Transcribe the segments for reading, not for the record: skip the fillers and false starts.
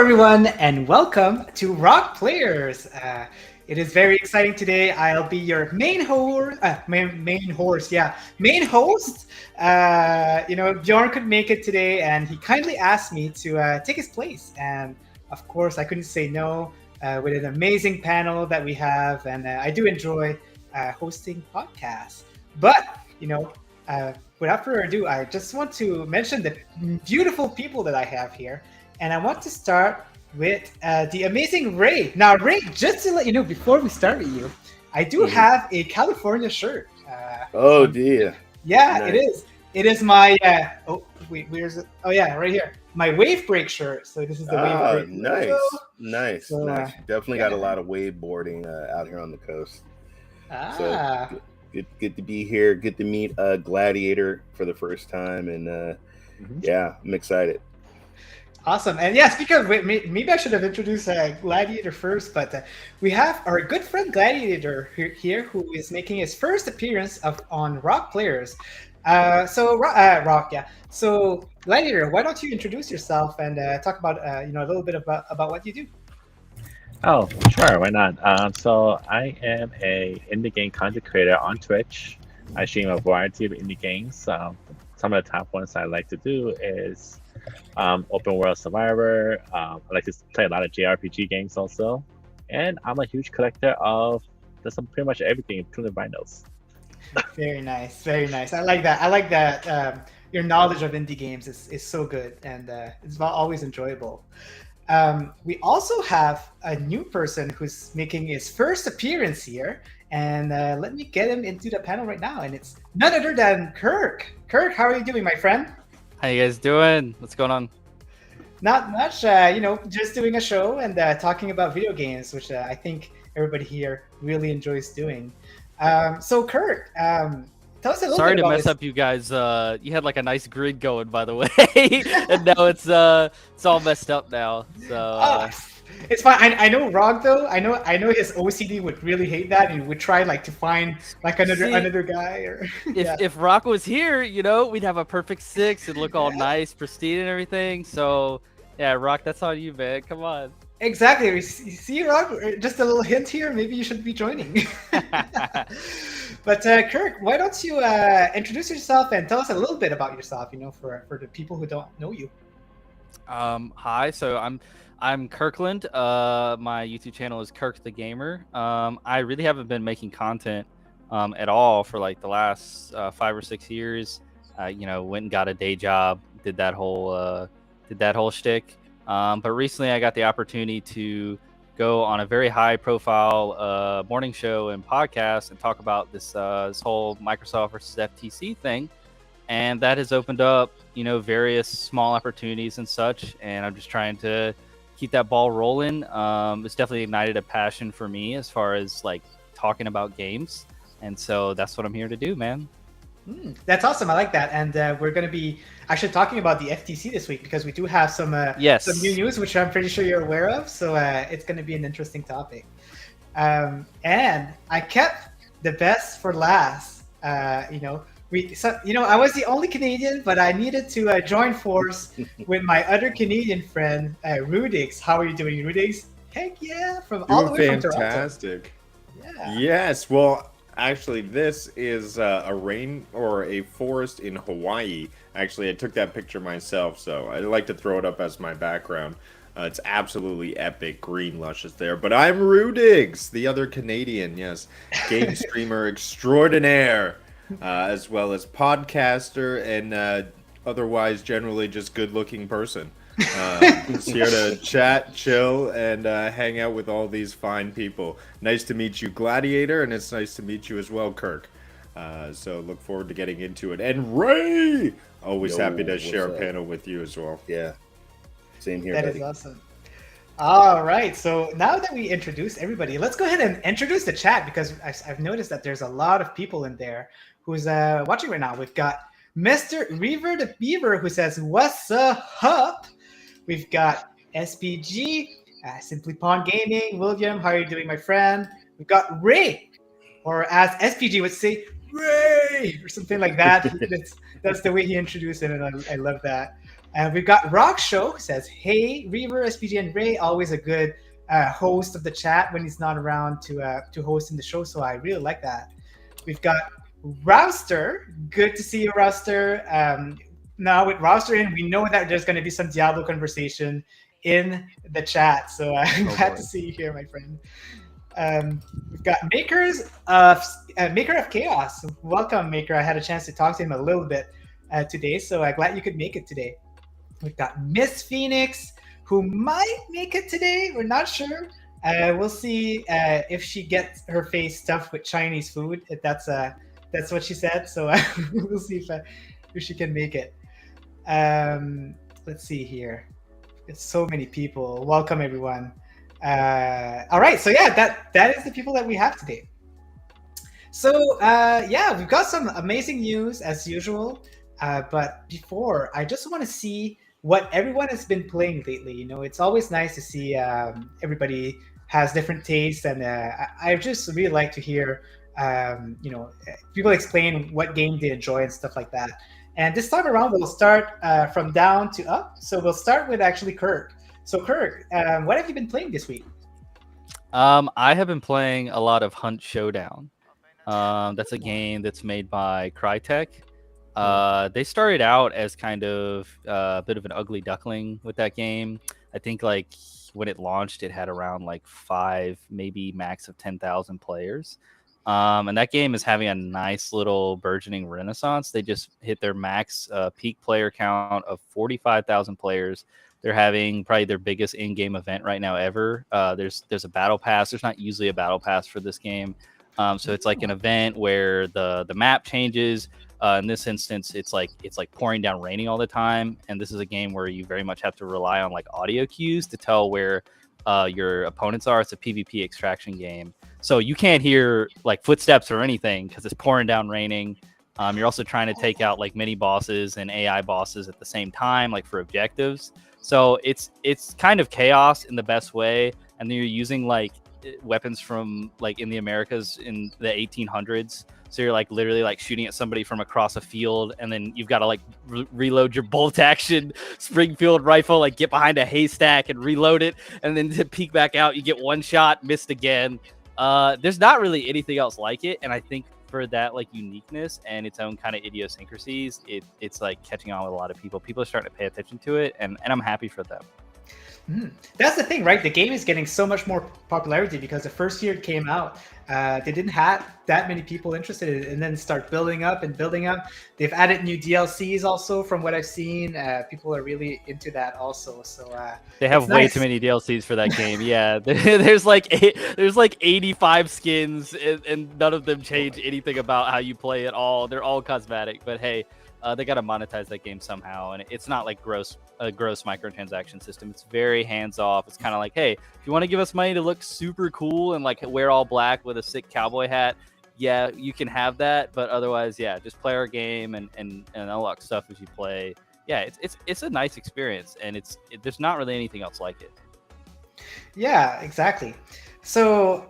everyone, and welcome to Rokk Players. It is very exciting today. I'll be your main host. Bjorn could make it today, and he kindly asked me to take his place. And of course, I couldn't say no with an amazing panel that we have, and I do enjoy hosting podcasts. But without further ado, I just want to mention the beautiful people that I have here. And I want to start with the amazing Ray. Now, Ray, just to let you know, before we start with you, I do have a California shirt. Oh, dear. Yeah, Nice. it is. It is my, where's it? Oh, yeah, right here. My wave break shirt. So this is the wave break. Nice. logo. Nice. So, nice. Definitely got a yeah. lot of wave boarding out here on the coast. Ah, So good to be here. Good to meet Gladiator for the first time. And yeah, I'm excited. awesome. And yeah, speaking of, maybe I should have introduced Gladiator first, but we have our good friend Gladiator here who is making his first appearance on Rokk Players. Rock, yeah. So, Gladiator, why don't you introduce yourself and talk about a little bit about what you do? Oh, sure, why not? So I am a indie game content creator on Twitch. I stream a variety of indie games. Some of the top ones I like to do is Open World Survivor. I like to play a lot of JRPG games also, and I'm a huge collector of pretty much everything, including vinyls. Very nice, very nice. I like that. I like that. Your knowledge of indie games is so good, and it's always enjoyable. We also have a new person who's making his first appearance here, and let me get him into the panel right now. And it's none other than Kirk. Kirk, how are you doing, my friend? How you guys doing? What's going on? Not much. Just doing a show and talking about video games, which I think everybody here really enjoys doing. So, Kirk, tell us a little Sorry bit to about mess up you guys. You had like a nice grid going, by the way, and now it's all messed up now. So It's fine. I know Rog though. I know his OCD would really hate that, and would try like to find like another guy. Or if Rokk was here, we'd have a perfect six. It'd look all nice, pristine, and everything. So yeah, Rokk, that's on you, man. Come on. Exactly. You see, Rog, just a little hint here. Maybe you should be joining. But Kirk, why don't you introduce yourself and tell us a little bit about yourself? For the people who don't know you. Hi. So I'm Kirkland. My YouTube channel is Kirk the Gamer. I really haven't been making content at all for like the last 5 or 6 years. Went and got a day job, did that whole shtick. But recently I got the opportunity to go on a very high profile morning show and podcast and talk about this whole Microsoft versus FTC thing. And that has opened up, various small opportunities and such. And I'm just trying to keep that ball rolling. It's definitely ignited a passion for me as far as like talking about games. And so that's what I'm here to do, man. That's awesome. I like that. And we're going to be actually talking about the FTC this week because we do have some new news, which I'm pretty sure you're aware of. So it's going to be an interesting topic. And I kept the best for last. I was the only Canadian, but I needed to join force with my other Canadian friend, Rudix. How are you doing, Rudix? Heck yeah, all the way from Toronto. Fantastic. Yeah. Yes. Well, actually, this is a rain or a forest in Hawaii. Actually, I took that picture myself, so I like to throw it up as my background. It's absolutely epic, green, luscious there. But I'm Rudigs, the other Canadian, yes, game streamer extraordinaire, as well as podcaster and otherwise generally just good-looking person. Just here to chat, chill, and hang out with all these fine people. Nice to meet you, Gladiator, and it's nice to meet you as well, Kirk. So look forward to getting into it. And Ray, always happy to share a panel with you as well. Yeah. Same here, That buddy. is awesome. All right, so now that we introduced everybody, let's go ahead and introduce the chat because I've noticed that there's a lot of people in there who's watching right now. We've got Mr. Reaver the Beaver who says, "What's up?" We've got SPG, Simply Pawn Gaming. William, how are you doing, my friend? We've got Ray, or as SPG would say, Ray, or something like that. That's the way he introduced it, and I love that. We've got Rock Show, who says, "Hey, Reaver, SPG, and Ray, always a good host of the chat when he's not around to host in the show." So I really like that. We've got Rouster. Good to see you, Rouster. Now with Rouster in, we know that there's going to be some Diablo conversation in the chat. So I'm glad to see you here, my friend. We've got Maker of Chaos. Welcome, Maker. I had a chance to talk to him a little bit today, so I'm glad you could make it today. We've got Miss Phoenix, who might make it today. We're not sure. We'll see if she gets her face stuffed with Chinese food. If that's what she said. So we'll see if she can make it. Let's see here. There's so many people. Welcome, everyone. All right, so yeah, that is the people that we have today. So yeah, we've got some amazing news as usual. But before, I just want to see what everyone has been playing lately. You know, it's always nice to see everybody has different tastes, and I just really like to hear you know, people explain what game they enjoy and stuff like that. And this time around, we'll start from down to up. So we'll start with actually Kirk. So Kirk, what have you been playing this week? I have been playing a lot of Hunt Showdown. That's a game that's made by Crytek. They started out as kind of a bit of an ugly duckling with that game. I think like when it launched, it had around like 5, maybe max of 10,000 players. And that game is having a nice little burgeoning renaissance. They just hit their max peak player count of 45,000 players. They're having probably their biggest in-game event right now ever. There's a battle pass. There's not usually a battle pass for this game. So it's like an event where the map changes. In this instance, it's like pouring down raining all the time. And this is a game where you very much have to rely on like audio cues to tell where your opponents are. It's a PvP extraction game. So you can't hear like footsteps or anything because it's pouring down raining. You're also trying to take out like mini bosses and AI bosses at the same time, like for objectives. So it's kind of chaos in the best way. And then you're using like weapons from like in the Americas in the 1800s. So you're like literally like shooting at somebody from across a field, and then you've got to like reload your bolt action Springfield rifle, like get behind a haystack and reload it, and then to peek back out, you get one shot, missed again. There's not really anything else like it, and I think for that like uniqueness and its own kind of idiosyncrasies, it's like catching on with a lot of people. People are starting to pay attention to it, and I'm happy for them. That's the thing, right? The game is getting so much more popularity because the first year it came out, they didn't have that many people interested in it, and then start building up and building up. They've added new DLCs also, from what I've seen. People are really into that also. So they have way too many DLCs for that game. Yeah, there's like 85 skins, and none of them change anything about how you play at all. They're all cosmetic, but hey. They got to monetize that game somehow, and it's not like a gross microtransaction system. It's very hands off. It's kind of like, hey, if you want to give us money to look super cool and like wear all black with a sick cowboy hat, yeah, you can have that. But otherwise, yeah, just play our game and unlock stuff as you play. Yeah, it's a nice experience, and there's not really anything else like it. Yeah, exactly. So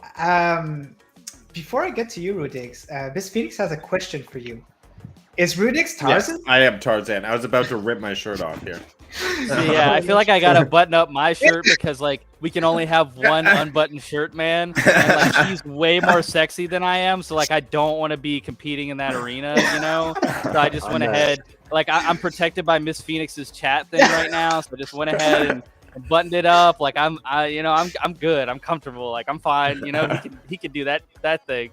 before I get to you, Rudix, Miss Phoenix has a question for you. Is Rudix Tarzan? Yes, I am Tarzan. I was about to rip my shirt off here. Yeah, I feel like I gotta button up my shirt because like we can only have one unbuttoned shirt, man. And like she's way more sexy than I am, so like I don't want to be competing in that arena, you know. So I just went ahead. Like I'm protected by Miss Phoenix's chat thing right now, so I just went ahead and buttoned it up. Like I'm good. I'm comfortable. Like I'm fine. You know, he can do that thing.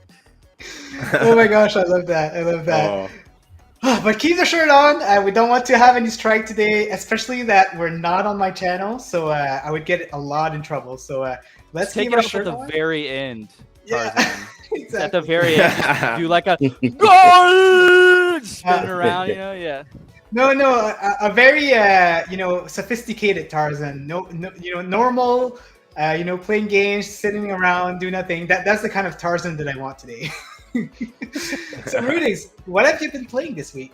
Oh my gosh, I love that. Oh. But keep the shirt on. We don't want to have any strike today, especially that we're not on my channel. So I would get a lot in trouble. So let's take keep it our up shirt at the on. very end. Yeah, exactly. At the very end, do like a spin around. You know, yeah. No, a very sophisticated Tarzan. No, normal. Playing games, sitting around, do nothing. That's the kind of Tarzan that I want today. So, Rudix, what have you been playing this week?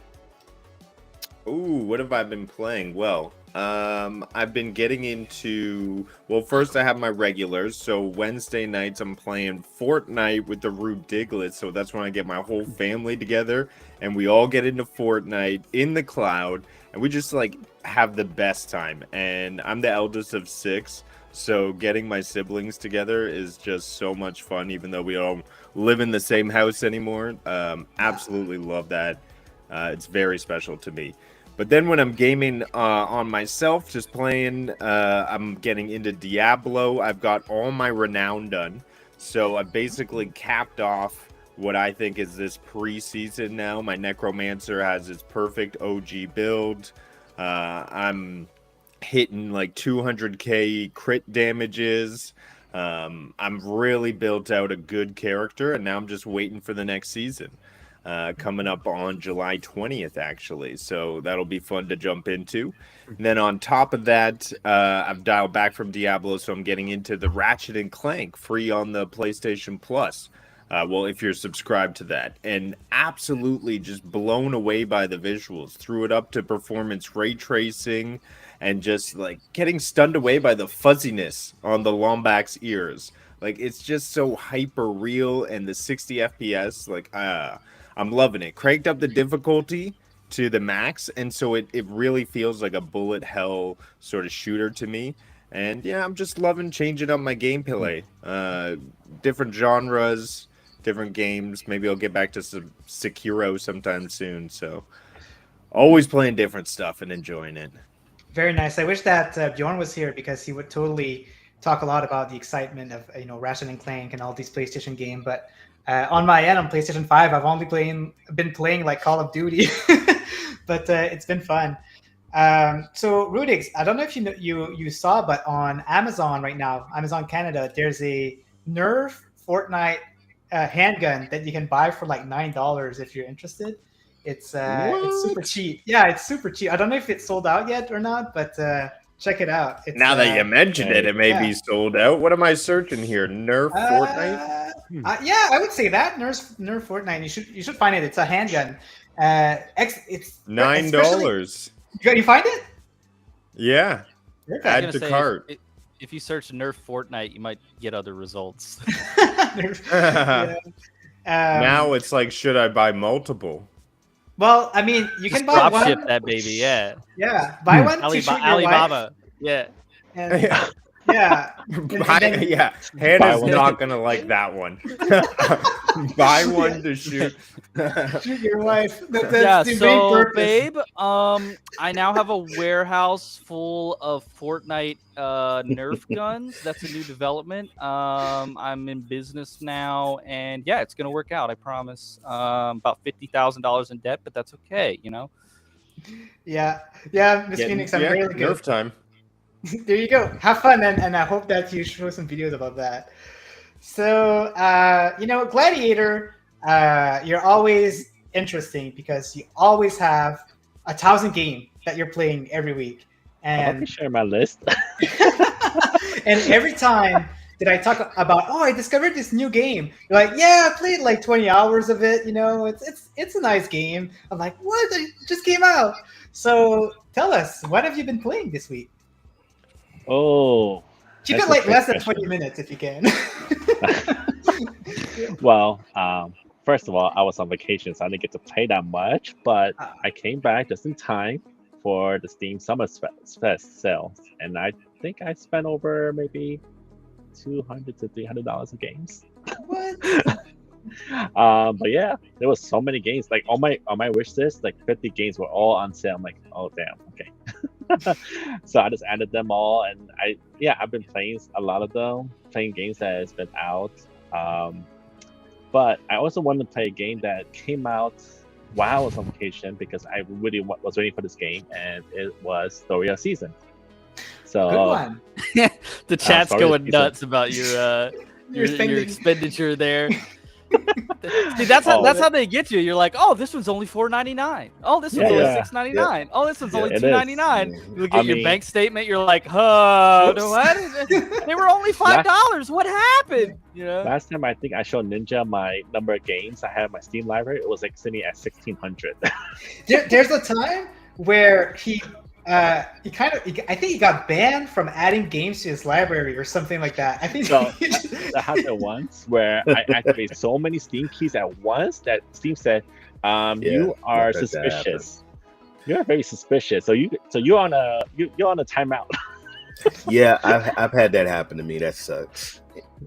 Ooh, what have I been playing? Well, I've been getting into, well, first I have my regulars. So Wednesday nights I'm playing Fortnite with the Rude Diglets. So that's when I get my whole family together and we all get into Fortnite in the cloud and we just like have the best time. And I'm the eldest of 6. So getting my siblings together is just so much fun, even though we don't live in the same house anymore. Absolutely love that. It's very special to me. But then when I'm gaming on myself, just playing, I'm getting into Diablo. I've got all my renown done. So I basically capped off what I think is this preseason now. My Necromancer has its perfect OG build. I'm hitting like 200k crit damages. I'm really built out a good character, and now I'm just waiting for the next season. Coming up on July 20th, actually. So that'll be fun to jump into. And then on top of that, I've dialed back from Diablo, so I'm getting into the Ratchet and Clank free on the PlayStation Plus. Well, if you're subscribed to that. And absolutely just blown away by the visuals. Threw it up to performance ray tracing and just like getting stunned away by the fuzziness on the Lombax ears. Like, it's just so hyper real, and the 60 FPS, like, I'm loving it. Cranked up the difficulty to the max, and so it really feels like a bullet hell sort of shooter to me. And yeah, I'm just loving changing up my gameplay. Different genres, different games. Maybe I'll get back to some Sekiro sometime soon. So always playing different stuff and enjoying it. Very nice. I wish that Bjorn was here because he would totally talk a lot about the excitement of Ratchet and Clank and all these PlayStation games, but on my end, on PlayStation 5, I've only been playing like Call of Duty, but it's been fun. So Rudix, I don't know if you saw, but on Amazon right now, Amazon Canada, there's a Nerf Fortnite handgun that you can buy for like $9 if you're interested. It's super cheap. Yeah, it's super cheap. I don't know if it's sold out yet or not, but check it out. It's, now that you mentioned it may be sold out. What am I searching here? Nerf Fortnite? Yeah, I would say that Nerf Fortnite. You should find it. It's a handgun. It's $9. You find it? Yeah. Okay. Add to cart. If you search Nerf Fortnite, you might get other results. Yeah. Now it's like, should I buy multiple? Well, I mean, you can buy drop one. ship that baby, yeah. Yeah, buy one to shoot your Alibaba. wife. Yeah. And, yeah. Yeah. Hannah's not gonna like that one. Buy one to shoot. Shoot your wife. Yeah. So, babe, I now have a warehouse full of Fortnite Nerf guns. That's a new development. I'm in business now, and yeah, it's gonna work out. I promise. About $50,000 in debt, but that's okay. Yeah, Miss Phoenix, I'm really good. Nerf time. There you go. Have fun, and I hope that you show some videos about that. So, Gladiator, you're always interesting because you always have 1,000 games that you're playing every week. Let me share my list. And every time that I talk about, I discovered this new game, you're like, yeah, I played like 20 hours of it. It's a nice game. I'm like, what? It just came out. So tell us, what have you been playing this week? Oh, keep it like less than 20 minutes if you can. Well, first of all, I was on vacation, so I didn't get to play that much. But I came back just in time for the Steam Summer Fest sale, and I think I spent over maybe $200 to $300 of games. What? But yeah, there was so many games. Like on my wish list, like 50 games were all on sale. I'm like, oh damn, okay. So I just added them all, and I've been playing a lot of them, playing games that has been out. But I also wanted to play a game that came out while I was on vacation because I really was waiting for this game, and it was Story of Season. So good one. The chat's going nuts about your expenditure there. See, that's how they get you. You're like, oh, this one's only $4.99. Oh, this one's only $6.99. Yeah. Oh, this one's only $2.99. You look at your bank statement. You're like, what? They were only $5. What happened? Last time I think I showed Ninja my number of games I had in my Steam library. It was like sitting at 1,600. There's a time where he I think he got banned from adding games to his library or something like that. I think So that happened once where I activated so many Steam keys at once that Steam said, "You are I've had that suspicious. You're very suspicious. So you're on a timeout." Yeah, I've had that happen to me. That sucks.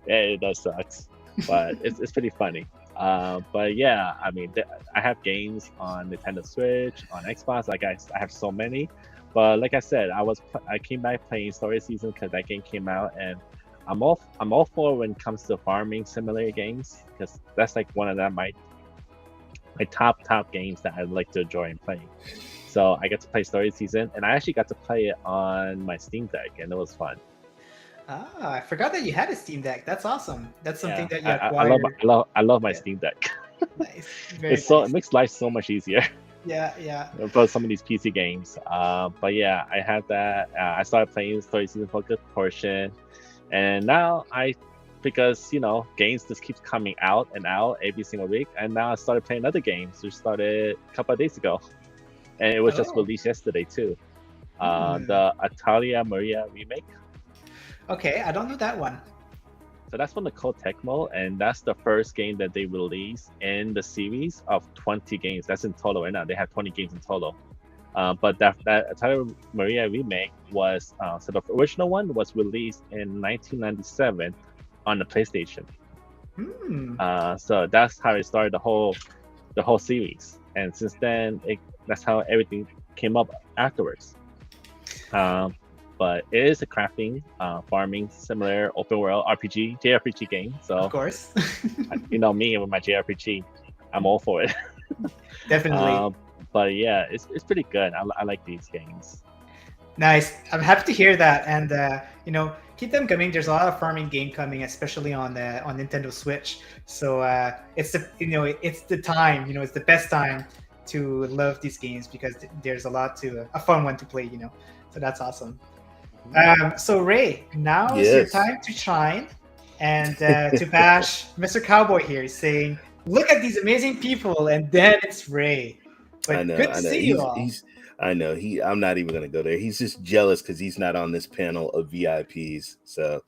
Yeah, it does sucks, but it's pretty funny. But yeah, I mean, I have games on Nintendo Switch, on Xbox. Like I have so many. But like I said, I came back playing Story Season because that game came out, and I'm all for when it comes to farming simulator games because that's like one of my top games that I like to enjoy and play. So I got to play Story Season, and I actually got to play it on my Steam Deck, and it was fun. I forgot that you had a Steam Deck. That's awesome. That's something that you I acquired. love my Yeah. Steam Deck. Nice. Very It nice. makes life so much easier Yeah. for some of these PC games. But yeah, I had that. I started playing Story Season for a good portion, and now because games just keeps coming out and out every single week, and now I started playing other games, which started a couple of days ago, and it was just Oh. released yesterday too. Hmm. The Italia Maria remake. Okay, I don't know that one. So that's from the Code Tecmo, and that's the first game that they released in the series of 20 games. That's in total right now. They have 20 games in total. But that Italia Maria remake was so the original one was released in 1997 on the PlayStation. So that's how it started the whole series, and since then that's how everything came up afterwards. But it is a crafting, farming, similar open world JRPG game. So Of course. me with my JRPG, I'm all for it. Definitely. But yeah, it's pretty good. I like these games. Nice. I'm happy to hear that, and keep them coming. There's a lot of farming game coming, especially on Nintendo Switch. So it's the time. It's the best time to love these games because there's a fun one to play. So that's awesome. So Ray, now is your Yes. time to shine and to bash Mr. Cowboy here, saying, "Look at these amazing people," and then it's Ray. But I know. good to see you all. I know. I'm not even gonna go there. He's just jealous because he's not on this panel of VIPs. So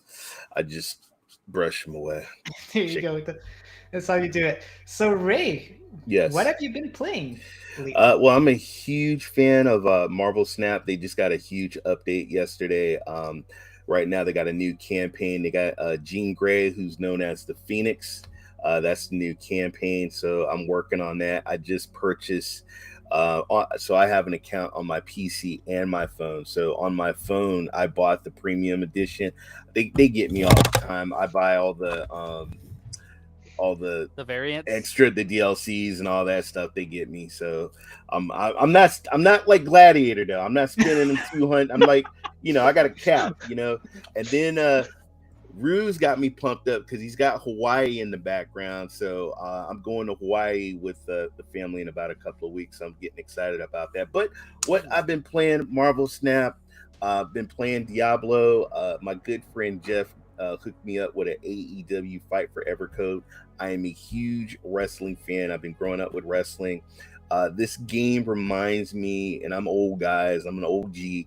I just brush him away. There you go. That's how you do it. So Ray, Yes. what have you been playing lately? Well, I'm a huge fan of Marvel Snap. They just got a huge update yesterday. Right now, they got a new campaign. They got Jean Grey, who's known as the Phoenix. That's the new campaign. So I'm working on that. I just purchased. So I have an account on my PC and my phone. So on my phone, I bought the premium edition. They get me all the time. I buy all the The variants. extra, the DLCs and all that stuff. They get me. So I'm not like Gladiator though. I'm not spending them 200. I'm like, I got a cap, and then Ruse got me pumped up because he's got Hawaii in the background. So I'm going to Hawaii with the family in about a couple of weeks. So I'm getting excited about that. But what I've been playing, Marvel Snap, been playing Diablo. My good friend Jeff hooked me up with an AEW Fight Forever code. I am a huge wrestling fan. I've been growing up with wrestling. This game reminds me, and I'm old, guys. I'm an OG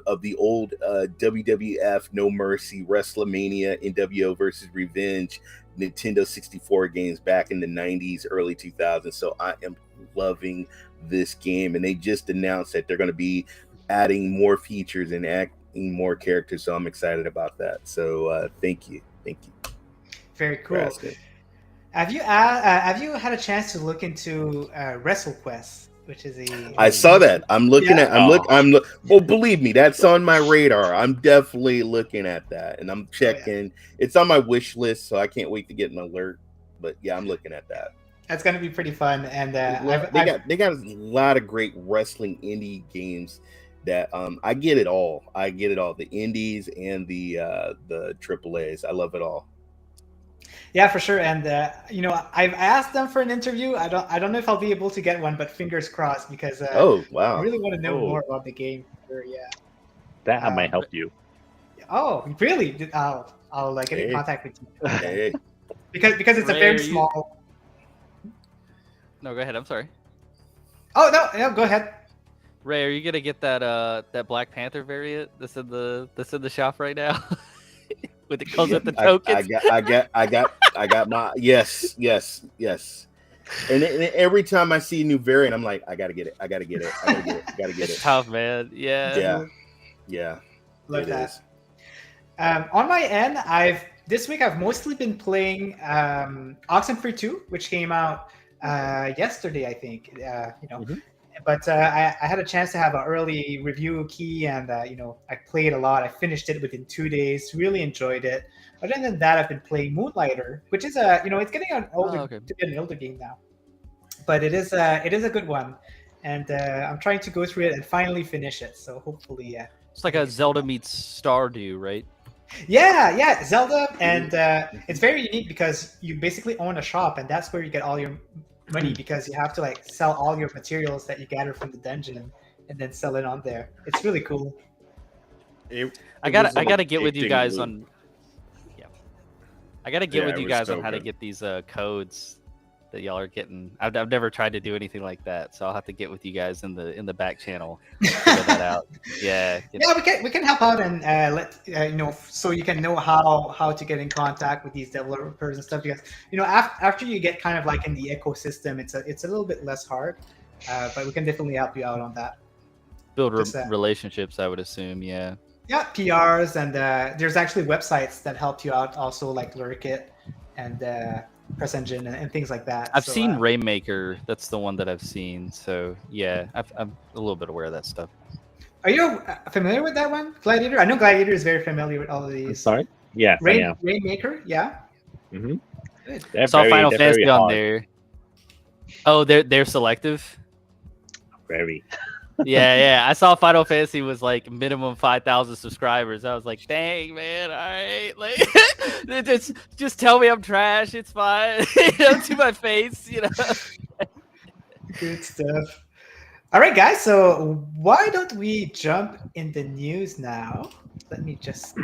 of the old WWF No Mercy, WrestleMania, NWO versus Revenge, Nintendo 64 games back in the 90s, early 2000s. So I am loving this game, and they just announced that they're going to be adding more features and adding more characters. So I'm excited about that. So thank you. Very cool. Have you had a chance to look into WrestleQuest, which is I saw that. I'm looking Yeah. at. Well, believe me, that's on my radar. I'm definitely looking at that, and I'm checking. It's on my wish list, so I can't wait to get an alert. But yeah, I'm looking at that. That's gonna be pretty fun, and they got a lot of great wrestling indie games that I get it all. The indies and the AAAs. I love it all. Yeah, for sure. And I've asked them for an interview. I don't know if I'll be able to get one, but fingers crossed because oh wow, I really want to know more about the game. Sure, yeah, that I might help you. Oh, really? I'll get in contact with you. Hey. because it's a very small. No, go ahead. I'm sorry. Oh no, go ahead. Ray, are you gonna get that Black Panther variant that's in the shop right now? With it comes with the tokens. I got my yes. And every time I see a new variant, I'm like, I gotta get it. It's tough, man. Yeah. Yeah. Love that. On my end, this week I've mostly been playing Oxenfree 2, which came out yesterday, I think. But I had a chance to have an early review key, and I played a lot. I finished it within 2 days. Really enjoyed it. Other than that, I've been playing Moonlighter, which is it's getting an older to be an older game now, but it is a good one, and I'm trying to go through it and finally finish it. So hopefully, it's like a Zelda meets Stardew, right? Yeah, Zelda, and it's very unique because you basically own a shop, and that's where you get all your money, because you have to like sell all your materials that you gather from the dungeon and then sell it on there. It's really cool. I gotta get with you guys on. Yeah, I gotta get with you guys on how to get these codes that y'all are getting. I've never tried to do anything like that, so I'll have to get with you guys in the back channel, figure that out. Yeah, we can help out and let so you can know how to get in contact with these developers and stuff, because after you get kind of like in the ecosystem, it's a little bit less hard, but we can definitely help you out on that. Build relationships, I would assume. Yeah, PRs, and there's actually websites that help you out also, like Lurkit and Press Engine and things like that. I've seen Rainmaker. That's the one that I've seen. So yeah, I'm a little bit aware of that stuff. Are you familiar with that one, Gladiator? I know Gladiator is very familiar with all of these. I'm sorry. Yeah, Rainmaker. Yeah. Mm-hmm. Good. I saw Final Fantasy on there. Oh, they're selective. Very. Yeah. I saw Final Fantasy was like minimum 5,000 subscribers. I was like, dang, man. All right, like, just tell me I'm trash. It's fine. To my face. Good stuff. All right, guys. So why don't we jump in the news now? Let me just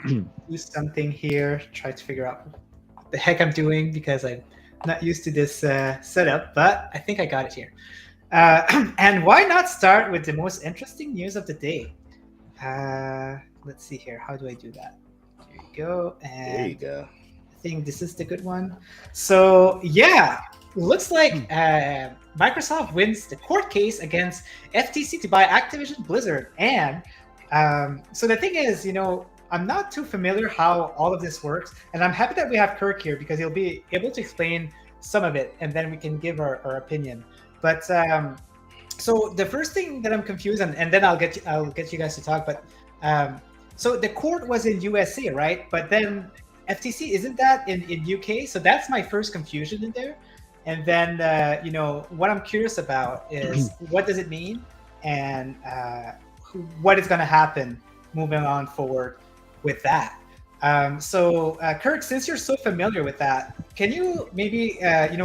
do something here. Try to figure out what the heck I'm doing, because I'm not used to this setup, but I think I got it here. And why not start with the most interesting news of the day? Let's see here. How do I do that? There you go. And there you go. I think this is the good one. So yeah, looks like Microsoft wins the court case against FTC to buy Activision Blizzard. And so the thing is, I'm not too familiar how all of this works, and I'm happy that we have Kirk here, because he'll be able to explain some of it, and then we can give our opinion. But so the first thing that I'm confused, and then I'll get you guys to talk. But so the court was in USA, right? But then FTC, isn't that in UK? So that's my first confusion in there. And then what I'm curious about is what does it mean, and what is going to happen moving on forward with that. So Kirk, since you're so familiar with that, can you maybe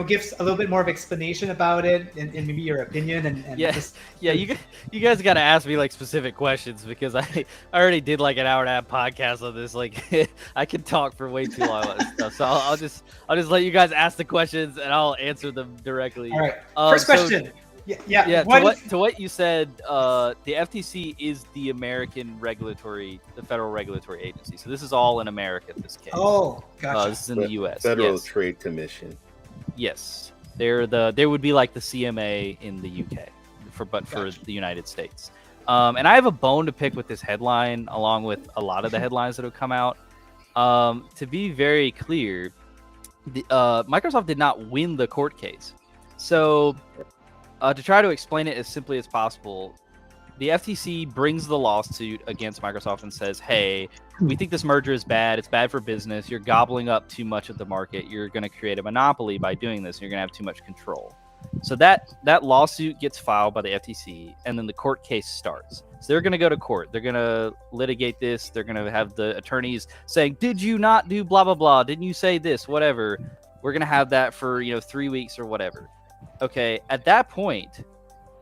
give a little bit more of explanation about it, and maybe your opinion? And you guys got to ask me like specific questions, because I already did like an hour and a half podcast on this. Like I can talk for way too long on this stuff. So I'll just let you guys ask the questions, and I'll answer them directly. All right. First question. Yeah. To what you said, the FTC is the the federal regulatory agency. So this is all in America in this case. Oh, gotcha. This is in the U.S. Federal Trade Commission. Yes, they would be like the CMA in the UK, for the United States. And I have a bone to pick with this headline, along with a lot of the headlines that have come out. To be very clear, Microsoft did not win the court case. So to try to explain it as simply as possible, the FTC brings the lawsuit against Microsoft and says, hey, we think this merger is bad. It's bad for business. You're gobbling up too much of the market. You're going to create a monopoly by doing this. And you're going to have too much control. So that lawsuit gets filed by the FTC, and then the court case starts. So they're going to go to court. They're going to litigate this. They're going to have the attorneys saying, did you not do blah, blah, blah? Didn't you say this? Whatever. We're going to have that for 3 weeks or whatever. Okay, at that point,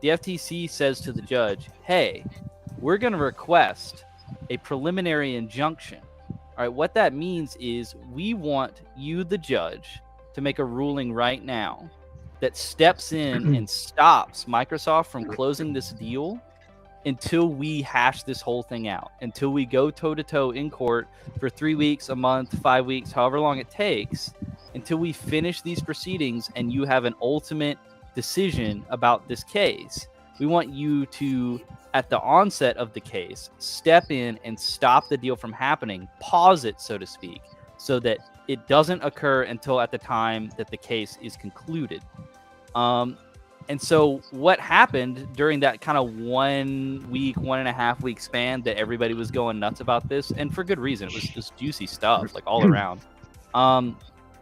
the FTC says to the judge, hey, we're going to request a preliminary injunction. All right, what that means is we want you, the judge, to make a ruling right now that steps in and stops Microsoft from closing this deal until we hash this whole thing out, until we go toe to toe in court for 3 weeks, a month, 5 weeks, however long it takes, until we finish these proceedings and you have an ultimate decision about this case. We want you to, at the onset of the case, step in and stop the deal from happening, pause it, so to speak, so that it doesn't occur until at the time that the case is concluded. And so what happened during that kind of 1 week, 1.5 week span that everybody was going nuts about this, and for good reason, it was just juicy stuff, like all around,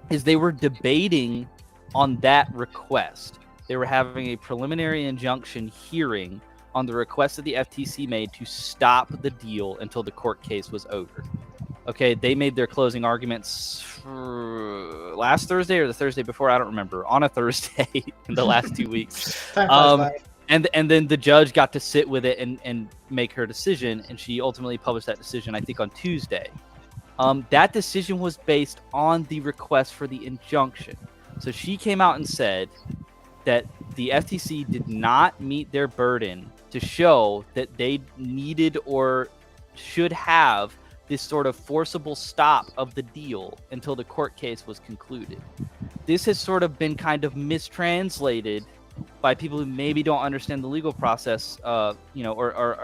is they were debating on that request. They were having a preliminary injunction hearing on the request that the FTC made to stop the deal until the court case was over. Okay, they made their closing arguments last Thursday or the Thursday before, I don't remember, on a Thursday in the last 2 weeks. And then the judge got to sit with it and make her decision, and she ultimately published that decision, I think, on Tuesday. That decision was based on the request for the injunction. So she came out and said that the FTC did not meet their burden to show that they needed or should have this sort of forcible stop of the deal until the court case was concluded. This has sort of been kind of mistranslated by people who maybe don't understand the legal process, or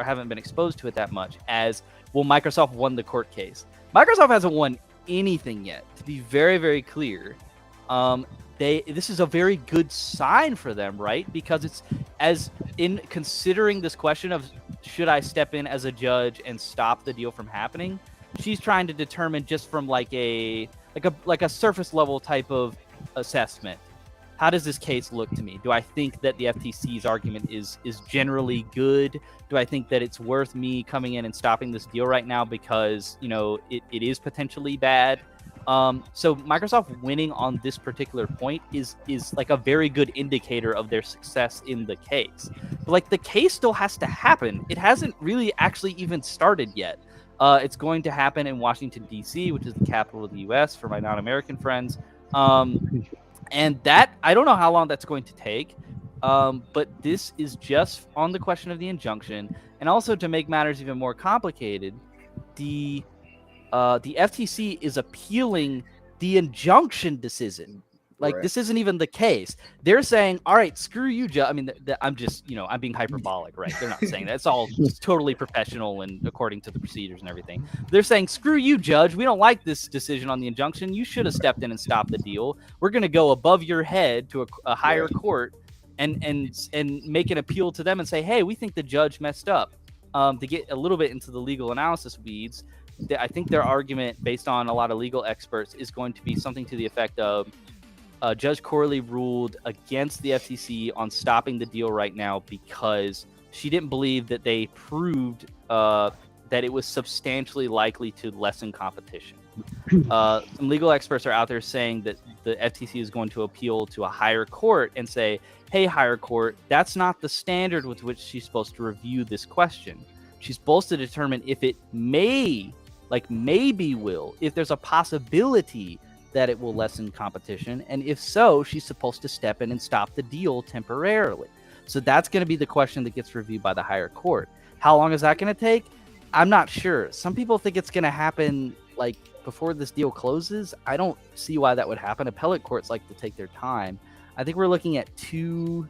haven't been exposed to it that much, as, well, Microsoft won the court case. Microsoft hasn't won anything yet, to be very, very clear. This is a very good sign for them, right? Because it's, as in considering this question of should I step in as a judge and stop the deal from happening, she's trying to determine just from like a surface level type of assessment. How does this case look to me? Do I think that the FTC's argument is generally good? Do I think that it's worth me coming in and stopping this deal right now because, it is potentially bad? So Microsoft winning on this particular point is like a very good indicator of their success in the case. But like, the case still has to happen. It hasn't really actually even started yet. It's going to happen in Washington, D.C., which is the capital of the U.S. for my non-American friends. And that, I don't know how long that's going to take. But this is just on the question of the injunction. And also, to make matters even more complicated, the FTC is appealing the injunction decision. Like, this isn't even the case. They're saying, all right, screw you, Judge. I mean, I'm just, I'm being hyperbolic, right? They're not saying that. It's all totally professional and according to the procedures and everything. They're saying, screw you, Judge. We don't like this decision on the injunction. You should have stepped in and stopped the deal. We're going to go above your head to a higher court and make an appeal to them and say, hey, we think the judge messed up. To get a little bit into the legal analysis weeds, I think their argument, based on a lot of legal experts, is going to be something to the effect of, Judge Corley ruled against the FTC on stopping the deal right now because she didn't believe that they proved that it was substantially likely to lessen competition. Some legal experts are out there saying that the FTC is going to appeal to a higher court and say, hey, higher court, that's not the standard with which she's supposed to review this question. She's supposed to determine if it maybe will, if there's a possibility that it will lessen competition, and if so, she's supposed to step in and stop the deal temporarily. So that's going to be the question that gets reviewed by the higher court. How long is that going to take? I'm not sure. Some people think it's going to happen like before this deal closes. I don't see why that would happen. Appellate courts like to take their time. I think we're looking at 2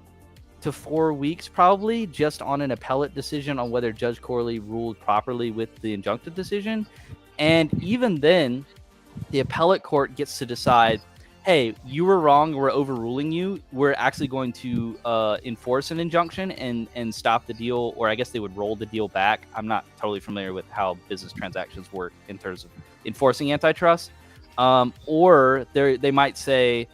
to 4 weeks probably just on an appellate decision on whether Judge Corley ruled properly with the injunctive decision. And even then, the appellate court gets to decide, hey, you were wrong, we're overruling you. We're actually going to enforce an injunction and stop the deal, or I guess they would roll the deal back. I'm not totally familiar with how business transactions work in terms of enforcing antitrust. Or they might say,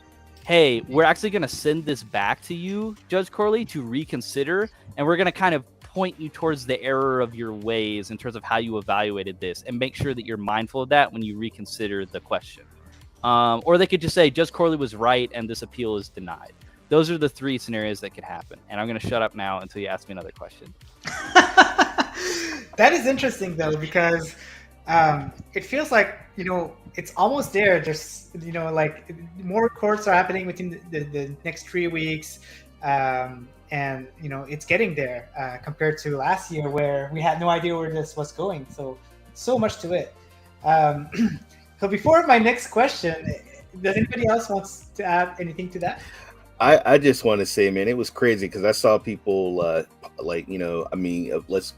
hey, we're actually going to send this back to you, Judge Corley, to reconsider, and we're going to kind of point you towards the error of your ways in terms of how you evaluated this, and make sure that you're mindful of that when you reconsider the question. Or they could just say Judge Corley was right and this appeal is denied. Those are the 3 scenarios that could happen. And I'm going to shut up now until you ask me another question. That is interesting, though, because it feels like, it's almost there. There's, like more courts are happening within the next 3 weeks. And it's getting there compared to last year where we had no idea where this was going. So much to it. So before my next question, does anybody else wants to add anything to that? I just want to say, man, it was crazy because I saw people let's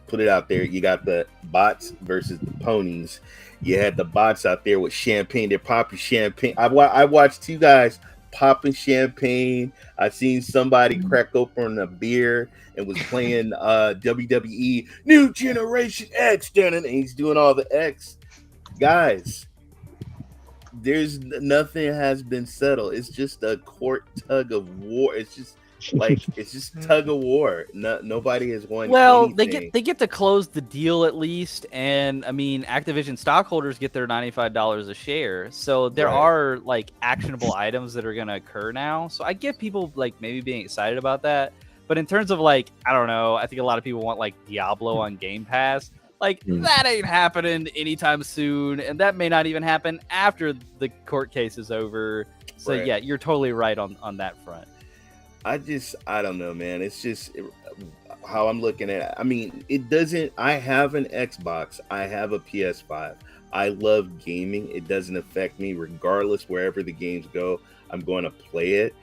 put it out there. You got the bots versus the ponies. You had the bots out there with champagne. They're popping champagne. I watched two guys popping champagne. I seen somebody crack open a beer and was playing WWE New Generation X, and he's doing all the X. Guys, there's nothing has been settled. It's just a court tug of war. It's just tug of war. Nobody has won. Well, anything. they get to close the deal at least, and I mean, Activision stockholders get their $95 a share. So there are like actionable items that are going to occur now. So I get people like maybe being excited about that. But in terms of like, I don't know, I think a lot of people want like Diablo on Game Pass. Like, that ain't happening anytime soon, and that may not even happen after the court case is over. So, yeah, you're totally right on that front. I don't know, man. It's just how I'm looking at it. I mean, it doesn't... I have an Xbox. I have a PS5. I love gaming. It doesn't affect me regardless. Wherever the games go, I'm going to play it.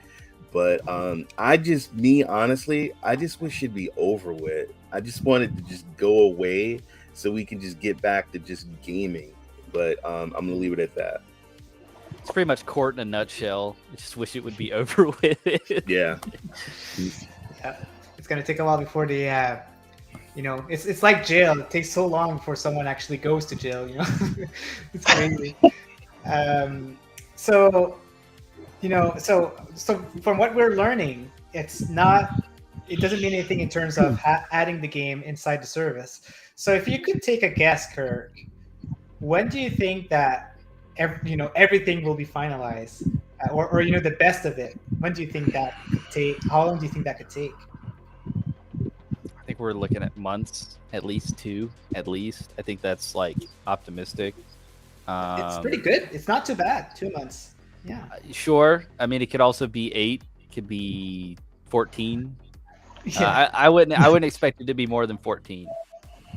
But honestly, I just wish it'd be over with. I just wanted to just go away so we can just get back to just gaming. But I'm going to leave it at that. It's pretty much court in a nutshell. I just wish it would be over with. Yeah. It's going to take a while before the, it's like jail. It takes so long before someone actually goes to jail, It's crazy. So from what we're learning, it doesn't mean anything in terms of adding the game inside the service. So if you could take a guess, Kirk, when do you think that everything will be finalized, or the best of it? When do you think that could take? How long do you think that could take? I think we're looking at months, at least 2, at least. I think that's like optimistic. It's pretty good. It's not too bad. 2 months. Yeah. Sure. I mean, it could also be 8. It could be 14. Yeah. I wouldn't expect it to be more than 14.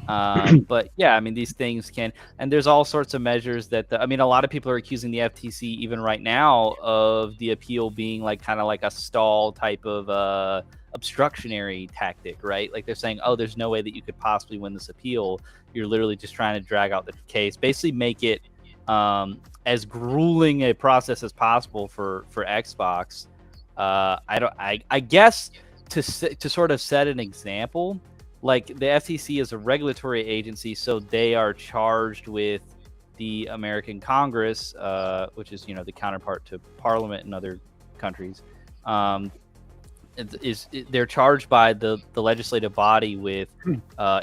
But yeah, I mean, these things can, and there's all sorts of measures that a lot of people are accusing the FTC even right now of the appeal being like kind of like a stall type of obstructionary tactic, right? Like they're saying, oh, there's no way that you could possibly win this appeal. You're literally just trying to drag out the case, basically make it as grueling a process as possible for Xbox. I guess to sort of set an example. Like the FTC is a regulatory agency, so they are charged with the American Congress, which is the counterpart to Parliament in other countries. They're charged by the legislative body with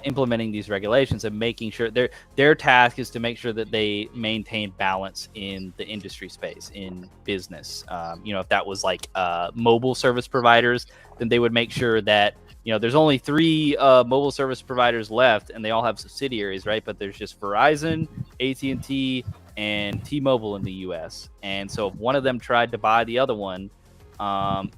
implementing these regulations and making sure their task is to make sure that they maintain balance in the industry space, in business. If that was like mobile service providers, then they would make sure that there's only 3 mobile service providers left, and they all have subsidiaries, right? But there's just Verizon, AT&T, and T-Mobile in the U.S. And so if one of them tried to buy the other one,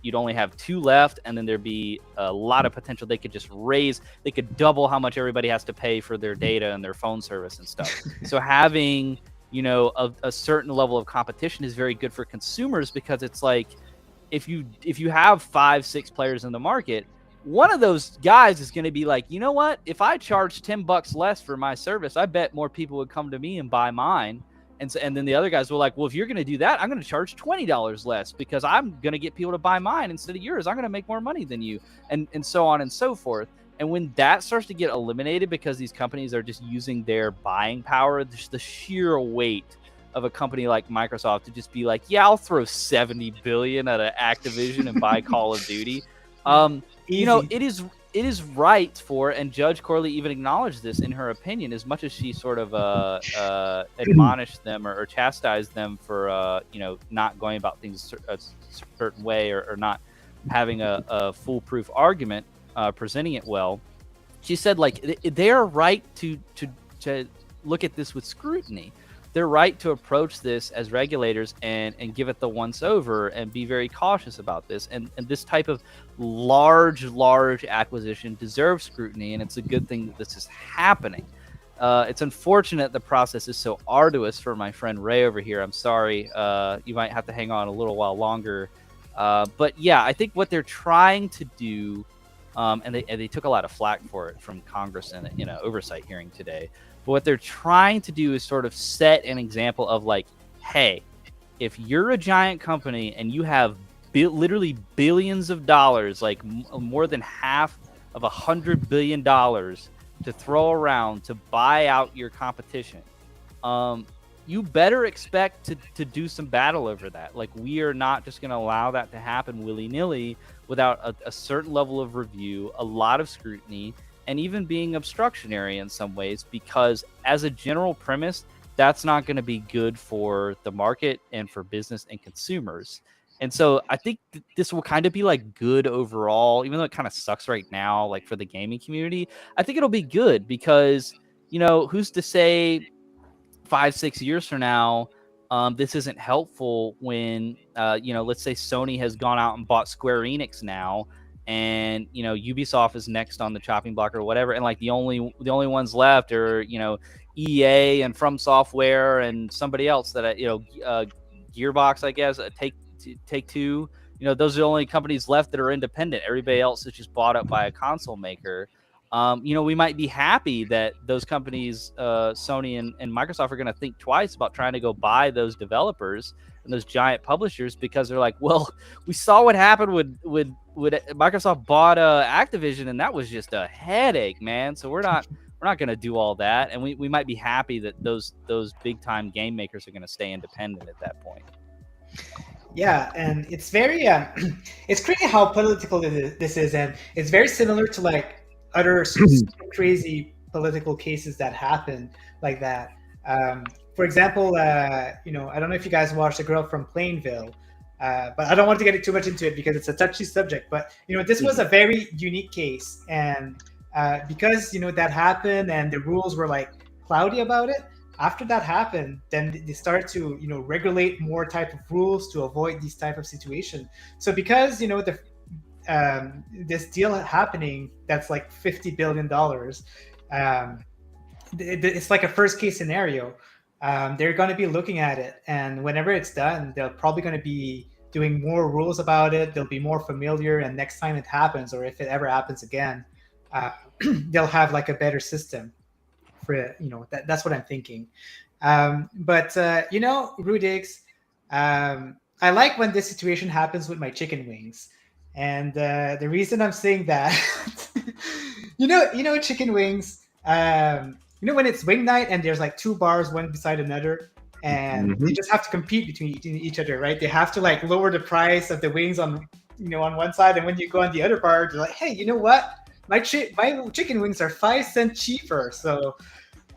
you'd only have 2 left, and then there'd be a lot of potential. They could double how much everybody has to pay for their data and their phone service and stuff. So having a certain level of competition is very good for consumers, because it's like if you have 5-6 players in the market, one of those guys is going to be like, you know what? If I charge $10 less for my service, I bet more people would come to me and buy mine. And then the other guys were like, well, if you're going to do that, I'm going to charge $20 less because I'm going to get people to buy mine instead of yours. I'm going to make more money than you, and so on and so forth. And when that starts to get eliminated because these companies are just using their buying power, the sheer weight of a company like Microsoft to just be like, yeah, I'll throw $70 billion at Activision and buy Call of Duty. It is right for, and Judge Corley even acknowledged this in her opinion, as much as she sort of admonished them or chastised them for not going about things a certain way or not having a foolproof argument, presenting it well. She said, like, they are right to look at this with scrutiny. they're right to approach this as regulators and give it the once over and be very cautious about this. And this type of large acquisition deserves scrutiny, and it's a good thing that this is happening. It's unfortunate the process is so arduous for my friend Ray over here. I'm sorry. You might have to hang on a little while longer. But yeah, I think what they're trying to do, and they took a lot of flack for it from Congress in an oversight hearing today. But what they're trying to do is sort of set an example of like, hey, if you're a giant company and you have literally billions of dollars, like more than half of $100 billion to throw around to buy out your competition, you better expect to do some battle over that. Like, we are not just going to allow that to happen willy-nilly without a certain level of review, a lot of scrutiny, and even being obstructionary in some ways, because as a general premise, that's not going to be good for the market and for business and consumers. And so I think this will kind of be like good overall, even though it kind of sucks right now, like for the gaming community. I think it'll be good because, who's to say 5-6 years from now, this isn't helpful when, let's say Sony has gone out and bought Square Enix now, and Ubisoft is next on the chopping block or whatever, and like the only ones left are EA and From Software and somebody else that Gearbox, I guess, Take Two. Those are the only companies left that are independent. Everybody else is just bought up by a console maker. We might be happy that those companies, Sony and Microsoft, are going to think twice about trying to go buy those developers and those giant publishers, because they're like, well, we saw what happened with Microsoft bought Activision, and that was just a headache, man. So we're not going to do all that, and we might be happy that those big time game makers are going to stay independent at that point. Yeah, and it's very it's crazy how political this is, and it's very similar to like other crazy political cases that happen like that. For example, I don't know if you guys watched The Girl from Plainville, but I don't want to get too much into it because it's a touchy subject. But this was a very unique case, and because that happened and the rules were like cloudy about it. After that happened, then they started to regulate more type of rules to avoid these type of situations. So because this deal happening that's like $50 billion, it's like a first case scenario. They're going to be looking at it, and whenever it's done, they're probably going to be doing more rules about it. They'll be more familiar, and next time it happens, or if it ever happens again, they'll have like a better system for it. That's what I'm thinking. But Rudix, I like when this situation happens with my chicken wings, and the reason I'm saying that, chicken wings. When it's wing night and there's like two bars one beside another, and they just have to compete between each other, right? They have to like lower the price of the wings on one side, and when you go on the other bar, they're like, hey, you know what? My chicken wings are 5 cents cheaper. So,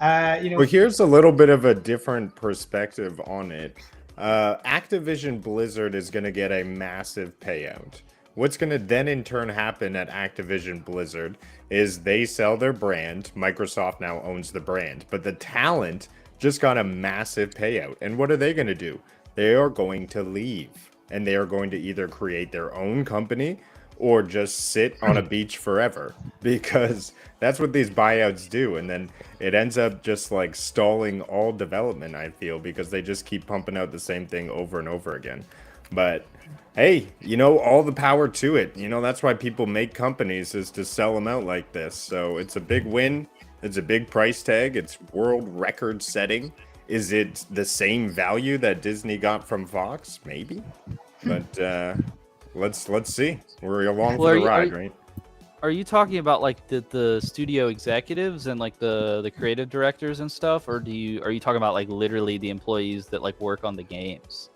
Well, here's a little bit of a different perspective on it. Activision Blizzard is going to get a massive payout. What's going to then in turn happen at Activision Blizzard is they sell their brand. Microsoft now owns the brand, but the talent just got a massive payout. And what are they going to do? They are going to leave, and they are going to either create their own company or just sit on a beach forever, because that's what these buyouts do. And then it ends up just like stalling all development, I feel, because they just keep pumping out the same thing over and over again. But hey, all the power to it. That's why people make companies, is to sell them out like this. So it's a big win. It's a big price tag. It's world record setting. Is it the same value that Disney got from Fox? Maybe. But let's see. We're along for the ride, right? Are you talking about like the studio executives and like the creative directors and stuff, or are you talking about like literally the employees that like work on the games?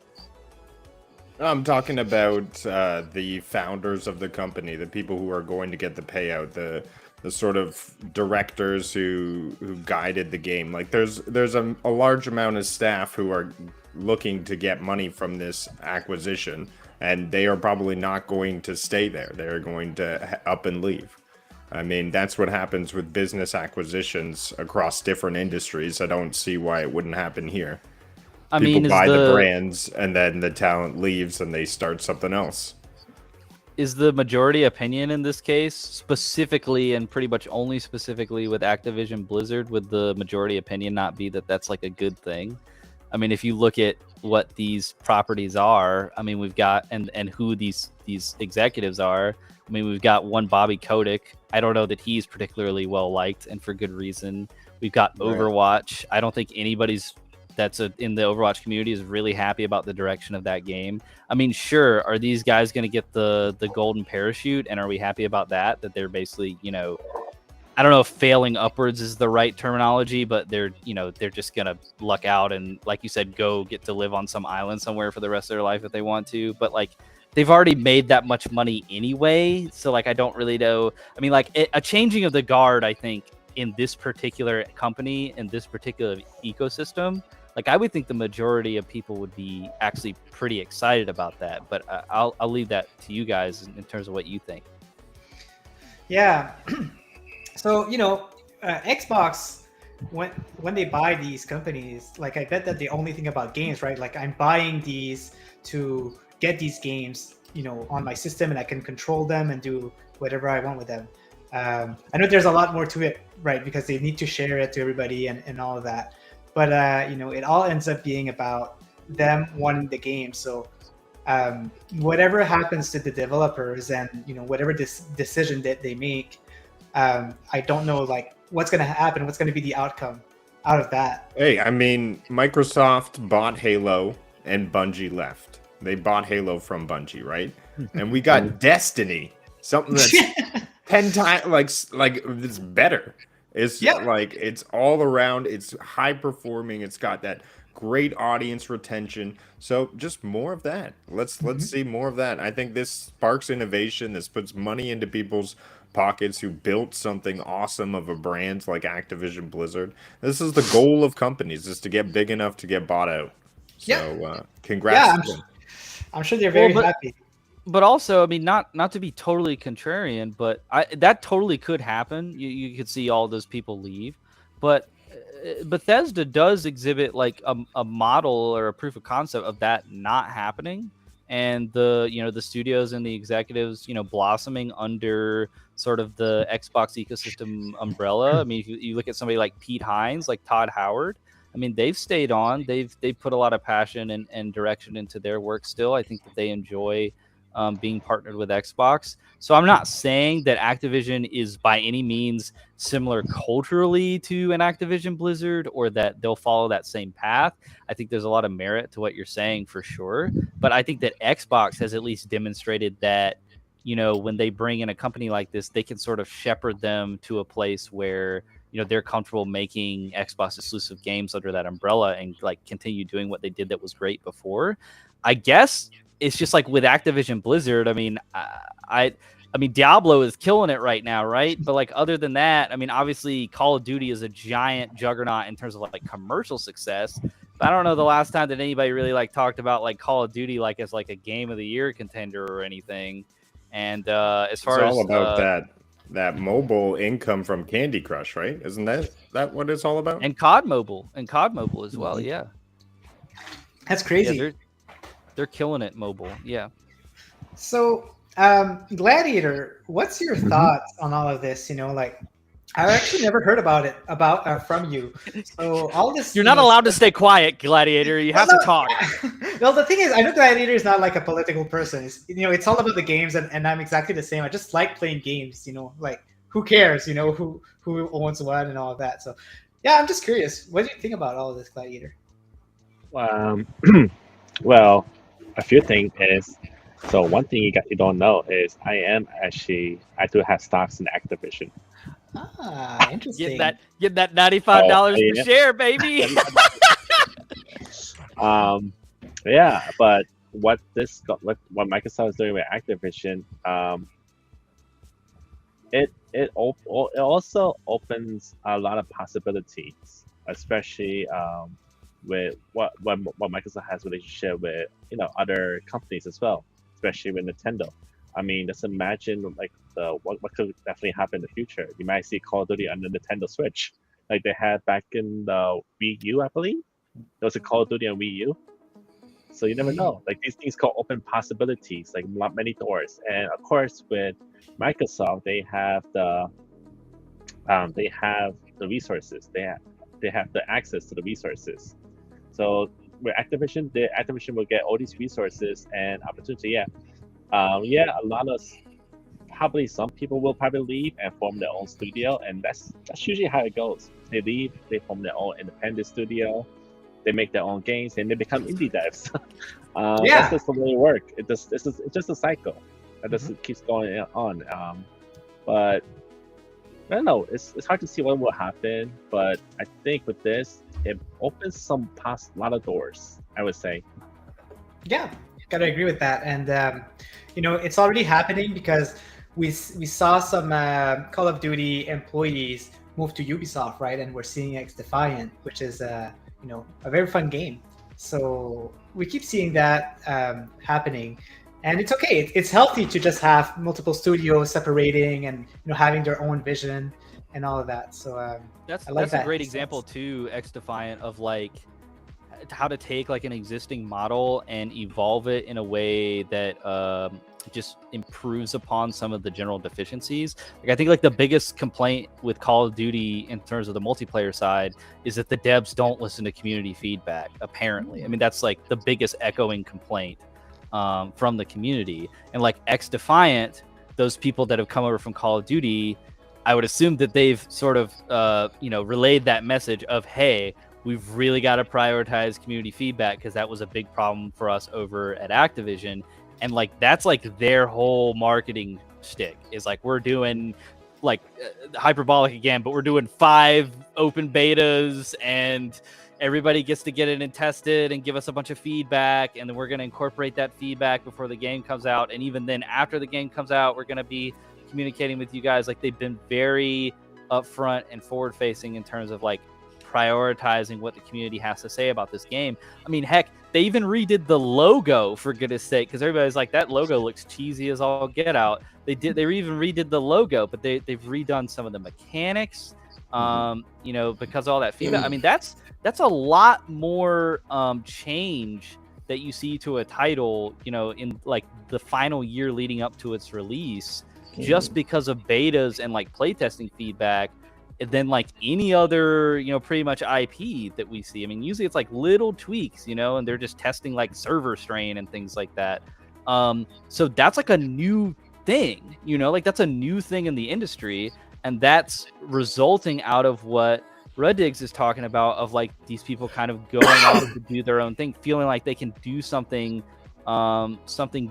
I'm talking about the founders of the company, the people who are going to get the payout, the sort of directors who guided the game. Like there's a large amount of staff who are looking to get money from this acquisition, and they are probably not going to stay there. They're going to up and leave. I mean, that's what happens with business acquisitions across different industries. I don't see why it wouldn't happen here. I People mean, buy the brands, and then the talent leaves, and they start something else. is the majority opinion in this case, specifically and pretty much only specifically with Activision Blizzard, would the majority opinion not be that that's like a good thing? I mean, if you look at what these properties are, I mean, we've got and who these executives are. I mean, we've got one Bobby Kotick. I don't know that he's particularly well liked, and for good reason. We've got Overwatch. I don't think anybody's in the Overwatch community is really happy about the direction of that game. I mean, sure, are these guys going to get the golden parachute, and are we happy about that? That they're basically, I don't know if failing upwards is the right terminology, but they're just going to luck out and, like you said, go get to live on some island somewhere for the rest of their life if they want to. But like, they've already made that much money anyway, so like, I don't really know. I mean, like, a changing of the guard, I think, in this particular company, in this particular ecosystem, like, I would think the majority of people would be actually pretty excited about that. But I'll leave that to you guys in terms of what you think. Yeah. So, Xbox, when they buy these companies, like, I bet that they only think about games, right? Like, I'm buying these to get these games, on my system, and I can control them and do whatever I want with them. I know there's a lot more to it, right? Because they need to share it to everybody and all of that. But, it all ends up being about them wanting the game. So whatever happens to the developers and, whatever this decision that they make, I don't know, like, what's going to happen, what's going to be the outcome out of that. Hey, I mean, Microsoft bought Halo and Bungie left. They bought Halo from Bungie, right? And we got Destiny, something that's 10 times, like it's better. It's like, it's all around, it's high performing, it's got that great audience retention. So just more of that. Let's see more of that. I think this sparks innovation. This puts money into people's pockets who built something awesome of a brand like Activision Blizzard. This is the goal of companies, is to get big enough to get bought out. So congrats to them. I'm sure they're very happy. But also, I mean, not to be totally contrarian, but that totally could happen. You could see all those people leave, but Bethesda does exhibit like a model or a proof of concept of that not happening, and the studios and the executives blossoming under sort of the Xbox ecosystem umbrella. I mean, if you look at somebody like Pete Hines, like Todd Howard, I mean, they've stayed on. They've put a lot of passion and direction into their work still. I think that they enjoy being partnered with Xbox. So I'm not saying that Activision is by any means similar culturally to an Activision Blizzard, or that they'll follow that same path. I think there's a lot of merit to what you're saying for sure. But I think that Xbox has at least demonstrated that, when they bring in a company like this, they can sort of shepherd them to a place where, they're comfortable making Xbox exclusive games under that umbrella and like continue doing what they did that was great before. I guess it's just like with Activision Blizzard. I mean, I mean, Diablo is killing it right now, right? But like, other than that, I mean, obviously Call of Duty is a giant juggernaut in terms of like commercial success. But I don't know the last time that anybody really like talked about like Call of Duty like as like a game of the year contender or anything. And as far as it's all about that mobile income from Candy Crush, right? Isn't that what it's all about? And COD Mobile as well. Yeah, that's crazy. Yeah, they're killing it mobile. Yeah. So, Gladiator, what's your thoughts on all of this? Like, I've actually never heard about it from you. So all this, you're not allowed to stay quiet, Gladiator. You have to talk. Well, the thing is, I know Gladiator is not like a political person. It's all about the games, and I'm exactly the same. I just like playing games. Like, who cares? Who owns what and all of that. So, yeah, I'm just curious. What do you think about all of this, Gladiator? Well, a few things is, so one thing you don't know is I do have stocks in Activision. Ah, interesting. Get that $95 per share, baby. Yeah, but what Microsoft is doing with Activision, it also opens a lot of possibilities, especially with what Microsoft has relationship with other companies as well, especially with Nintendo. I mean, just imagine like what could definitely happen in the future. You might see Call of Duty on the Nintendo Switch, like they had back in the Wii U, I believe. There was a Call of Duty on Wii U. So you never know. Like these things called open possibilities, like many doors. And of course, with Microsoft, they have the resources. They have the access to the resources. So with Activision, Activision will get all these resources and opportunity. Yeah, a lot of probably some people will probably leave and form their own studio, and that's usually how it goes. They leave, they form their own independent studio, they make their own games, and they become indie devs. That's just the way it works. It's just a cycle that just keeps going on. But I don't know. It's hard to see what will happen, but I think with this, it opens a lot of doors, I would say. Yeah, gotta agree with that. And it's already happening because we saw some Call of Duty employees move to Ubisoft, right? And we're seeing X Defiant, which is a very fun game. So we keep seeing that happening, and it's okay. It's healthy to just have multiple studios separating and having their own vision and all of that. So that's that a great example too, X Defiant, of like how to take like an existing model and evolve it in a way that just improves upon some of the general deficiencies. Like I think like the biggest complaint with Call of Duty in terms of the multiplayer side is that the devs don't listen to community feedback, apparently. I mean, that's like the biggest echoing complaint from the community. And like X Defiant, those people that have come over from Call of Duty, I would assume that they've sort of relayed that message of, hey, we've really got to prioritize community feedback because that was a big problem for us over at Activision. And like that's like their whole marketing shtick is like, we're doing like hyperbolic again, but we're doing 5 open betas and everybody gets to get it and test it and give us a bunch of feedback, and then we're going to incorporate that feedback before the game comes out, and even then after the game comes out we're going to be communicating with you guys. Like they've been very upfront and forward facing in terms of like prioritizing what the community has to say about this game. I mean, heck, they even redid the logo, for goodness sake, because everybody's like, that logo looks cheesy as all get out. They even redid the logo, but they've redone some of the mechanics, because of all that feedback. I mean, that's a lot more change that you see to a title, in like the final year leading up to its release, just because of betas and like playtesting feedback, than like any other, pretty much IP that we see. I mean, usually it's like little tweaks, and they're just testing like server strain and things like that. So that's like a new thing, like that's a new thing in the industry, and that's resulting out of what Ruddiggs is talking about, of like these people kind of going off to do their own thing, feeling like they can do something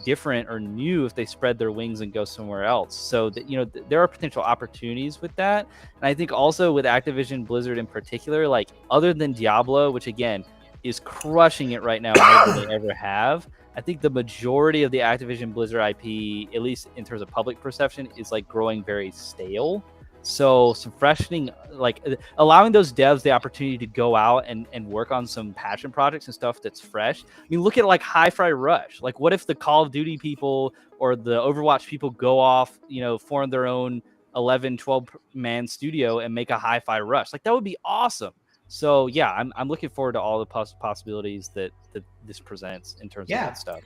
different or new if they spread their wings and go somewhere else. So that, there are potential opportunities with that. And I think also with Activision Blizzard in particular, like other than Diablo, which again is crushing it right now more than they ever have, I think the majority of the Activision Blizzard IP, at least in terms of public perception, is like growing very stale. So some freshening, like allowing those devs the opportunity to go out and work on some passion projects and stuff that's fresh. I mean, look at like Hi-Fi Rush. Like, what if the Call of Duty people or the Overwatch people go off, form their own 11, 12-man studio and make a Hi-Fi Rush? Like, that would be awesome. So, yeah, I'm looking forward to all the possibilities that this presents in terms of that stuff.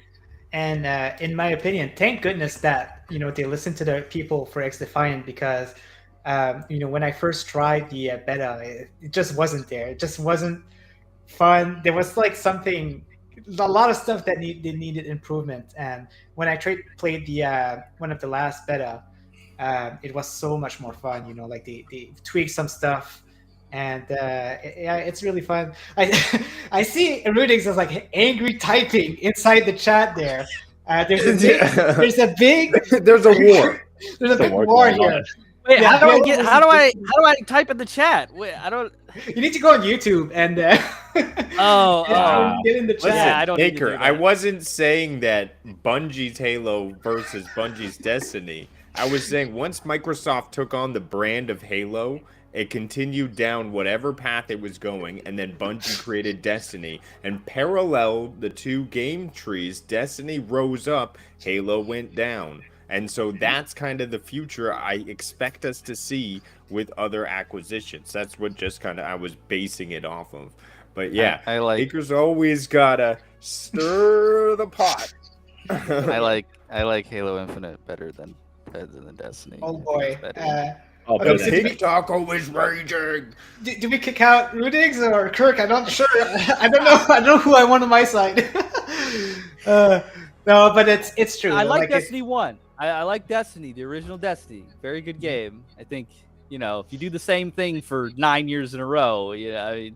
And in my opinion, thank goodness that, they listen to the people for X Defiant, because when I first tried the beta, it just wasn't there. It just wasn't fun. There was like a lot of stuff that needed improvement. And when I played the one of the last beta, it was so much more fun. Like they tweaked some stuff, and it's really fun. I see Rudix as like angry typing inside the chat there. There's a big there's a war. There's a big war here. Wait, how do I type in the chat? Wait, I don't. You need to go on YouTube and get in the chat. Listen, I don't need to do Baker, that. I wasn't saying that Bungie's Halo versus Bungie's Destiny. I was saying once Microsoft took on the brand of Halo, it continued down whatever path it was going, and then Bungie created Destiny. And parallel the two game trees, Destiny rose up, Halo went down. And so that's kind of the future I expect us to see with other acquisitions. That's what just kind of I was basing it off of. But yeah, I like Acres always gotta stir the pot. I like Halo Infinite better than Destiny. Oh I think boy. it's better. Oh, Okay, better so than did we- TikTok always raging. do we kick out Rudigs or Kirk? I'm not sure. I don't know. I don't know who I want on my side. No, but it's true. I like it- Destiny 1. I like Destiny, the original Destiny. Very good game. I think, if you do the same thing for 9 years in a row, I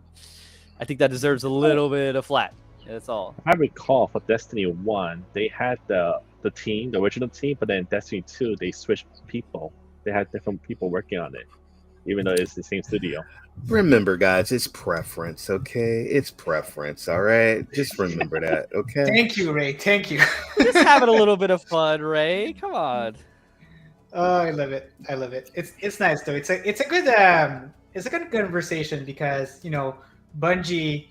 think that deserves a little bit of flat. That's all. I recall for Destiny 1, they had the team, the original team, but then Destiny 2, they switched people. They had different people working on it, even though it's the same studio. Remember, guys, it's preference, okay? It's preference, all right? Just remember that, okay? Thank you, Ray. Thank you. Just having a little bit of fun, Ray. Come on. Oh, I love it. I love it. It's nice though. It's a good conversation because Bungie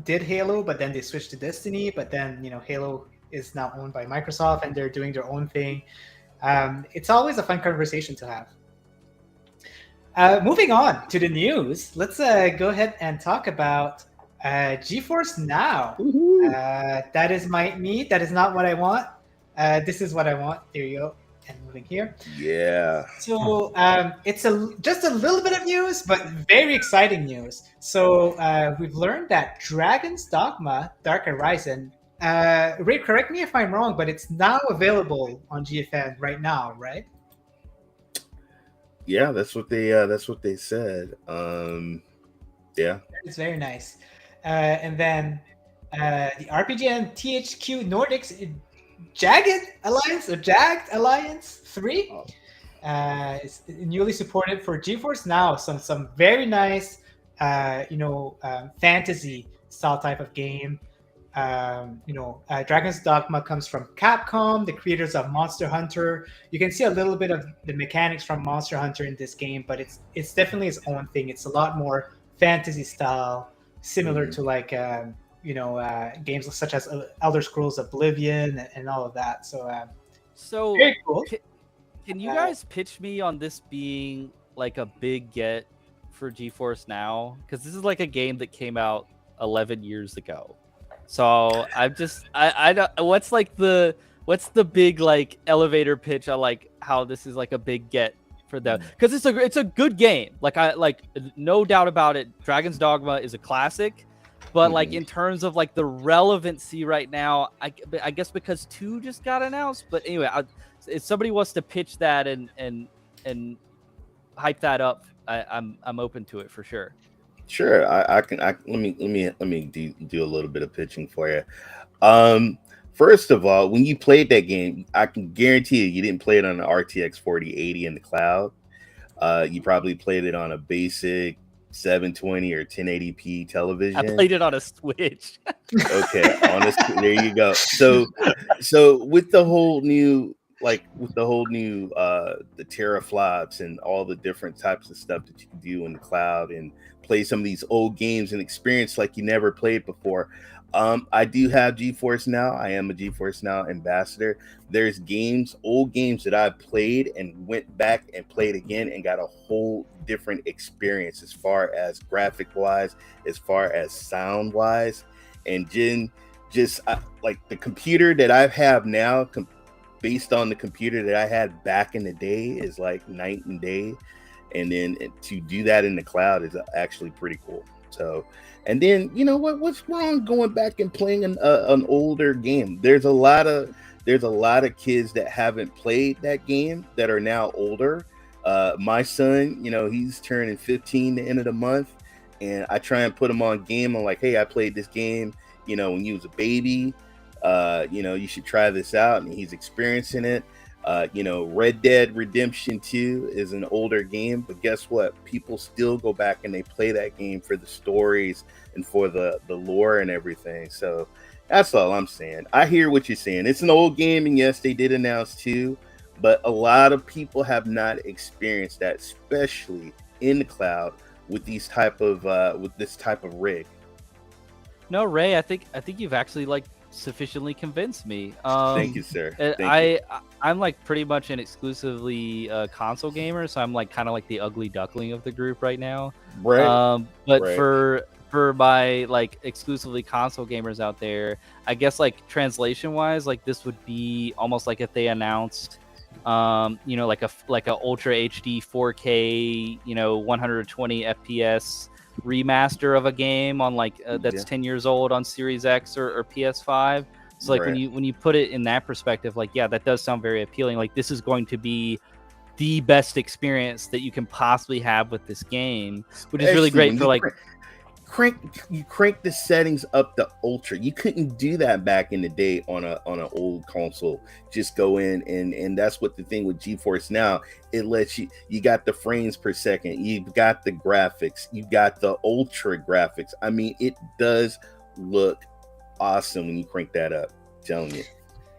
did Halo, but then they switched to Destiny. But then Halo is now owned by Microsoft, and they're doing their own thing. It's always a fun conversation to have. Moving on to the news, let's go ahead and talk about GeForce Now. That is me. That is not what I want. This is what I want. There you go. And moving here. Yeah. So it's just a little bit of news, but very exciting news. So we've learned that Dragon's Dogma Dark Horizon. Ray, correct me if I'm wrong, but it's now available on GFN right now, right? Yeah, that's what they said. Yeah. It's very nice. And then the RPG and THQ Nordics Jagged Alliance 3 is newly supported for GeForce Now. Some very nice, fantasy style type of game. Dragon's Dogma comes from Capcom, the creators of Monster Hunter. You can see a little bit of the mechanics from Monster Hunter in this game, but it's definitely its own thing. It's a lot more fantasy style, similar to games such as Elder Scrolls Oblivion and all of that. So very cool. Can you guys pitch me on this being like a big get for GeForce Now? Because this is like a game that came out 11 years ago. So I'm just I don't what's the big like elevator pitch on like how this is like a big get for them, because it's a good game. Like no doubt about it. Dragon's Dogma is a classic, but like in terms of like the relevancy right now, I guess because 2 just got announced. But anyway, if somebody wants to pitch that and hype that up, I'm open to it for sure. Sure, I can. Let me do a little bit of pitching for you. First of all, when you played that game, I can guarantee you didn't play it on an RTX 4080 in the cloud. You probably played it on a basic 720 or 1080p television. I played it on a Switch. Okay, there you go. So with the whole new the teraflops and all the different types of stuff that you can do in the cloud and play some of these old games and experience like you never played before. I do have GeForce Now. I am a GeForce Now ambassador. There's old games that I've played and went back and played again and got a whole different experience as far as graphic wise, as far as sound wise, and just like the computer that I have now based on the computer that I had back in the day is like night and day. And then to do that in the cloud is actually pretty cool. So, and then what's wrong going back and playing an older game? There's a lot of kids that haven't played that game that are now older. My son, he's turning 15 the end of the month, and I try and put him on game. I'm like, hey, I played this game, when you was a baby. You should try this out, and he's experiencing it. Red Dead Redemption 2 is an older game, but guess what? People still go back and they play that game for the stories and for the lore and everything. So that's all I'm saying. I hear what you're saying. It's an old game, and yes, they did announce 2, but a lot of people have not experienced that, especially in the cloud with this type of rig. No, Ray, I think you've actually sufficiently convinced me. Thank you, sir. I'm pretty much an exclusively console gamer, so I'm kind of the ugly duckling of the group right now. Right. But right. for for my like exclusively console gamers out there, I guess like translation wise, like this would be almost like if they announced, you know, like a Ultra HD 4K, you know, 120 FPS remaster of a game on like that's 10 years old on Series X or PS5. So like when you put it in that perspective, like yeah, that does sound very appealing. Like this is going to be the best experience that you can possibly have with this game, which is really great for like crank the settings up to ultra. You couldn't do that back in the day on an old console. Just go in and that's what the thing with GeForce now, it lets you got the frames per second, you've got the graphics, you got the ultra graphics. I mean, it does look awesome when you crank that up. I'm telling you.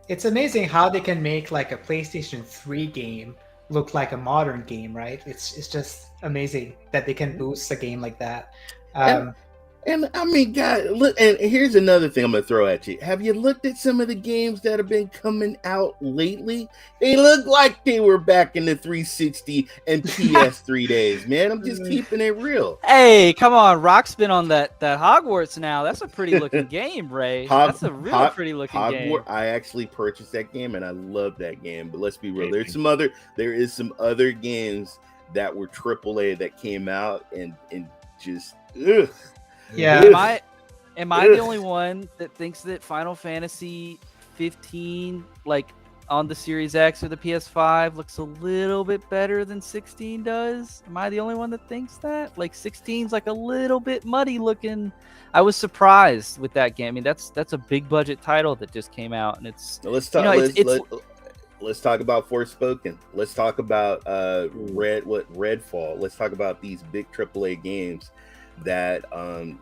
It's amazing how they can make like a PlayStation 3 game look like a modern game, right? It's just amazing that they can boost a game like that. And I mean, God, look, and here's another thing I'm gonna throw at you. Have you looked at some of the games that have been coming out lately? They look like they were back in the 360 and PS3 days, man. I'm just keeping it real. Hey, come on, Rock's been on that Hogwarts now. That's a pretty looking game, Ray. That's a real pretty looking game. I actually purchased that game and I love that game. But let's be real, there is some other games that were AAA that came out and just ugh. Yeah. Am I the only one that thinks that Final Fantasy 15, like on the Series X or the PS5, looks a little bit better than 16 does? Am I the only one that thinks that? Like 16's like a little bit muddy looking. I was surprised with that game. I mean, that's a big budget title that just came out, and it's let's talk. Let's talk about Forspoken. Let's talk about Redfall. Let's talk about these big AAA games that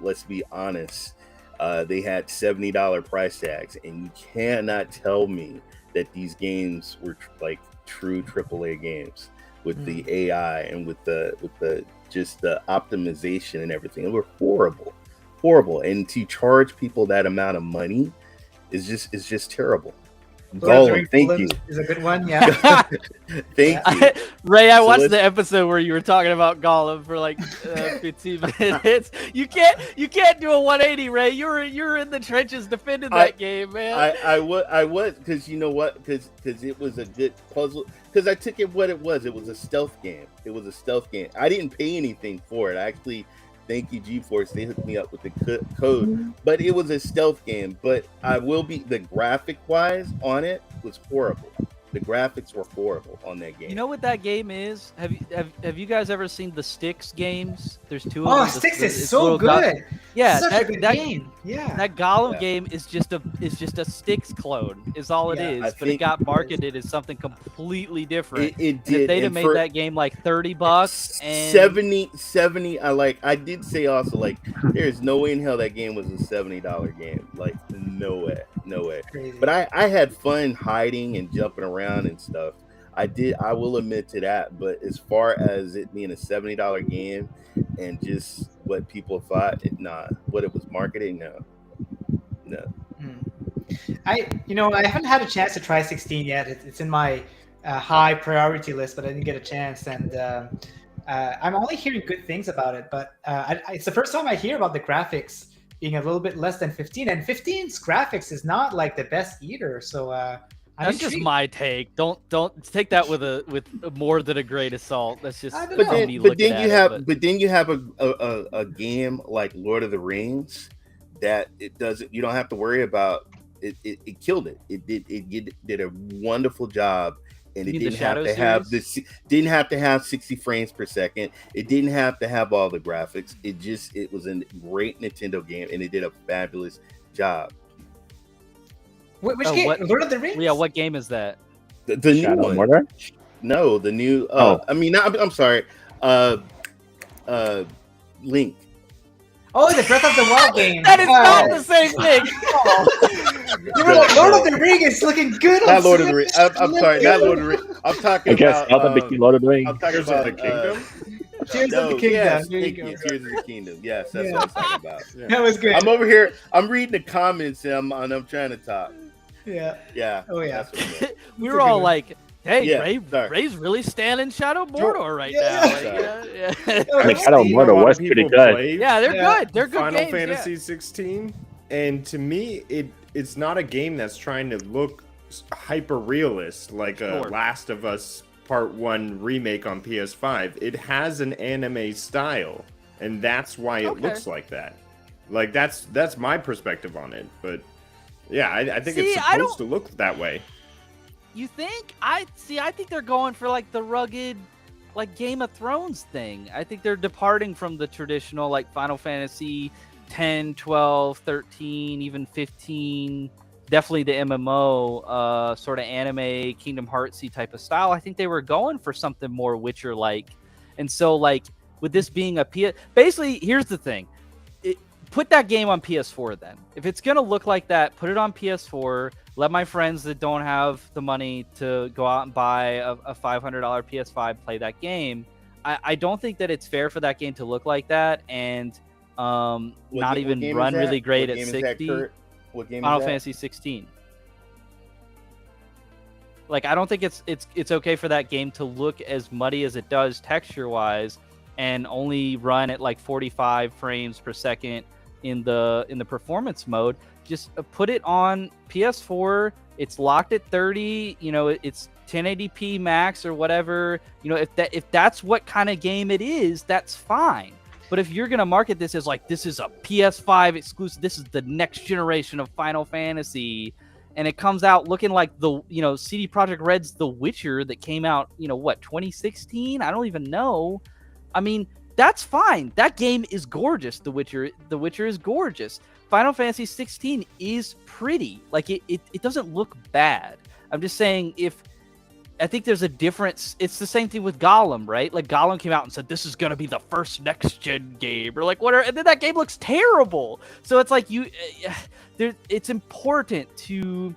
let's be honest, they had $70 price tags, and you cannot tell me that these games were like true AAA games with the AI and with the just the optimization and everything. They were horrible, and to charge people that amount of money is just terrible. Gollum, thank you. Is a good one, yeah. Thank you, Ray. I watched the episode where you were talking about Gollum for like 15 minutes. You can't do a 180, Ray. You're in the trenches defending that game, man. I was because you know what? Because it was a good puzzle. Because I took it what it was. It was a stealth game. I didn't pay anything for it. I actually. Thank you, GeForce. They hooked me up with the code, but it was a stealth game. But the graphic wise on it was horrible. The graphics were horrible on that game. You know what that game is? Have you guys ever seen the Styx games? There's two of them. Oh, Styx is so good. Yeah, such a good game. Yeah, that Gollum game is just a Styx clone. Is all it is. But it got marketed as something completely different. It did. If they'd have made that game like $30 and 70. I did say also like there's no way in hell that game was a $70 game. Like no way. Crazy. But I had fun hiding and jumping around and stuff. I will admit to that. But as far as it being a $70 game and just what people thought, what it was marketing, no. I haven't had a chance to try 16 yet. It's in my high priority list, but I didn't get a chance. And I'm only hearing good things about it. But it's the first time I hear about the graphics being a little bit less than 15. And 15's graphics is not like the best either. So that's just my take. Don't take that with more than a grain of salt. That's just me looking at it. But then you have a game like Lord of the Rings that it doesn't. You don't have to worry about it. It killed it. It did a wonderful job. And it didn't have to have 60 frames per second. It didn't have to have all the graphics. It was a great Nintendo game, and it did a fabulous job. Which game? Lord of the Rings? Yeah, what game is that? The new one. Murder? No, the new. I mean, I'm sorry. Link. Oh, the Breath of the Wild game. That is not the same thing. You were like, Lord of the Rings is looking good. Not Lord of the Rings. I'm sorry, not Lord of the Rings. I'm talking about. Lord of the Rings. I'm talking about the Kingdom. Tears of the Kingdom. Yes, there you thank go. you. Tears of the Kingdom. Yes, that's what I'm talking about. Yeah. That was good. I'm over here. I'm reading the comments and I'm trying to talk. Yeah. Yeah. Oh yeah. That's what it is. We were all like, Hey, Yeah, Ray, sorry. Ray's really standing Shadow Mordor right Yeah, now. yeah. Like, yeah. Oh, I mean, I've Shadow seen Mordor a lot was of pretty people good. play Yeah, they're Yeah. good. They're good Final games. Fantasy 16, and to me, it's not a game that's trying to look hyper realist like a Sure. Last of Us Part 1 remake on PS5. It has an anime style, and that's why it Okay. looks like that. Like that's my perspective on it. But yeah, I think See, it's I supposed don't- to look that way. You think? I think they're going for like the rugged, like Game of Thrones thing. I think they're departing from the traditional like Final Fantasy 10, 12, 13, even 15. Definitely the MMO sort of anime Kingdom Heartsy type of style. I think they were going for something more Witcher like. And so like with this being a PS, basically here's the thing. Put that game on PS4 then. If it's going to look like that, put it on PS4. Let my friends that don't have the money to go out and buy a $500 PS5 play that game. I don't think that it's fair for that game to look like that and not even run really great at 60. What game Final is that? Fantasy 16. Like I don't think it's okay for that game to look as muddy as it does texture-wise and only run at like 45 frames per second in the performance mode. Just put it on PS4. It's locked at 30. You know, it's 1080p max or whatever. You know, if that's what kind of game it is, that's fine. But if you're gonna market this as like this is a PS5 exclusive, this is the next generation of Final Fantasy, and it comes out looking like the CD Projekt Red's The Witcher that came out 2016. I don't even know. I mean, that's fine. That game is gorgeous. The Witcher is gorgeous. Final Fantasy 16 is pretty. Like it doesn't look bad. I'm just saying I think there's a difference. It's the same thing with Gollum, right? Like Gollum came out and said this is gonna be the first next gen game, or like whatever, and then that game looks terrible. So it's like it's important to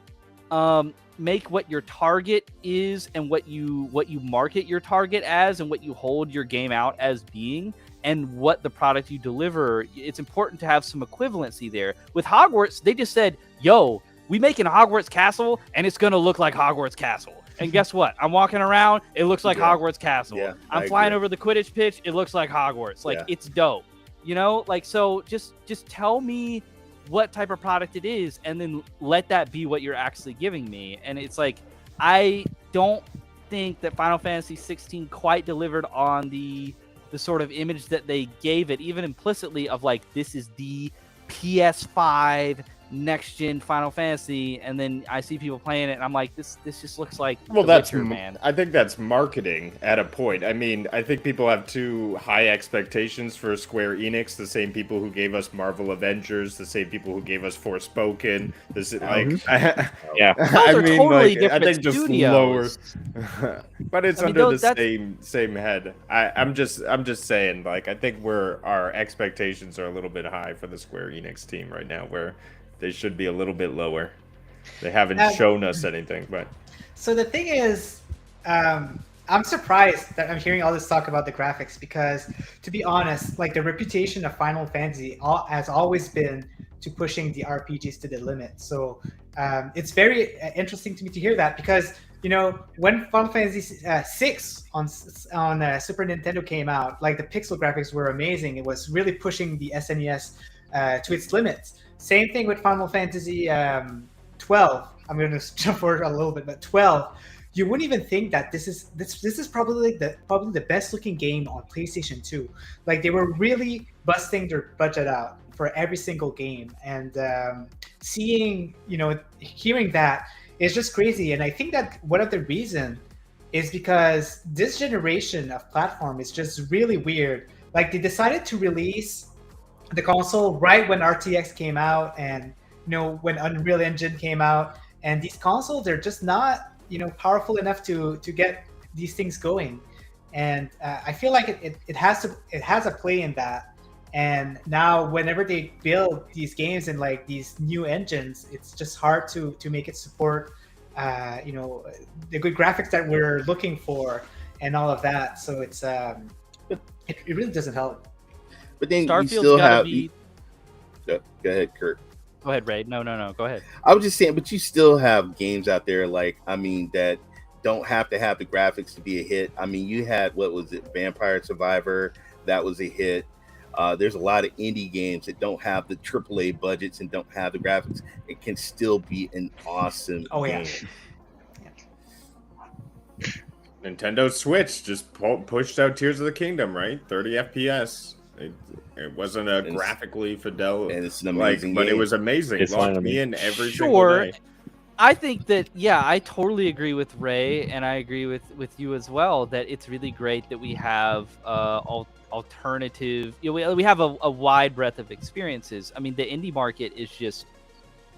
make what your target is and what you market your target as and what you hold your game out as being and what the product you deliver. It's important to have some equivalency there. With Hogwarts, they just said, yo, we making Hogwarts Castle and it's gonna look like Hogwarts Castle. And guess what? I'm walking around, it looks like Hogwarts Castle. Yeah, I'm flying over the Quidditch pitch, it looks like Hogwarts. Like it's dope. Like so just tell me what type of product it is and then let that be what you're actually giving me. And it's like I don't think that Final Fantasy 16 quite delivered on the sort of image that they gave it, even implicitly, of like this is the PS5 next gen Final Fantasy, and then I see people playing it and I'm like this just looks like that's Witcher, man. I think that's marketing at a point. I mean, I think people have too high expectations for Square Enix, the same people who gave us Marvel Avengers, the same people who gave us Forspoken. This is Yeah. Those I are mean, totally like, I different think just studios. lower, but it's I mean, under that's- the same head. I'm just saying, like, I think our expectations are a little bit high for the Square Enix team right now, where they should be a little bit lower. They haven't shown us anything, but So the thing is, I'm surprised that I'm hearing all this talk about the graphics because, to be honest, like the reputation of Final Fantasy has always been to pushing the RPGs to the limit. So it's very interesting to me to hear that because when Final Fantasy VI on Super Nintendo came out, like the pixel graphics were amazing. It was really pushing the SNES to its limits. Same thing with Final Fantasy 12. I'm going to jump forward a little bit, but 12. You wouldn't even think that this is probably the best looking game on PlayStation 2. Like they were really busting their budget out for every single game, and hearing that is just crazy. And I think that one of the reasons is because this generation of platform is just really weird. Like they decided to release the console right when RTX came out and when Unreal Engine came out, and these consoles are just not powerful enough to get these things going. And I feel like it has a play in that. And now whenever they build these games in like these new engines, it's just hard to make it support the good graphics that we're looking for and all of that. So it's it really doesn't help. But then Starfield's you still gotta have. be- Go ahead, Kurt. Go ahead, Ray. No. Go ahead. I was just saying, but you still have games out there, like, I mean, that don't have to have the graphics to be a hit. I mean, you had, what was it, Vampire Survivor, that was a hit. There's a lot of indie games that don't have the AAA budgets and don't have the graphics. It can still be an awesome game. Nintendo Switch just pushed out Tears of the Kingdom, right? 30 FPS. It wasn't a graphically fidel, and it's an amazing but game. it was amazing. It's Locked fine, me in every single Sure. day. I think that, yeah, I totally agree with Ray, and I agree with you as well, that it's really great that we have alternative, we have a wide breadth of experiences. I mean, the indie market is just,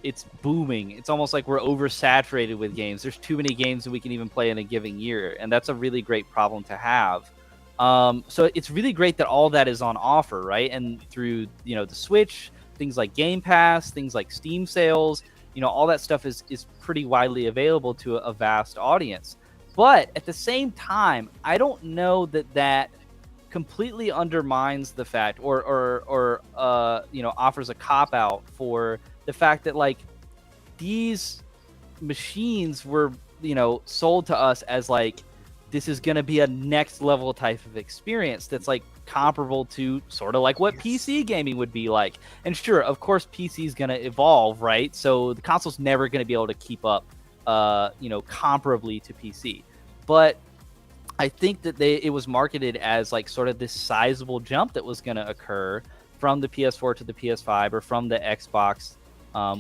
it's booming. It's almost like we're oversaturated with games. There's too many games that we can even play in a given year, and that's a really great problem to have. So it's really great that all that is on offer, right? And through, the Switch, things like Game Pass, things like Steam sales, all that stuff is pretty widely available to a vast audience. But at the same time, I don't know that completely undermines the fact or offers a cop out for the fact that, like, these machines were, sold to us as like, this is going to be a next level type of experience that's like comparable to sort of like what PC gaming would be like. And sure, of course, PC is going to evolve, right? So the console's never going to be able to keep up, comparably to PC. But I think that it was marketed as like sort of this sizable jump that was going to occur from the PS4 to the PS5 or from the Xbox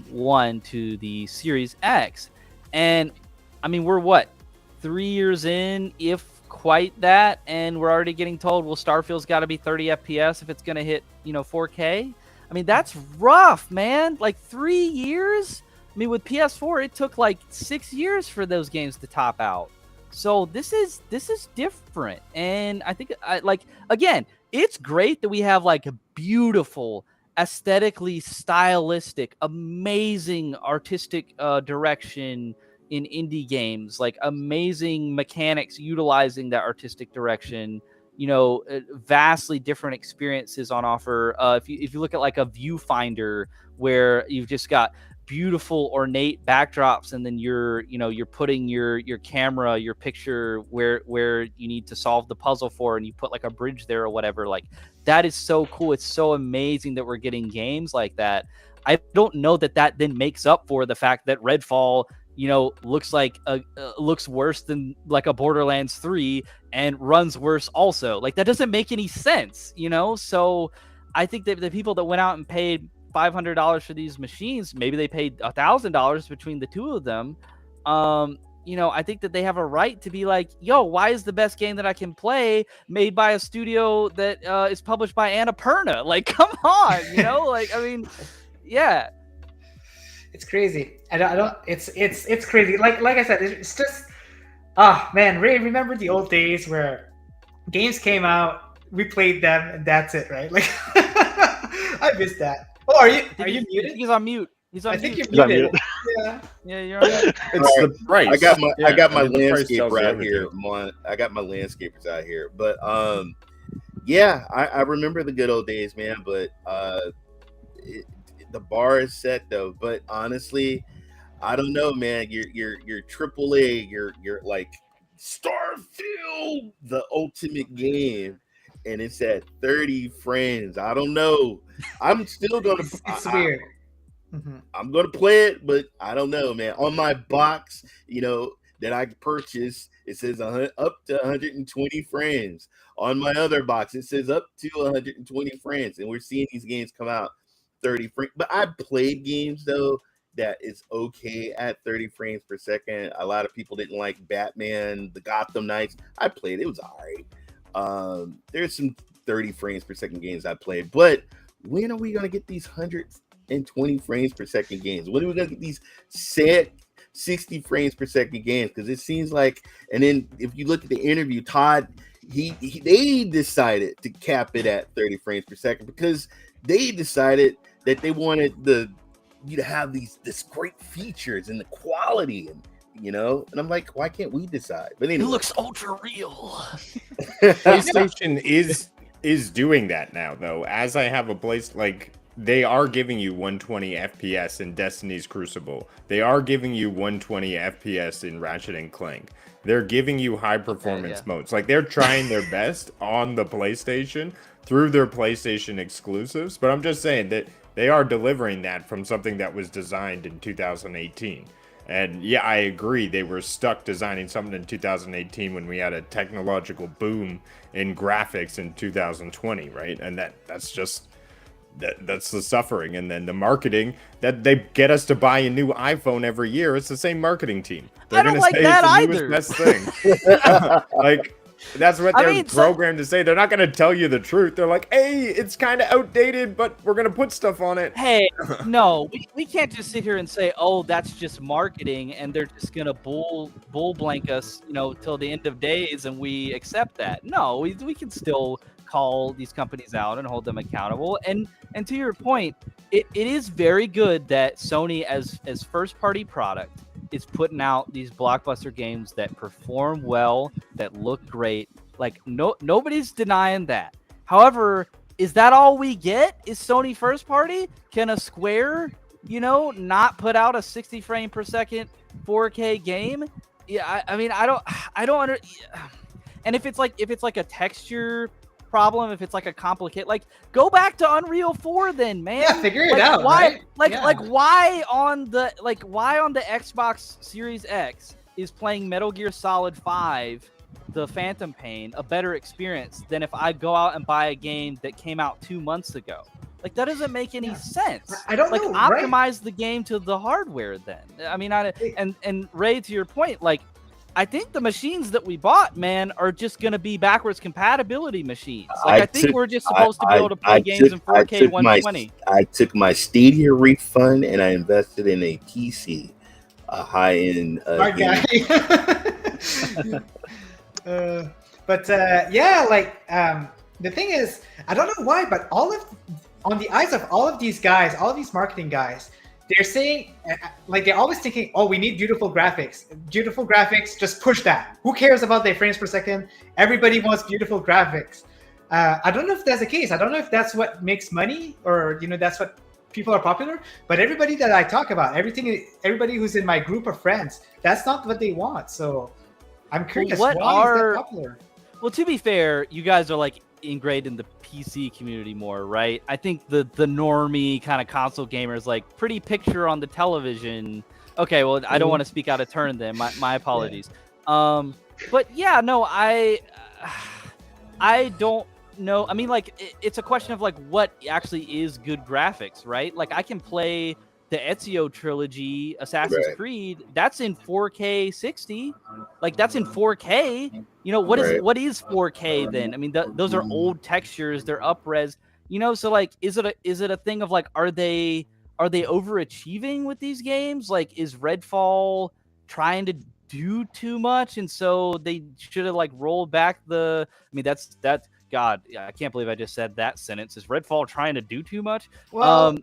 One to the Series X. And I mean, we're what, 3 years in, if quite that, and we're already getting told, well, Starfield's got to be 30 FPS if it's going to hit, 4K. I mean, that's rough, man. Like 3 years. I mean, with PS4, it took like 6 years for those games to top out. So this is different, and I think, again, it's great that we have like a beautiful, aesthetically stylistic, amazing artistic direction in indie games, like amazing mechanics utilizing that artistic direction, vastly different experiences on offer. If you look at like a viewfinder where you've just got beautiful ornate backdrops, and then you're putting your camera, your picture where you need to solve the puzzle for, and you put like a bridge there or whatever, like that is so cool. It's so amazing that we're getting games like that. I don't know that then makes up for the fact that Redfall looks like looks worse than like a Borderlands 3 and runs worse also. Like that doesn't make any sense, So I think that the people that went out and paid $500 for these machines, maybe they paid $1,000 between the two of them. I think that they have a right to be like, yo, why is the best game that I can play made by a studio that is published by Annapurna? Like, come on, like, I mean, yeah. It's crazy. I don't. It's crazy. Like I said, it's just. Man, Ray, remember the old days where games came out, we played them, and that's it, right? Like, I miss that. Oh, are you muted? He's on mute. I think you're muted. Yeah, you're on mute. It's the price. I got my the price landscaper tells you out everything. here. I got my landscapers out here. But yeah, I remember the good old days, man. But the bar is set though. But honestly, I don't know, man. You're AAA. You're like Starfield, the ultimate game, and it's at 30 frames. I don't know. I'm still gonna. It's weird. I'm gonna play it, but I don't know, man. On my box, that I purchased, it says up to 120 frames. On my other box, it says up to 120 frames, and we're seeing these games come out 30 frames. But I played games though that is okay at 30 frames per second. A lot of people didn't like Batman, the Gotham Knights. I played it was all right. There's some 30 frames per second games I played, but when are we gonna get these 120 frames per second games? When are we gonna get these set 60 frames per second games? Because it seems like, and then if you look at the interview, Todd, they decided to cap it at 30 frames per second because they decided that they wanted you to have this great features and the quality, and and I'm like, why can't we decide? But anyway, It looks ultra real. PlayStation is doing that now, though. As I have a place, like, they are giving you 120 FPS in Destiny's Crucible. They are giving you 120 FPS in Ratchet and Clank. they're giving you high performance modes. Like they're trying their best on the PlayStation through their PlayStation exclusives, but I'm just saying that they are delivering that from something that was designed in 2018. And yeah, I agree. They were stuck designing something in 2018 when we had a technological boom in graphics in 2020, right? And that's just that's the suffering. And then the marketing that they get us to buy a new iPhone every year. It's the same marketing team. They're I don't like that either. Best thing. Like that's what they're programmed to say. They're not going to tell you the truth. They're like, hey, it's kind of outdated, but we're going to put stuff on it. Hey, no, we can't just sit here and say, oh, that's just marketing, and they're just going to bull blank us, till the end of days, and we accept that. No, we can still call these companies out and hold them accountable. And to your point, it is very good that Sony, as first party product, is putting out these blockbuster games that perform well, that look great. Like nobody's denying that. However, is that all we get? Is Sony first party? Can a Square, not put out a 60 frame per second 4K game? Yeah, I mean, I don't and if it's like a texture problem, if it's like a complicated, like go back to Unreal 4 then, man. Yeah, figure it out. Why right? why on the Xbox Series X is playing Metal Gear Solid 5, the Phantom Pain, a better experience than if I go out and buy a game that came out 2 months ago? Like that doesn't make any sense. I don't know, optimize the game to the hardware then. I mean, and Ray, to your point, like I think the machines that we bought, man, are just going to be backwards compatibility machines. Like I think we're just supposed to be able to play games in 4K 120. I took my Stadia refund and I invested in a PC, a high-end guy. The thing is, I don't know why, but on the eyes of all of these guys, all of these marketing guys, they're saying, they're always thinking, oh, we need beautiful graphics. Beautiful graphics, just push that. Who cares about their frames per second? Everybody wants beautiful graphics. I don't know if that's the case. I don't know if that's what makes money or, that's what people are popular. But everybody that I talk about, everybody who's in my group of friends, that's not what they want. So I'm curious, why is that popular? Well, to be fair, you guys are ingrained in the PC community more, right? I think the normie kind of console gamers, pretty picture on the television. Okay, well, I don't want to speak out of turn then. My apologies. Yeah. But yeah, no, I don't know. I mean, it's a question of what actually is good graphics, right? I can play the Ezio trilogy, Assassin's Creed, that's in 4K 60. That's in 4K. What is 4K then? I mean, those are old textures, they're up-res. So is it a thing of are they overachieving with these games? Is Redfall trying to do too much, and so they should have rolled back the? I mean, that's God, I can't believe I just said that sentence. Is Redfall trying to do too much? Well,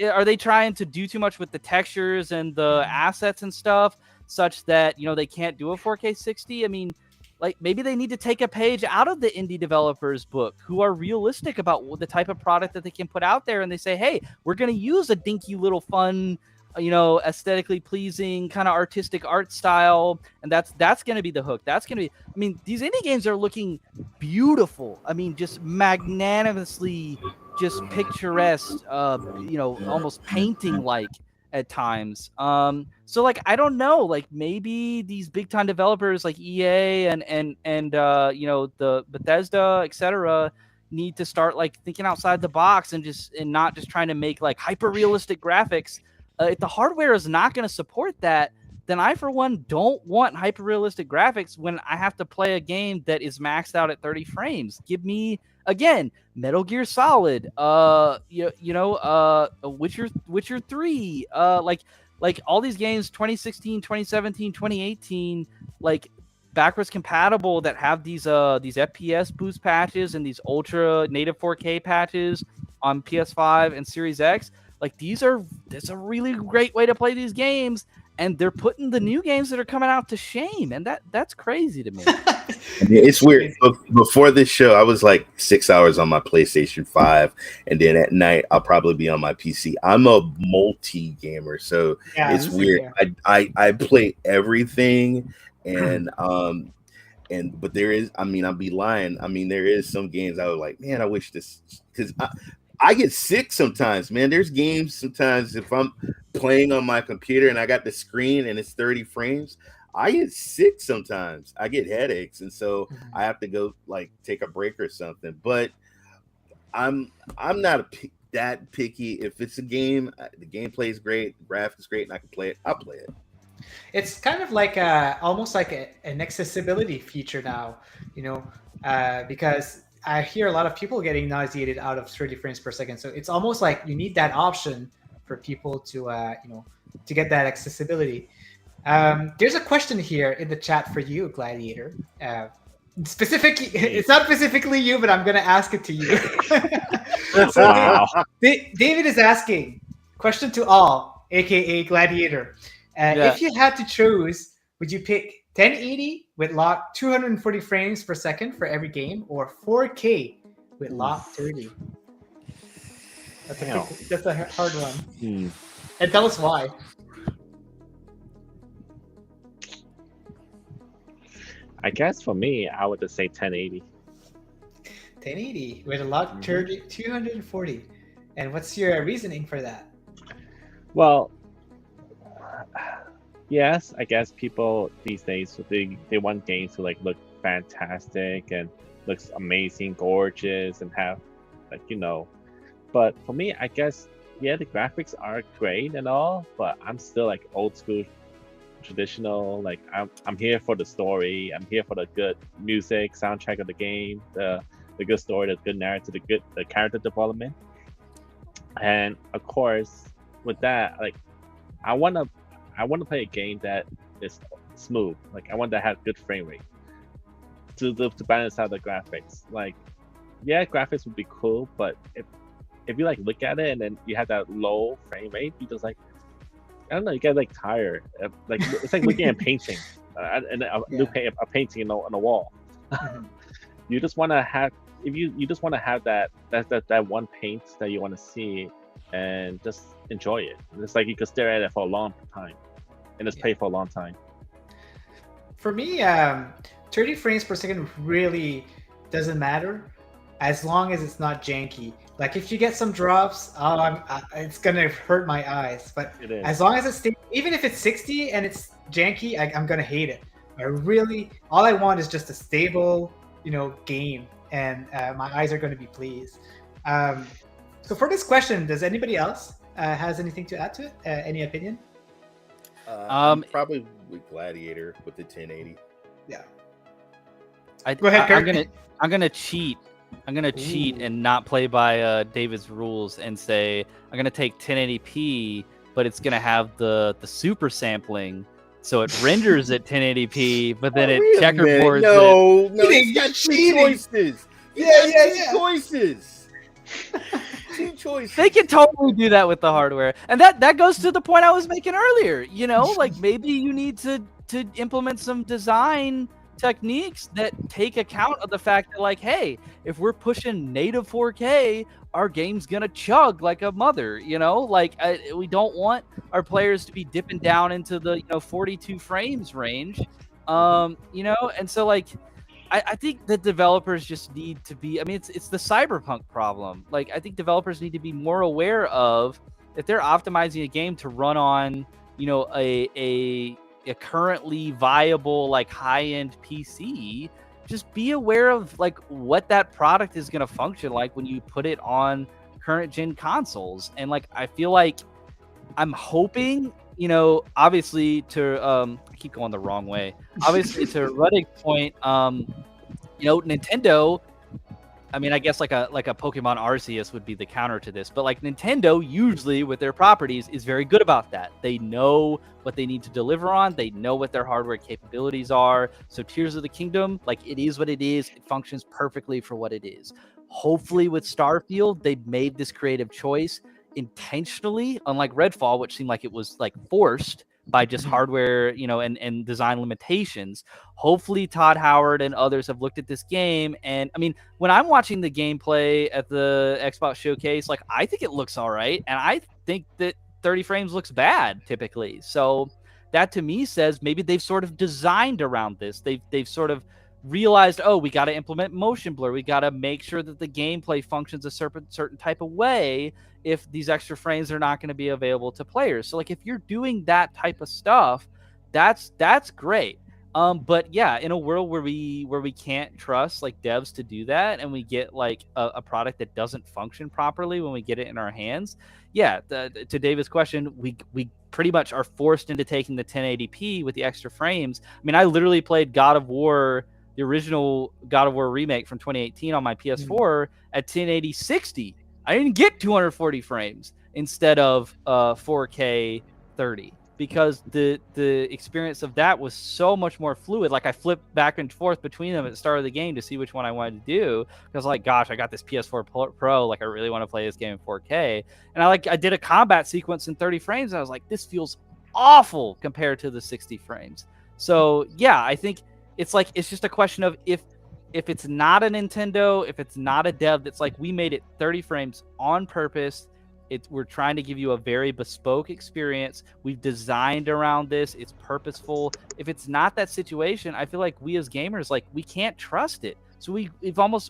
are they trying to do too much with the textures and the assets and stuff, such that they can't do a 4K 60? I mean, maybe they need to take a page out of the indie developers' book, who are realistic about the type of product that they can put out there, and they say, hey, we're going to use a dinky little fun, aesthetically pleasing kind of artistic art style, and that's going to be the hook. That's going to be, I mean, these indie games are looking beautiful. I mean, just magnanimously, just picturesque, almost painting like at times. So I don't know, maybe these big time developers like EA and the Bethesda, etc., need to start thinking outside the box and not just trying to make hyper realistic graphics. If the hardware is not going to support that, then I, for one, don't want hyper-realistic graphics when I have to play a game that is maxed out at 30 frames. Give me, again, Metal Gear Solid, Witcher 3, all these games, 2016, 2017, 2018, backwards compatible, that have these FPS boost patches and these ultra native 4K patches on PS5 and Series X. That's a really great way to play these games, and they're putting the new games that are coming out to shame, and that's crazy to me. It's weird. Before this show, I was 6 hours on my PlayStation 5, and then at night I'll probably be on my PC. I'm a multi gamer, so it's weird. I play everything and but there is, I mean, I'll be lying. I mean, there is some games I was like, man, I wish this, because I get sick sometimes, man. There's games sometimes if I'm playing on my computer and I got the screen and it's 30 frames, I get sick sometimes. I get headaches, and so I have to go like take a break or something. But I'm not that picky. If it's a game, the gameplay is great, the graphics great, and I can play it, I'll play it. It's kind of like almost like an accessibility feature now, because I hear a lot of people getting nauseated out of 30 frames per second. So it's almost like you need that option for people to to get that accessibility. There's a question here in the chat for you, Gladiator. Specifically, it's not specifically you, but I'm going to ask it to you. So Wow. David is asking, question to all, aka Gladiator. If you had to choose, would you pick 1080 with locked 240 frames per second for every game, or 4K with locked 30? That's a hard one. And tell us why. I guess for me, I would just say 1080. 1080 with a locked 240. And what's your reasoning for that? Well, yes, I guess people these days they want games to like look fantastic and looks amazing, gorgeous, and have But for me, I guess the graphics are great and all, but I'm still like old school, traditional. Like I'm here for the story. I'm here for the good music, soundtrack of the game, the good story, the good narrative, the character development, and of course, with that, like I want to play a game that is smooth. Like I want to have good frame rate to balance out the graphics. Like, yeah, graphics would be cool, but if you like look at it and then you have that low frame rate, you just like, I don't know, you get like tired. Like it's like looking at painting and a painting on a wall. You just want to have you just want to have that one paint that you want to see and just enjoy it. It's like you could stare at it for a long time and just play for a long time. For me, 30 frames per second really doesn't matter as long as it's not janky. Like if you get some drops, it's gonna hurt my eyes. But as long as it's even if it's 60 and it's janky, I'm gonna hate it. All I want is just a stable, game, and my eyes are gonna be pleased. So for this question, does anybody else has anything to add to it? Any opinion? I'm probably with Gladiator with the 1080. Yeah. Go ahead, Kurt. I'm gonna cheat. I'm gonna cheat and not play by David's rules and say I'm gonna take 1080p, but it's gonna have the super sampling, so it renders at 1080p, but then it checkerboards. No, you got two choices. Choices. Two choices. They can totally do that with the hardware, and that goes to the point I was making earlier. Like maybe you need to implement some design techniques that take account of the fact that, like, hey, if we're pushing native 4K, our game's gonna chug like a mother. We don't want our players to be dipping down into the 42 frames range. And so like I think the developers just need to be, it's the cyberpunk problem. Like I think developers need to be more aware of if they're optimizing a game to run on a currently viable like high-end PC, just be aware of like what that product is going to function like when you put it on current gen consoles. And like I feel like I'm hoping, obviously to I keep going the wrong way. Obviously to Ruddick's point, Nintendo, I guess like a Pokemon Arceus would be the counter to this, but like Nintendo usually with their properties is very good about that. They know what they need to deliver on. They know what their hardware capabilities are. So Tears of the Kingdom, like it is what it is. It functions perfectly for what it is. Hopefully with Starfield, they made this creative choice intentionally, unlike Redfall, which seemed like it was like forced by just hardware, and design limitations. Hopefully Todd Howard and others have looked at this game. And when I'm watching the gameplay at the Xbox showcase, like I think it looks all right. And I think that 30 frames looks bad typically. So that to me says maybe they've sort of designed around this. They've sort of realized, oh, we got to implement motion blur. We got to make sure that the gameplay functions a certain type of way if these extra frames are not going to be available to players. So like if you're doing that type of stuff, that's great. But yeah, in a world where we can't trust like devs to do that, and we get like a product that doesn't function properly when we get it in our hands, yeah. To David's question, we pretty much are forced into taking the 1080p with the extra frames. I mean, I literally played God of War, the original God of War remake from 2018 on my PS4 at 1080 60. I didn't get 240 frames instead of 4K 30. Because the experience of that was so much more fluid. Like I flipped back and forth between them at the start of the game to see which one I wanted to do. Because like, gosh, I got this PS4 Pro. Like I really want to play this game in 4K. And I did a combat sequence in 30 frames. And I was like, this feels awful compared to the 60 frames. So yeah, I think it's just a question of if it's not a Nintendo, if it's not a dev that's like, we made it 30 frames on purpose. We're trying to give you a very bespoke experience. We've designed around this. It's purposeful. If it's not that situation, I feel like we as gamers, like we can't trust it. So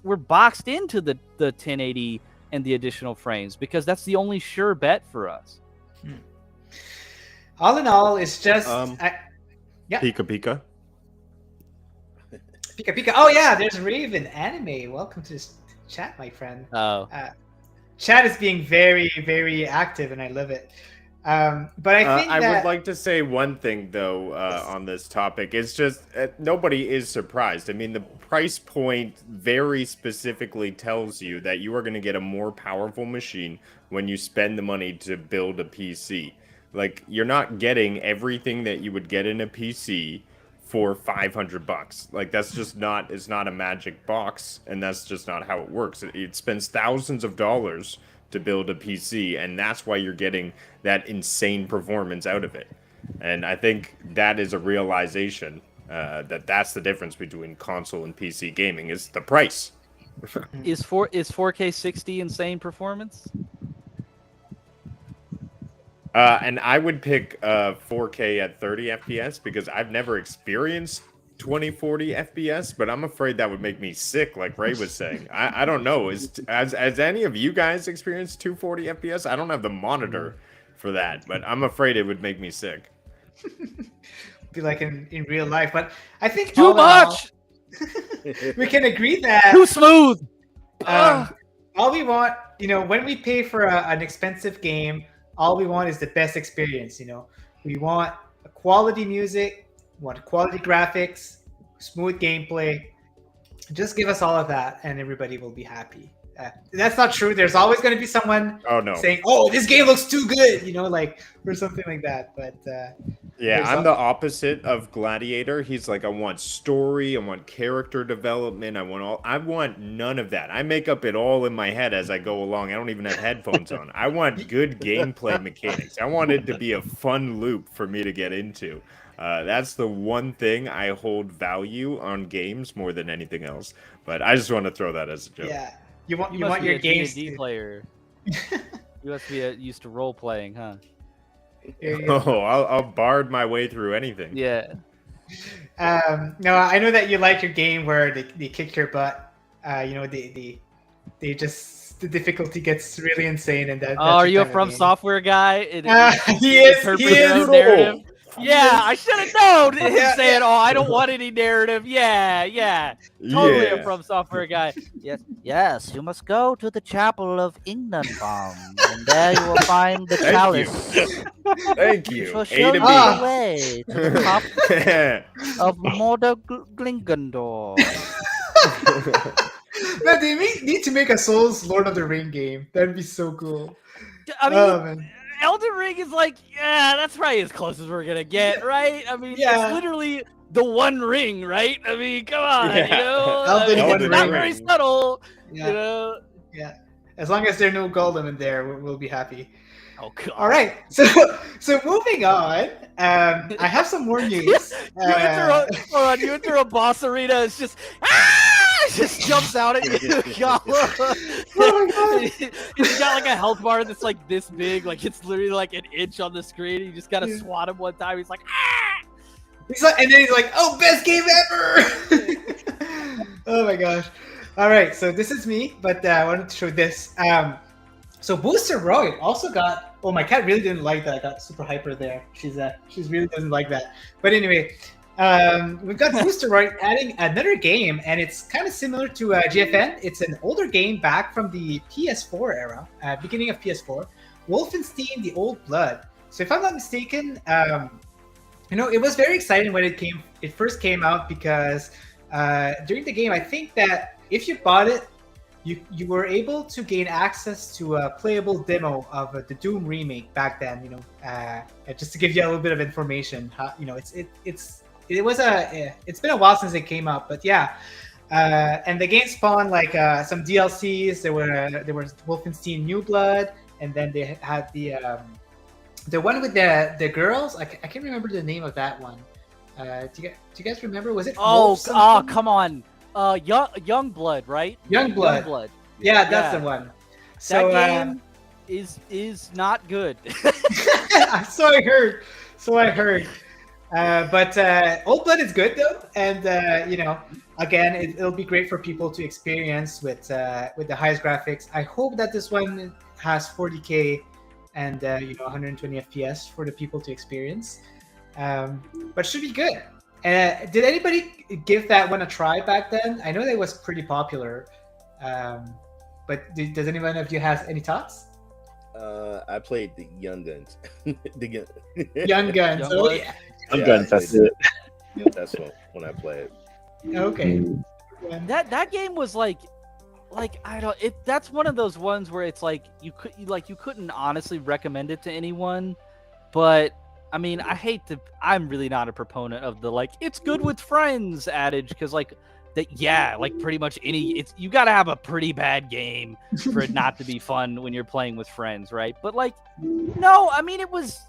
we're boxed into the 1080 and the additional frames because that's the only sure bet for us. All in all, it's just Pika Pika. Pika Pika. Oh yeah, there's Raven Anime. Welcome to this chat, my friend. Oh. Chat is being very, very active, and I love it. But I think I would like to say one thing though on this topic. It's just nobody is surprised. I mean, the price point very specifically tells you that you are going to get a more powerful machine when you spend the money to build a PC. Like you're not getting everything that you would get in a PC for $500. Like that's just not, it's not a magic box, and that's just not how it works. It spends thousands of dollars to build a PC, and that's why you're getting that insane performance out of it. And I think that is a realization that's the difference between console and PC gaming is the price. Is 4K 60 insane performance? And I would pick 4K at 30 FPS because I've never experienced 2040 FPS, but I'm afraid that would make me sick, like Ray was saying. I don't know. Has any of you guys experienced 240 FPS? I don't have the monitor for that, but I'm afraid it would make me sick. Be like in real life, but I think too much. We can agree that too smooth. All we want, when we pay for an expensive game, all we want is the best experience. We want quality music, we want quality graphics, smooth gameplay. Just give us all of that, and everybody will be happy. That's not true. There's always going to be someone saying, "Oh, this game looks too good," or something like that. But yeah, I'm the opposite of Gladiator. He's like, I want story, I want character development, I want none of that. I make up it all in my head as I go along. I don't even have headphones on. I want good gameplay mechanics. I want it to be a fun loop for me to get into. That's the one thing I hold value on games more than anything else. But I just want to throw that as a joke. Yeah, you want your games D&D player. You must be used to role playing, huh? Oh, I'll bard my way through anything. Yeah. No, I know that you like your game where they kick your butt. They just the difficulty gets really insane, and that. Are you a From Software guy? He is. Narrative. Yeah, I should have known him saying, "Oh, I don't want any narrative." Yeah, totally a From Software guy. Yes, you must go to the chapel of Ingnanbaum, and there you will find the chalice. Thank you. It will show you the way to the top of Mordor Glingendor. Man, they need to make a Souls Lord of the Ring game. That'd be so cool. I mean, Elden Ring is like, that's probably as close as we're gonna get, right? I mean, it's literally the One Ring, right? I mean, come on, Elden it's not very subtle, Yeah. As long as there's no golem in there, we'll be happy. Oh God. All right, so moving on. I have some more news. You enter a boss arena. It's just just jumps out at you. He's got like a health bar that's like this big, like it's literally like an inch on the screen. You just gotta swat him one time. He's like, ah! He's like, and then he's like, "Oh, best game ever!" Oh my gosh! All right, so this is me, but I wanted to show this. So Booster Roy also got. Oh, my cat really didn't like that. I got super hyper there. She's really doesn't like that. But anyway, we've got Booster Roy adding another game, and it's kind of similar to GFN. It's an older game back from the PS4 era, beginning of PS4. Wolfenstein: The Old Blood. So if I'm not mistaken, it was very exciting when it first came out because during the game, I think that if you bought it, you were able to gain access to a playable demo of the Doom remake back then. Just to give you a little bit of information, it's been a while since it came out, but yeah. And the game spawned like some DLCs. There was Wolfenstein New Blood, and then they had the one with the girls. I can't remember the name of that one. Do you guys remember? Was it? Come on. Young Blood, right? Young Blood. Yeah, that's the one. So that game is not good. So I heard. But Old Blood is good though, and again, it'll be great for people to experience with the highest graphics. I hope that this one has 40K and 120 FPS for the people to experience. But should be good. Did anybody give that one a try back then? I know that was pretty popular. But does anyone of you have any thoughts? I played the Young Guns. Young Guns. Oh yeah. Young Guns. That's it. Yeah, that's when I played. Okay. That game was like I don't. That's one of those ones where it's like you couldn't honestly recommend it to anyone, but. I mean, I'm really not a proponent of the it's good with friends adage because pretty much you got to have a pretty bad game for it not to be fun when you're playing with friends, right? But no, I mean, it was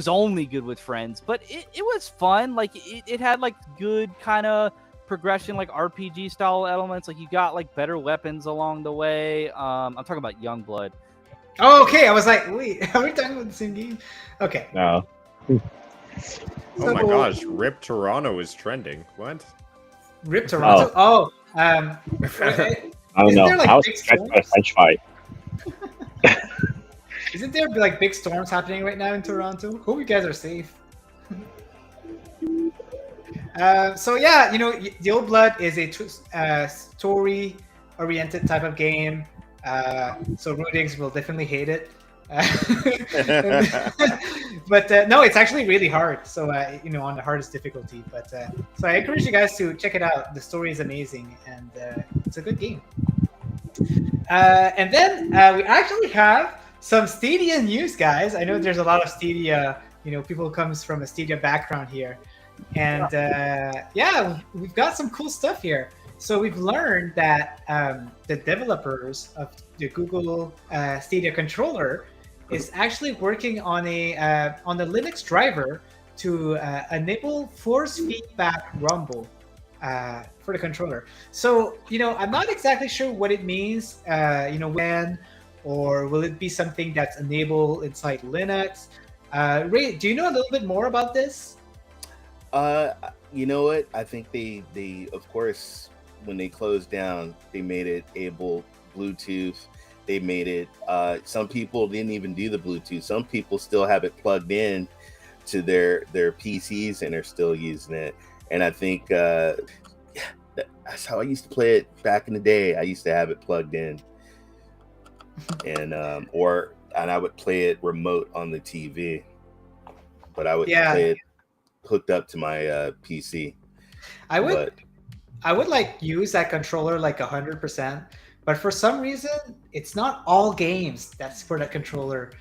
only good with friends, but it was fun. It had good kind of progression, RPG style elements. You got better weapons along the way. I'm talking about Young Blood. Oh, okay. I was like, wait, are we talking about the same game? Okay. No. Oh my gosh, Rip Toronto is trending. What? Rip Toronto? Oh, I don't know. I was expecting a French fight. Isn't there big storms happening right now in Toronto? Hope you guys are safe. So yeah, The Old Blood is a story-oriented type of game. So Rudigs will definitely hate it. But no, it's actually really hard. So on the hardest difficulty. But so I encourage you guys to check it out. The story is amazing, and it's a good game. And then we actually have some Stadia news, guys. I know there's a lot of Stadia. People comes from a Stadia background here, and we've got some cool stuff here. So we've learned that the developers of the Google Stadia controller is actually working on the Linux driver to enable force feedback rumble for the controller. So I'm not exactly sure what it means. When, or will it be something that's enabled inside Linux? Ray, do you know a little bit more about this? You know what? I think they of course. When they closed down, they made it able Bluetooth. They made it. Some people didn't even do the Bluetooth. Some people still have it plugged in to their PCs and are still using it. And I think that's how I used to play it back in the day. I used to have it plugged in, and I would play it remote on the TV, but I would play it hooked up to my PC. I would use that controller 100%, but for some reason it's not all games that's for the controller,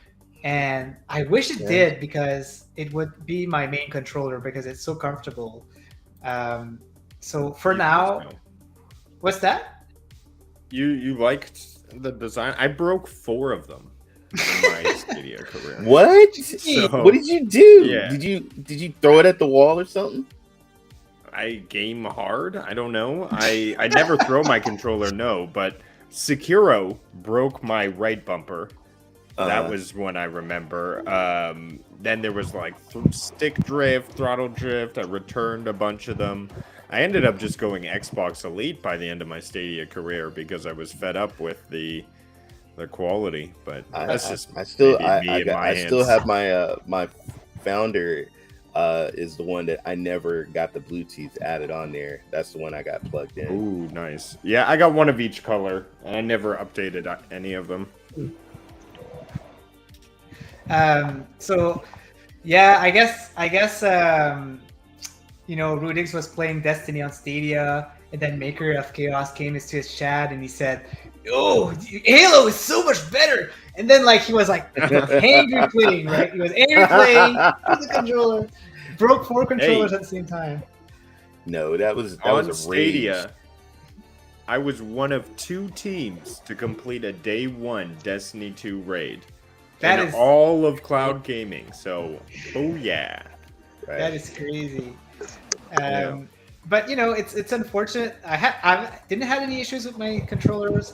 and I wish it did because it would be my main controller because it's so comfortable. So for now, what's that? You liked the design? I broke 4 of them in my Stadia career. What? So, what did you do? Yeah. Did you throw it at the wall or something? I game hard. I don't know. I never throw my controller, no, but Sekiro broke my right bumper. That was one I remember. Then there was like stick drift, throttle drift. I returned a bunch of them. I ended up just going Xbox Elite by the end of my Stadia career because I was fed up with the quality. But that's I still hands. have my my Founder is the one that I never got the Bluetooth added on there. That's the one I got plugged in. Ooh, nice. Yeah, I got one of each color, and I never updated any of them. So yeah, I guess you know, Rudix was playing Destiny on Stadia, and then Maker of Chaos came into his chat and he said, "Oh, Halo is so much better." And then like he was like angry playing, right? He was angry playing with the controller, broke 4 controllers at the same time. No, that was on a rage. Stadia. I was one of 2 teams to complete a day 1 Destiny 2 raid. That in is all of cloud gaming. So, oh yeah, Right. that is crazy. Yeah. But you know, it's unfortunate. I didn't have any issues with my controllers.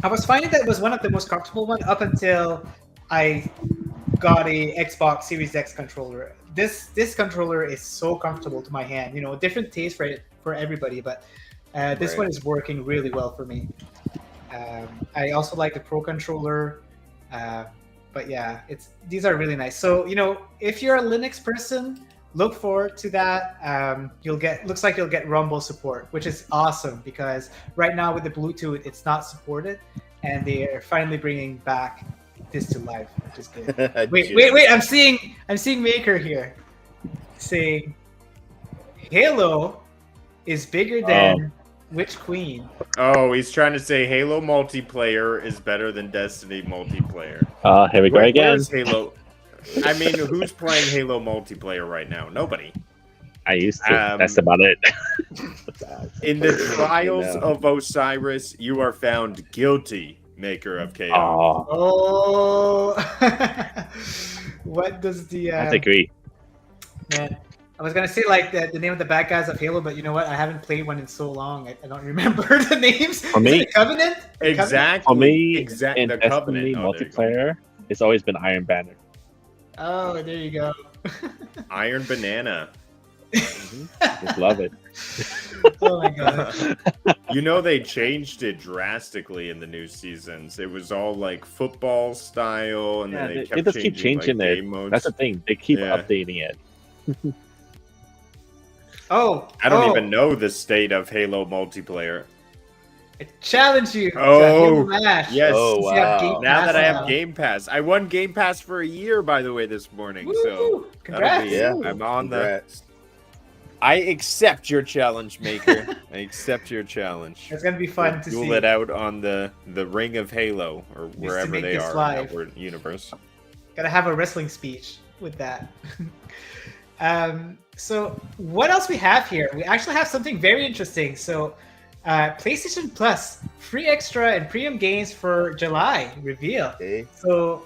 I was finding that it was one of the most comfortable one up until I got a Xbox Series X controller. This controller is so comfortable to my hand. You know, different taste for everybody, but this Right. one is working really well for me. I also like the Pro controller. But yeah, these are really nice. So you know, if you're a Linux person, look forward to that. Looks like you'll get Rumble support, which is awesome because right now with the Bluetooth, it's not supported, and they are finally bringing back this to life, which is good. Wait! I'm seeing Maker here saying Halo is bigger than Witch Queen. Oh, he's trying to say Halo multiplayer is better than Destiny multiplayer. Here we go again. Where's Halo? I mean, who's playing Halo multiplayer right now? Nobody. I used to. That's about it. In the trials of Osiris, you are found guilty, Maker of Chaos. Oh, Oh, what does the I agree. man? I was gonna say like the name of the bad guys of Halo, but you know what? I haven't played one in so long. I don't remember the names. For Is me- it the Covenant? Exactly. For me, exactly. in The Destiny Covenant. Oh, there you go. multiplayer, it's always been Iron Banner. Oh, there you go. Iron Banana. Just love it. Oh my god. You know they changed it drastically in the new seasons. It was all like football style, and Yeah, then they they kept just keep changing like, it. game modes. That's the thing. They keep Yeah. updating it. Oh, I don't even know the state of Halo multiplayer. I challenge you. to Oh, Halo Mash. yes. Oh, Since you have wow. Game Now Pass that I have now. Game Pass, I won Game Pass for a year, by the way, this morning. So Woo! Congrats. Yeah. I'm on Congrats. I accept your challenge, Maker. I accept your challenge. It's gonna be fun to Duel see. it out on the ring of Halo or to wherever make they this are live. in that universe. Gotta have a wrestling speech with that. So what else we have here? We actually have something very interesting. So PlayStation Plus, free extra and premium games for July reveal. Okay. So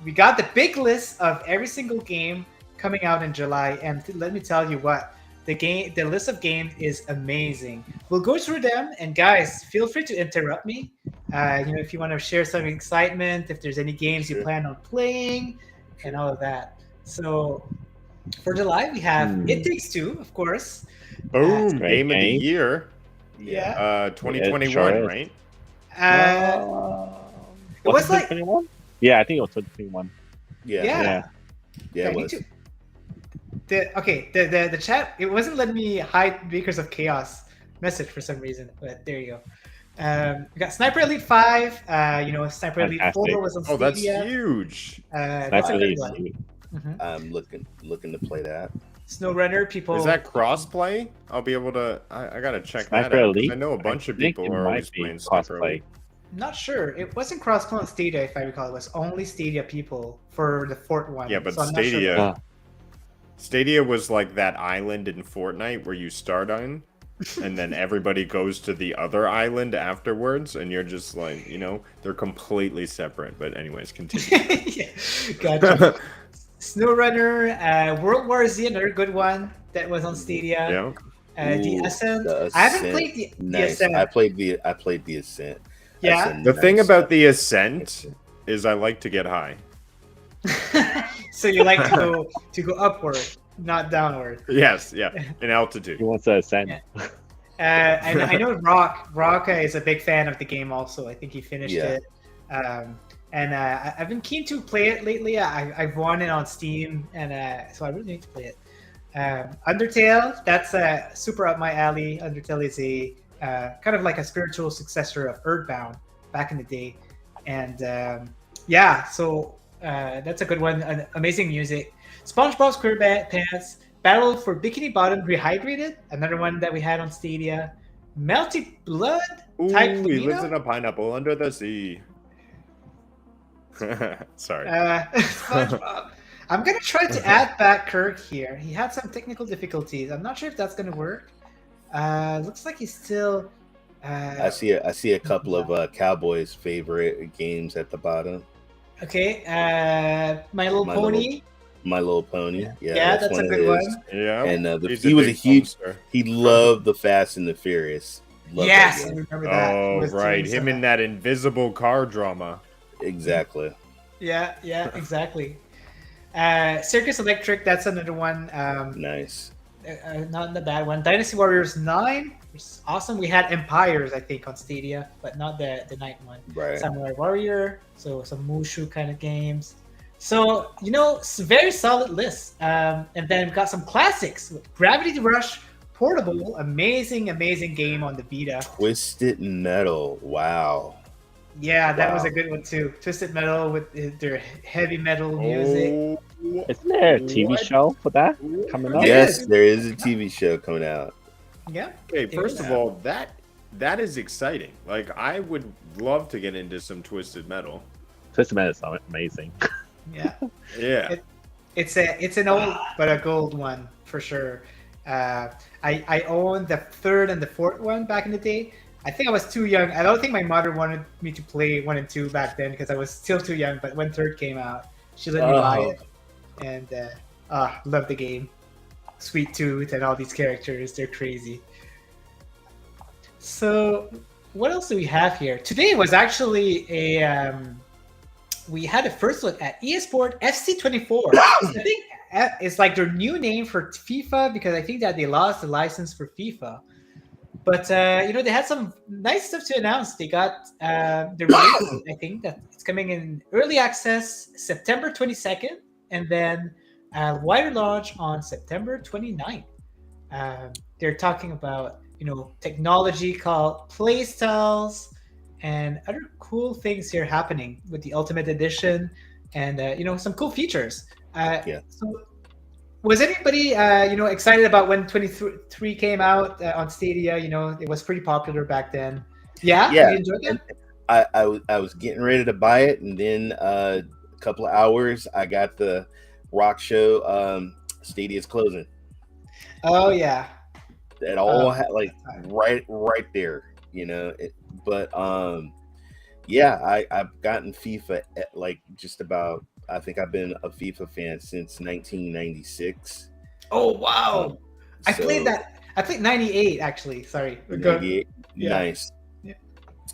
we got the big list of every single game coming out in July, and let me tell you what, the list of games is amazing. We'll go through them, and guys, feel free to interrupt me. You know, if you want to share some excitement, if there's any games you Sure. plan on playing, and all of that. So for July, we have It Takes Two, of course. Boom! great Game of the game. year. Yeah. 2021, It sure is. right? It was like 2021? Yeah, I think it was 2021. Yeah. Yeah. Yeah. Yeah, it me was. too. The chat, it wasn't letting me hide Bakers of Chaos message for some reason, but there you go. We got Sniper Elite 5. You know, Sniper Elite 4 Fantastic. was on Oh, that's Stadia. huge. That's a Sniper good Elite. one. Mhm. I'm looking to play that. SnowRunner, people. Is that crossplay? I'll be able to. I gotta check Sniper that out. 'Cause Elite? I know a bunch of think people it are might always be playing Sniper cosplay. Elite. Not sure. It wasn't cross-play on Stadia, if I recall. It was only Stadia people for the Fort one. Yeah, but so I'm not sure. Stadia. Ah. Stadia was like that island in Fortnite where you start on, and then everybody goes to the other island afterwards, and you're just like, you know, they're completely separate. But anyways, continue. Yeah, gotcha. SnowRunner, World War Z, another good one. that was on Stadia. Yeah. The Ooh, Ascent. the I haven't Ascent. played the Nice. Ascent. I played the Ascent. Yeah. That's a The thing nice- about the Ascent is I like to get high. So you like to go upward, not downward. Yes, yeah, in altitude. He wants to ascend. Yeah. And I know Rokk is a big fan of the game. Also, I think he finished Yeah. it. And I've been keen to play it lately. I've won it on Steam, and so I really need to play it. Undertale, that's super up my alley. Undertale is a kind of like a spiritual successor of Earthbound back in the day, and yeah, so that's a good one. Amazing music. SpongeBob SquarePants, Battle for Bikini Bottom Rehydrated, another one that we had on Stadia. Melty Blood, Ooh, Type he lives Flamino? in a pineapple under the sea. Sorry. SpongeBob. I'm gonna try to add back Kirk here. He had some technical difficulties. I'm not sure if that's gonna work. Looks like he's still. I see a couple of Cowboys' favorite games at the bottom. Okay. My Little My Pony. My Little Pony. Yeah, that's a of good his. one. Yeah. And he's he was a big huge. dumpster. He loved the Fast and the Furious. Loved Yes, that I game. remember that. He Oh, was right. doing Him some- in that invisible car drama. Exactly. Yeah, exactly. Circus Electric, that's another one. Nice. Not the bad one. Dynasty Warriors 9 was awesome. We had Empires, I think, on Stadia, but not the night one. Right. Samurai Warrior, so some Mushu kind of games. So, it's a very solid list. And then we've got some classics. Gravity Rush Portable, amazing game on the Vita. Twisted Metal. Wow. Yeah, that was Wow. a good one too. Twisted Metal with their heavy metal music. Oh, Isn't there a TV What? show for that coming up? Yeah. Yes, there is a TV show coming out. Yeah. okay. First of Yeah. all, that is exciting. Like, I would love to get into some Twisted Metal. Twisted Metal is amazing. Yeah. Yeah. It's an old but a gold one for sure. I owned the third and the fourth one back in the day. I think I was too young. I don't think my mother wanted me to play 1 and 2 back then because I was still too young. But when third came out, she let me buy Oh. it, and love the game. Sweet Tooth and all these characters—they're crazy. So, what else do we have here? Today was actually we had a first look at eSport FC24. I think it's like their new name for FIFA because I think that they lost the license for FIFA. But they had some nice stuff to announce. They got the release. I think that it's coming in early access September 22nd, and then wider launch on September 29th. They're talking about technology called playstyles and other cool things here happening with the Ultimate Edition, and some cool features. So, was anybody excited about when 23 came out on Stadia? It was pretty popular back then. Yeah. Yeah. You enjoyed it? I was getting ready to buy it, and then a couple of hours, I got the Rock Show. Stadia's closing. Oh yeah. It all had like right there, but yeah, I've gotten FIFA at like just about. I think I've been a FIFA fan since 1996. Oh wow. I So, played that. I played 98 actually. Sorry. Go- 98. Yeah. Nice. Yeah.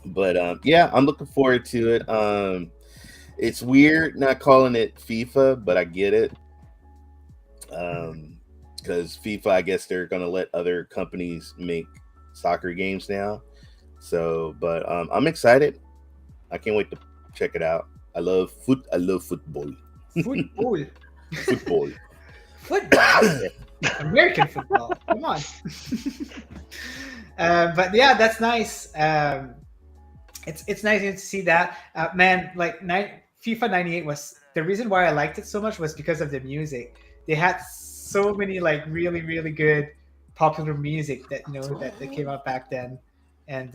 But yeah, I'm looking forward to it. It's weird not calling it FIFA, but I get it. Because FIFA, I guess they're gonna let other companies make soccer games now. So, but I'm excited. I can't wait to check it out. I love football. Football. Football. Football. American football. Come on. But yeah, that's nice. It's nice to see that. Man, like FIFA 98 was the reason why I liked it so much was because of the music. They had so many like really, really good popular music that that came out back then. And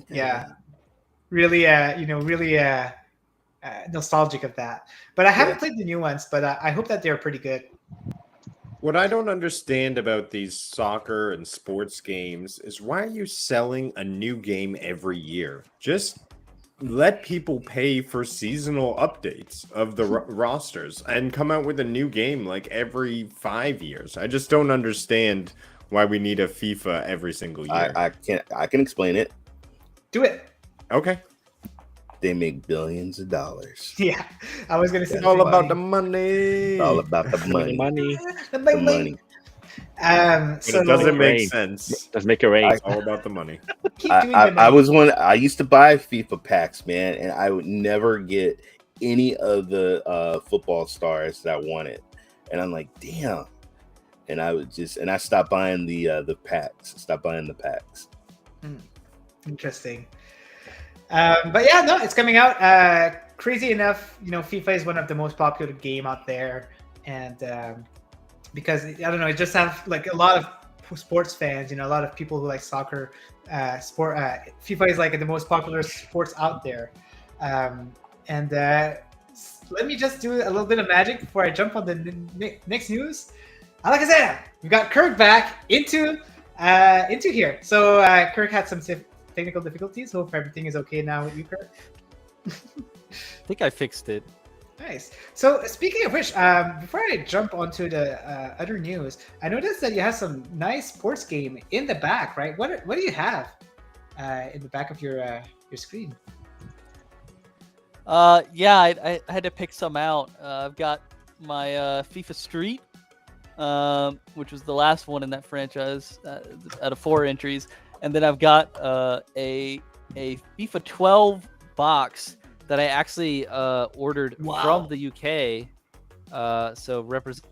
yeah, really nostalgic of that. But I haven't played the new ones, but I hope that they're pretty good. What I don't understand about these soccer and sports games is why are you selling a new game every year? Just let people pay for seasonal updates of the rosters and come out with a new game like every 5 years. I just don't understand why we need a FIFA every single year. I can explain it. Do it. Okay. They make billions of dollars. Yeah, I was gonna say It's all about the money. It's all about the money. the The money. But So it doesn't make Rain. sense. Let's make it rain. It's all about the money. keep doing the I money. was one. I used to buy FIFA packs, man, and I would never get any of the football stars that I wanted. And I'm like, damn. And I stopped buying the packs. Stopped buying the packs. Interesting. But yeah, no, it's coming out. Crazy enough, FIFA is one of the most popular game out there, and because I don't know, it just have like a lot of sports fans. A lot of people who like soccer, sport. FIFA is like the most popular sports out there, and let me just do a little bit of magic before I jump on the next news. Like I said, we got Kirk back into here. So Kirk had some technical difficulties. Hope everything is okay now with you, Kirk. I think I fixed it. Nice. So speaking of which, before I jump onto the other news, I noticed that you have some nice sports game in the back, right? What do you have in the back of your screen? Yeah, I had to pick some out. I've got my FIFA Street, which was the last one in that franchise out of 4 entries, and then I've got a FIFA 12 box that I actually ordered from the UK. So represent.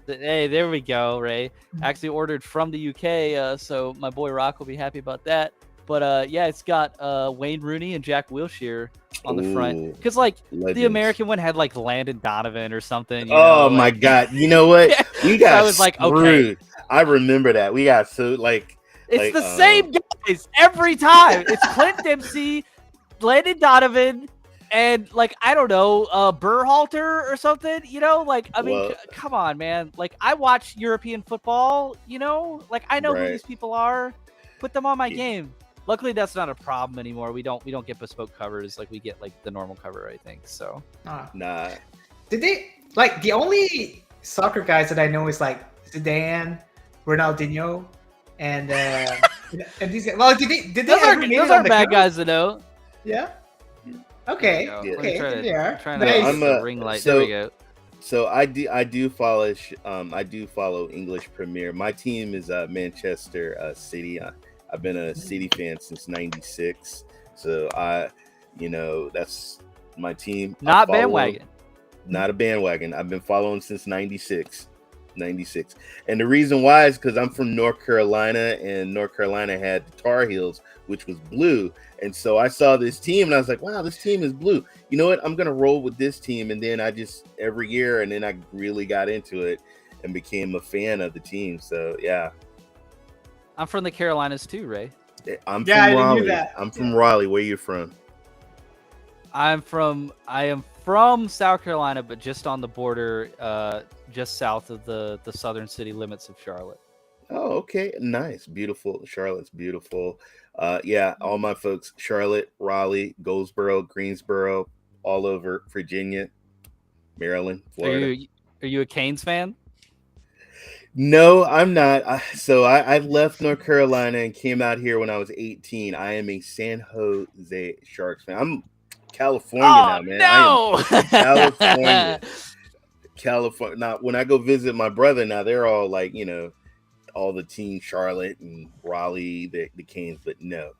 Hey, there we go, Ray. Actually ordered from the UK, so my boy Rokk will be happy about that. But yeah, it's got Wayne Rooney and Jack Wilshere on the front, because like Legends. the American one had like Landon Donovan or something. My God! You know what? We got I was like, screwed. okay. I remember that. We got so It's the same guys every time. It's Clint Dempsey, Landon Donovan, and like I don't know, Berhalter or something. I mean, come on, man. Like I watch European football. Like I know who these people are. Put them on my game. Luckily, that's not a problem anymore. We don't get bespoke covers. Like we get like the normal cover, I think. So nah. Did they like the only soccer guys that I know is like Zidane, Ronaldinho, and these guys. Well, did they those ever make it those on are the bad cover? guys to know. Yeah. Okay. There Yeah. you go. Let me Okay. There. trying to Nice. the ring light. There we go. So I do follow English Premier. My team is Manchester City. I've been a City fan since '96. So that's my team. Not bandwagon. Not a bandwagon. I've been following since '96. And the reason why is because I'm from North Carolina, and North Carolina had the Tar Heels, which was blue. And so I saw this team and I was like, wow, this team is blue. You know what? I'm going to roll with this team. And then every year, and then I really got into it and became a fan of the team. So, yeah. I'm from the Carolinas too, Ray. I'm Yeah, I from knew Raleigh. that. I'm from Raleigh. Where you from? I am from South Carolina, but just on the border, just south of the southern city limits of Charlotte. Oh, okay. Nice. Beautiful. Charlotte's beautiful. Yeah, all my folks, Charlotte, Raleigh, Goldsboro, Greensboro, all over Virginia, Maryland, Florida. Are you a Canes fan? No, I'm not. I left North Carolina and came out here when I was 18. I am a San Jose Sharks fan. I'm California now, man. No! I am California. California. Now, when I go visit my brother, now they're all like, all the team, Charlotte and Raleigh, the Canes, but no.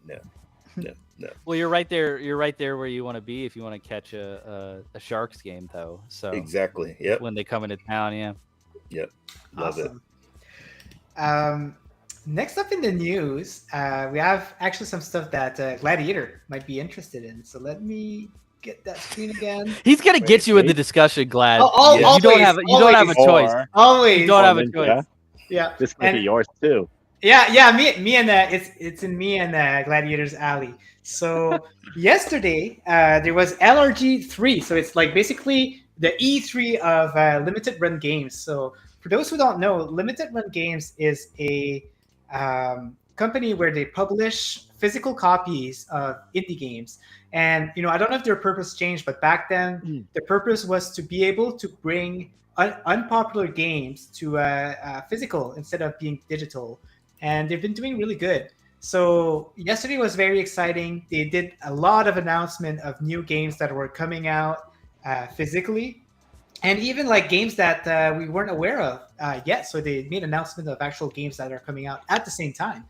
Well, you're right there. You're right there where you want to be if you want to catch a Sharks game, though. So exactly. Yep. When they come into town, yeah. Yep. Love it. Next up in the news, we have actually some stuff that Gladiator might be interested in. So let me get that screen again. He's gonna get you in the discussion, Glad. Always, you don't have a choice. Always. You don't have a choice. Yeah. This might be yours too. Yeah. Me and it's in me and Gladiator's alley. So yesterday there was LRG3. So it's like basically the E3 of limited run games. So for those who don't know, limited run games is a company where they publish physical copies of indie games. And I don't know if their purpose changed, but back then the purpose was to be able to bring unpopular games to physical instead of being digital. And they've been doing really good. So yesterday was very exciting. They did a lot of announcement of new games that were coming out physically, and even like games that we weren't aware of yet. So they made announcement of actual games that are coming out at the same time.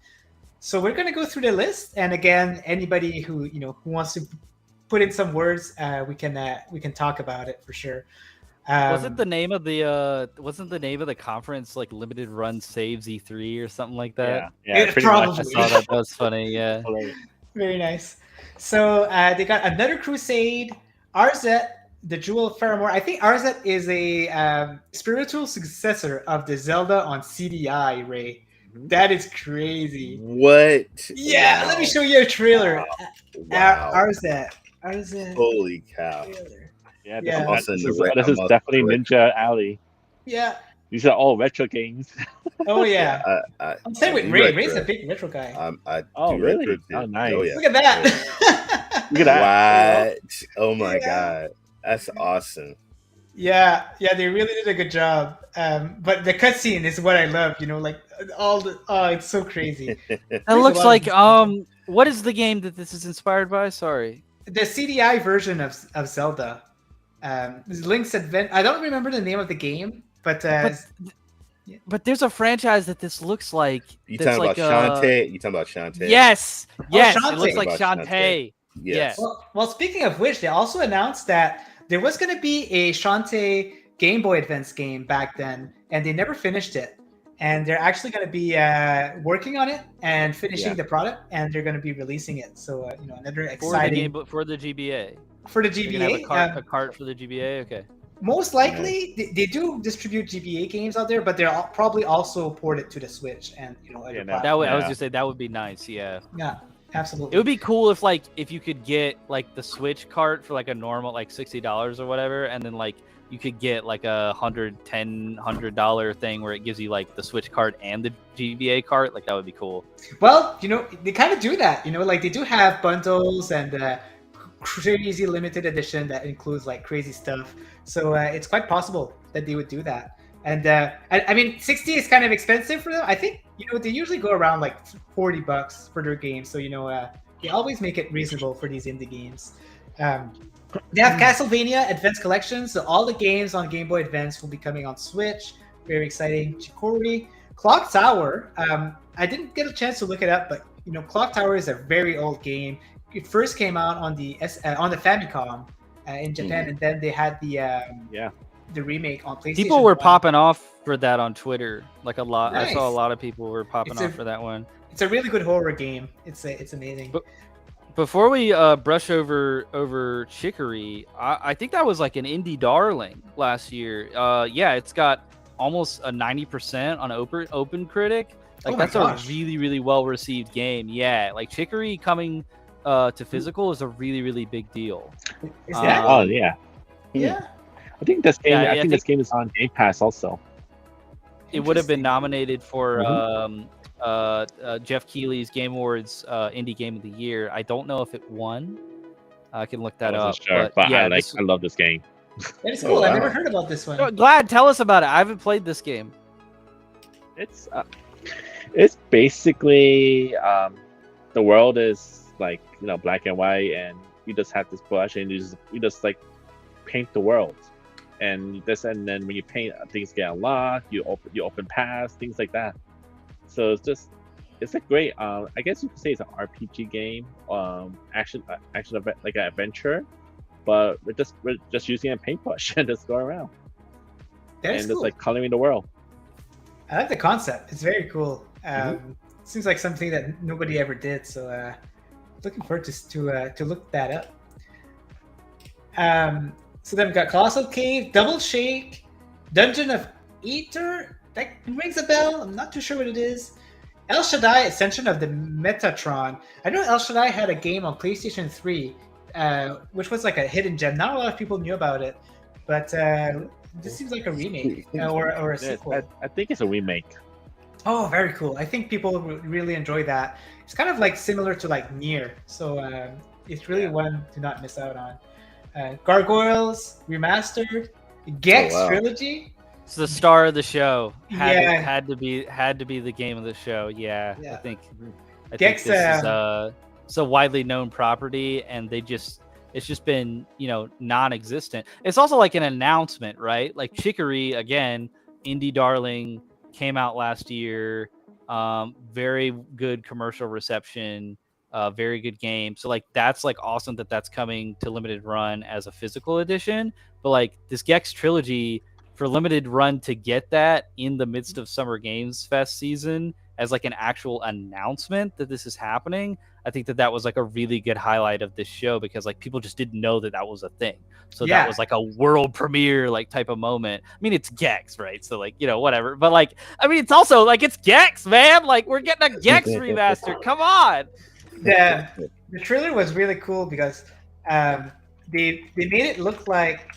So we're going to go through the list, and again, anybody who who wants to put in some words, we can talk about it for sure. Wasn't the name of the conference like Limited Run Saves E3 or something like that? Yeah, pretty probably. much. I saw that. That was funny. Yeah. Very nice. So they got Another Crusade, RZ, the Jewel of Faramore. I think RZ is a spiritual successor of the Zelda on CDI, Ray. That is crazy. What? Yeah, let me show you a trailer. Wow. RZ. Holy cow. Trailer. Yeah, Yeah. this is definitely Ninja Alley. Yeah. These are all retro games. Oh yeah. I'm saying with Ray. retro. Ray's a big retro guy. Oh, do really? retro too. Oh, nice. Oh, yeah. Look at that. Look at that. What? Oh my Yeah. god. That's awesome. Yeah, they really did a good job. But the cutscene is what I love. Like it's so crazy. That looks like what is the game that this is inspired by? Sorry. The CDI version of Zelda. Link's Advent. I don't remember the name of the game, but But there's a franchise that this looks like. You that's talking like, about Shantae? You talking about Shantae? Yes, yes, Shantae. it looks like About Shantae. Shantae. Yes. well, speaking of which, they also announced that there was going to be a Shantae Game Boy Advance game back then, and they never finished it. And they're actually going to be working on it and finishing the product, and they're going to be releasing it. So another exciting for the GBA. For the You're gonna GBA, have a cart for the GBA. Okay. most likely they do distribute GBA games out there, but they're probably also ported to the Switch and other platforms. I was just say that would be nice. Yeah. Yeah, absolutely. It would be cool if you could get like the Switch cart for like a normal like $60 or whatever, and then like you could get like a $100 thing where it gives you like the Switch cart and the GBA cart. Like that would be cool. Well, they kind of do that. Like they do have bundles and crazy limited edition that includes like crazy stuff. So it's quite possible that they would do that. And I mean, 60 is kind of expensive for them. I think they usually go around like $40 for their games. So they always make it reasonable for these indie games. They have Castlevania Advance Collection, so all the games on Game Boy Advance will be coming on Switch. Very exciting. Chicory, Clock Tower. I didn't get a chance to look it up, but Clock Tower is a very old game. It first came out on the Famicom in Japan, and then they had the remake on PlayStation. People were popping off for that on Twitter, like a lot. Nice. I saw a lot of people were popping off for that one. It's a really good horror game. It's amazing. But before we brush over Chicory, I think that was like an indie darling last year. Yeah, it's got almost a 90% on Open Critic. Like that's a really, really well received game. Yeah, like Chicory coming to physical is a really, really big deal. Is that? Oh yeah. Yeah. I think this game. Yeah, I think this game is on Game Pass also. It would have been nominated for Jeff Keighley's Game Awards Indie Game of the Year. I don't know if it won. I can look that up. Sure, but yeah, I love this game. That is cool. I've never heard about this one. Glad, tell us about it. I haven't played this game. It's basically the world is like black and white, and you just have this brush, and you just like paint the world, and then when you paint, things get unlocked. You open paths, things like that. So it's a great. I guess you could say it's an RPG game, action like an adventure, but we're just using a paintbrush and just go around. That is and cool. just like coloring the world. I like the concept. It's very cool. Seems like something that nobody ever did. So looking forward to look that up. So then we've got Colossal Cave, Double Shake, Dungeon of Eater. That rings a bell. I'm not too sure what it is. El Shaddai Ascension of the Metatron. I know El Shaddai had a game on PlayStation 3, which was like a hidden gem. Not a lot of people knew about it, but this seems like a remake or a sequel. I think it's a remake. Oh, very cool. I think people would really enjoy that. It's kind of like similar to like Nier, so it's really one to not miss out on. Gargoyles remastered, Gex wow. trilogy. It's the star of the show. Yeah. Had to be the game of the show. Yeah. Yeah. I think Gex, this is it's a widely known property, and it's just been non-existent. It's also like an announcement, right? Like Chicory, again, indie darling, came out last year. Very good commercial reception. Very good game. So like that's like awesome that's coming to limited run as a physical edition. But like this Gex trilogy, for limited run to get that in the midst of Summer Games Fest season as like an actual announcement that this is happening, I think that was like a really good highlight of this show, because like people just didn't know that was a thing. So that was like a world premiere like type of moment. I mean, it's Gex, right? So like, whatever. But like, I mean, it's also like, it's Gex, man. Like, we're getting a Gex remaster. Come on. The trailer was really cool because they made it look like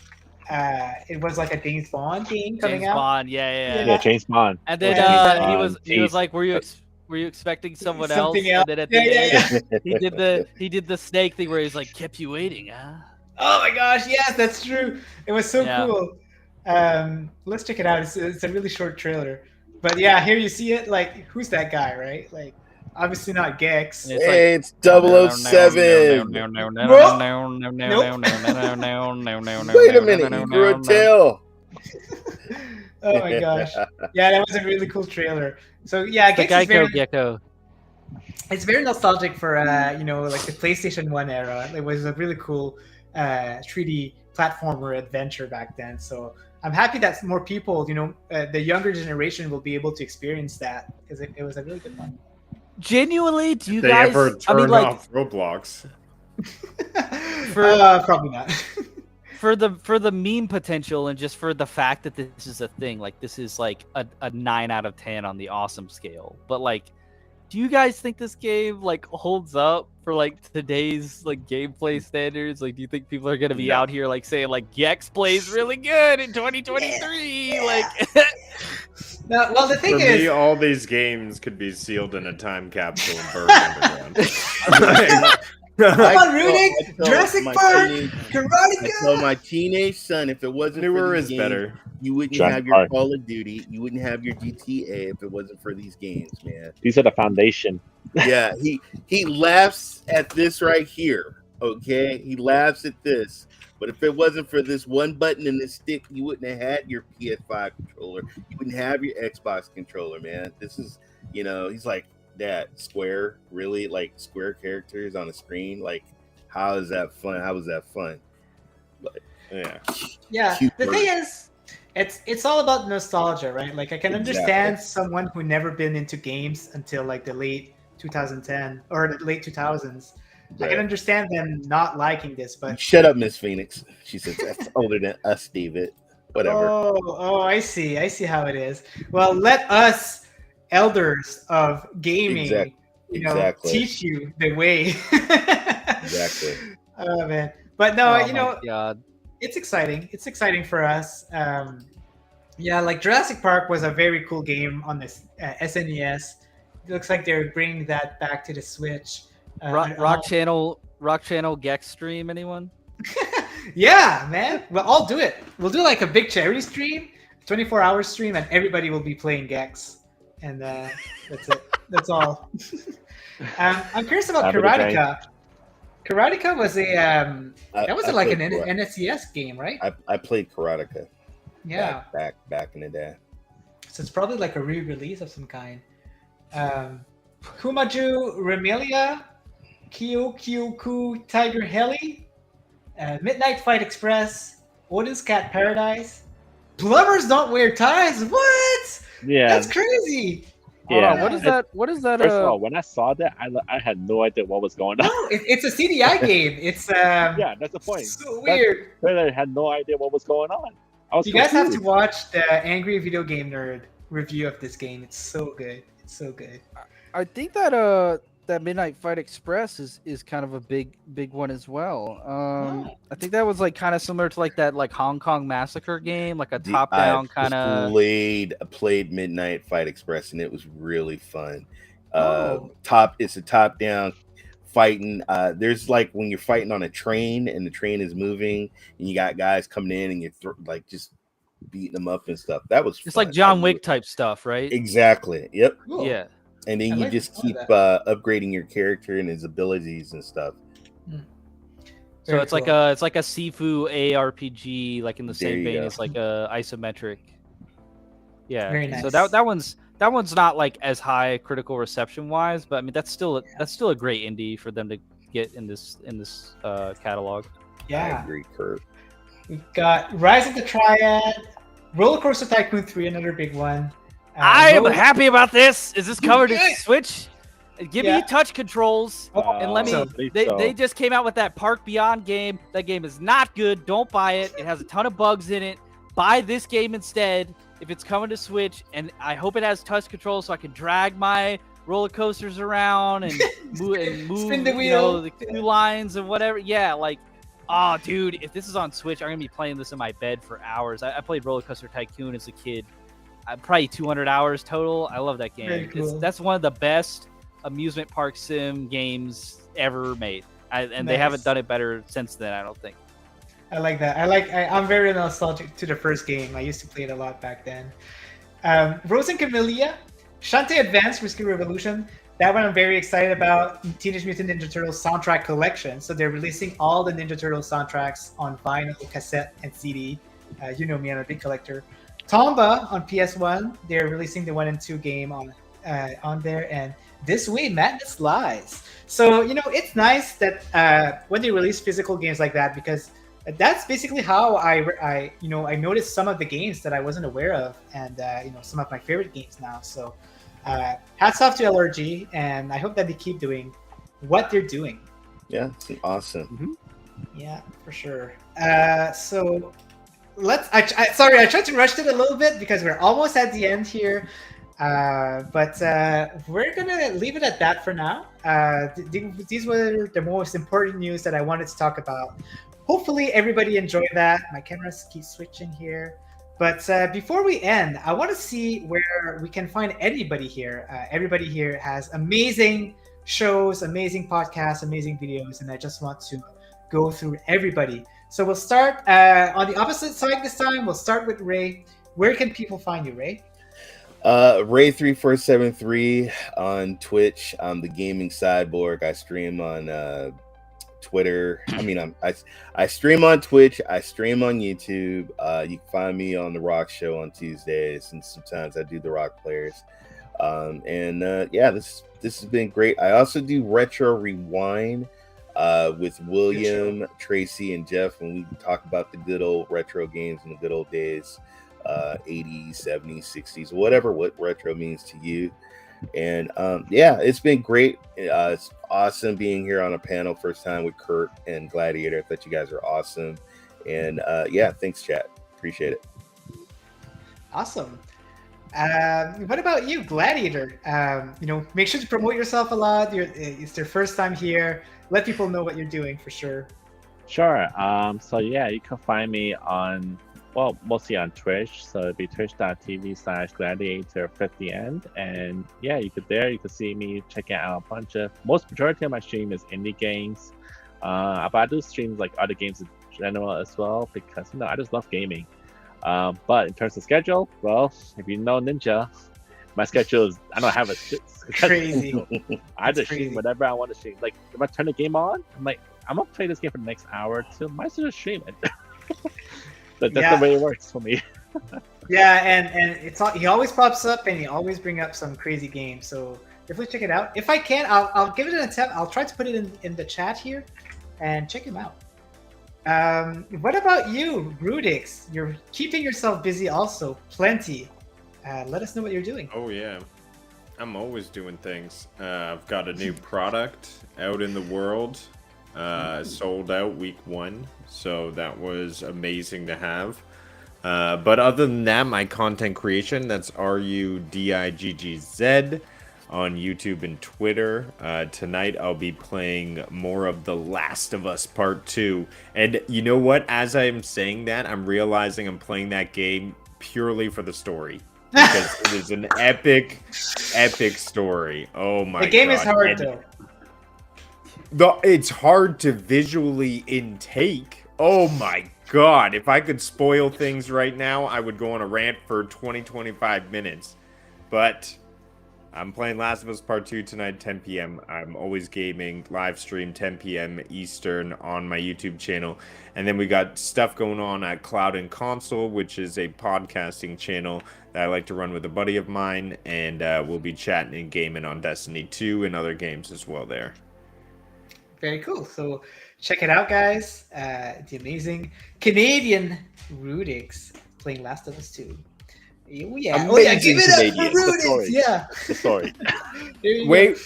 it was like a James Bond game coming James out. Bond, Yeah, James Bond. And then he was like, were you expecting someone else? Something else. And then at the end, he did the snake thing where he's like, kept you waiting, huh? Oh my gosh, yes, that's true. It was so cool. Let's check it out. It's a really short trailer. But yeah, here you see it. Like, who's that guy, right? Like, obviously not Gex. It's 007. Wait a minute, he grew a tail. Oh my gosh. Yeah, that was a really cool trailer. So yeah, the Gex is very, Gecko. it's very nostalgic for like the PlayStation 1 era. It was a really cool 3D platformer adventure back then. So I'm happy that more people, the younger generation will be able to experience that, because it was a really good one. Genuinely, do you They guys ever turn off Roblox? Probably not. for the meme potential, and just for the fact that this is a thing, like this is like a 9 out of 10 on the awesome scale. But like, do you guys think this game like holds up for like today's like gameplay standards? Like, do you think people are gonna be out here like saying like Gex plays really good in 2023? Like, no, well, the thing for is, me, all these games could be sealed in a time capsule and burned underground. Come on, Runic! Jurassic Park! Karate I told my teenage son, if it wasn't Newer for is these better. games, you wouldn't Jurassic have your Park. Call of Duty, you wouldn't have your GTA if it wasn't for these games, man. These are the foundation. Yeah, he laughs at this right here. Okay, he laughs at this. But if it wasn't for this one button and this stick, you wouldn't have had your PS5 controller. You wouldn't have your Xbox controller, man. This is, he's like, Dad, Square, really? Like Square characters on the screen? Like, how is that fun? How was that fun? But yeah. The thing is, it's all about nostalgia, right? Like, I can understand someone who never been into games until like the late 2010 or the late 2000s. I can understand them not liking this, but shut up, Miss Phoenix. She says that's older than us, David. Whatever. Oh, I see how it is. Well, let us elders of gaming, teach you the way. Exactly. Oh man, but no, God. It's exciting. It's exciting for us. Like Jurassic Park was a very cool game on this SNES. It looks like they're bringing that back to the Switch. Rock Channel Gex stream, anyone? Yeah, man. Well, I'll do it. We'll do like a big charity stream, 24-hour stream, and everybody will be playing Gex. And that's it. That's all. I'm curious about Karateka. Karateka was that was like an NSCS game, right? I played Karateka. Yeah. Back in the day. So it's probably like a re-release of some kind. Kumaju Remelia, Kyokyu Tiger Heli, Midnight Fight Express, Otis Cat Paradise. Plumbers don't wear ties. What? Yeah, that's crazy. Yeah. What is that? First of all, when I saw that, I had no idea what was going on. No, it's a CDI game. It's yeah, that's the point. So weird. I had no idea what was going on. You guys have to watch the Angry Video Game Nerd review of this game. It's so good. It's so good. I think that that Midnight Fight Express is kind of a big one as well. Oh. I think that was like kind of similar to like that like Hong Kong Massacre game, like a top I down kind of. played Midnight Fight Express, and it was really fun. Oh. It's a top down fighting. There's like when you're fighting on a train and the train is moving, and you got guys coming in and you're like just beating them up and stuff. That was It's fun. like John Wick type stuff, right? Exactly. Yep. Cool. Yeah. And then I you like just the keep sound of upgrading your character and his abilities and stuff. So Very it's like cool. a Sifu ARPG, like in the There same you vein go. as like a isometric. Yeah. Very So nice. that one's not like as high critical reception wise, but I mean that's still a great indie for them to get in this catalog. I Yeah. agree, Kurt. We've got Rise of the Triad, Roller Coaster Tycoon 3, another big one. I am Road- happy about this. Is this covered in Good. Switch? Give Yeah. me touch controls. And let me. So- They just came out with that Park Beyond game. That game is not good. Don't buy it. It has a ton of bugs in it. Buy this game instead if it's coming to Switch. And I hope it has touch controls so I can drag my roller coasters around and move Spin the you wheel. know, the queue lines and whatever. Yeah, like, oh, dude, if this is on Switch, I'm gonna be playing this in my bed for hours. I played Roller Coaster Tycoon as a kid. Probably 200 hours total. I love that game. Very cool. That's one of the best amusement park sim games ever made. And they Nice. haven't done it better since then, I don't think. I like that. I'm very nostalgic to the first game. I used to play it a lot back then. Rose and Camellia, Shantae Advance Rescue Revolution. That one I'm very excited about. Teenage Mutant Ninja Turtles soundtrack collection. So they're releasing all the Ninja Turtles soundtracks on vinyl, cassette, and CD. You know me, I'm a big collector. Tomba on PS1. They're releasing the 1 and 2 game on there, and This Way Madness Lies. So it's nice that when they release physical games like that, because that's basically how I noticed some of the games that I wasn't aware of, and some of my favorite games now. So hats off to LRG, and I hope that they keep doing what they're doing. Yeah, it's awesome. Yeah, for sure. So sorry, I tried to rush it a little bit because we're almost at the end here. But we're gonna leave it at that for now. These were the most important news that I wanted to talk about. Hopefully everybody enjoyed that. My cameras keep switching here. But before we end, I want to see where we can find anybody here. Everybody here has amazing shows, amazing podcasts, amazing videos, and I just want to go through everybody. So we'll start on the opposite side this time. We'll start with Ray. Where can people find you, Ray? Ray3473 on Twitch. I'm the gaming cyborg. I stream on Twitter. I stream on Twitch. I stream on YouTube. You can find me on the Rokk Show on Tuesdays, and sometimes I do the Rokk Players. This has been great. I also do Retro Rewind with William, Tracy, and Jeff, and we talk about the good old retro games and the good old days. 80s, 70s, 60s, what retro means to you. And it's been great. It's awesome being here on a panel first time with Kurt and Gladiator. I thought you guys are awesome. And thanks, chat. Appreciate it. Awesome. What about you, Gladiator? Make sure to promote yourself a lot. It's your first time here. Let people know what you're doing for sure. Sure. You can find me on, mostly on Twitch. So it'd be twitch.tv/gladiator50end. And you could see me checking out a bunch of, majority of my stream is indie games. But I do stream like other games in general as well, because I just love gaming. But in terms of schedule, if you know Ninja, my schedule is, I don't have a Crazy. I just crazy. stream whatever I want to stream. Like if I turn the game on, I'm like, I'm gonna play this game for the next hour or two. Might as well just stream it. That's the way it works for me. Yeah, and he always pops up and he always bring up some crazy games. So definitely check it out. If I can, I'll give it an attempt. I'll try to put it in the chat here and check him out. What about you, Rudix? You're keeping yourself busy also. Plenty. Let us know what you're doing. Oh yeah, I'm always doing things. I've got a new product out in the world. Sold out week 1, so that was amazing to have. But other than that, my content creation, that's RUDIGGZ. on YouTube and Twitter. Tonight I'll be playing more of The Last of Us Part 2. And you know what? As I'm saying that, I'm realizing I'm playing that game purely for the story. Because it is an epic story. Oh my god. The game is hard though. It's hard to visually intake. Oh my god. If I could spoil things right now, I would go on a rant for 20-25 minutes. But I'm playing Last of Us Part 2 tonight, 10 p.m. I'm always gaming, live stream 10 p.m. Eastern on my YouTube channel. And then we got stuff going on at Cloud and Console, which is a podcasting channel that I like to run with a buddy of mine. And we'll be chatting and gaming on Destiny 2 and other games as well there. Very cool. So check it out, guys. The amazing Canadian Rudix playing Last of Us 2. Oh yeah, Amazing give it up Canadian. for Rudix. Yeah. The story. Wait.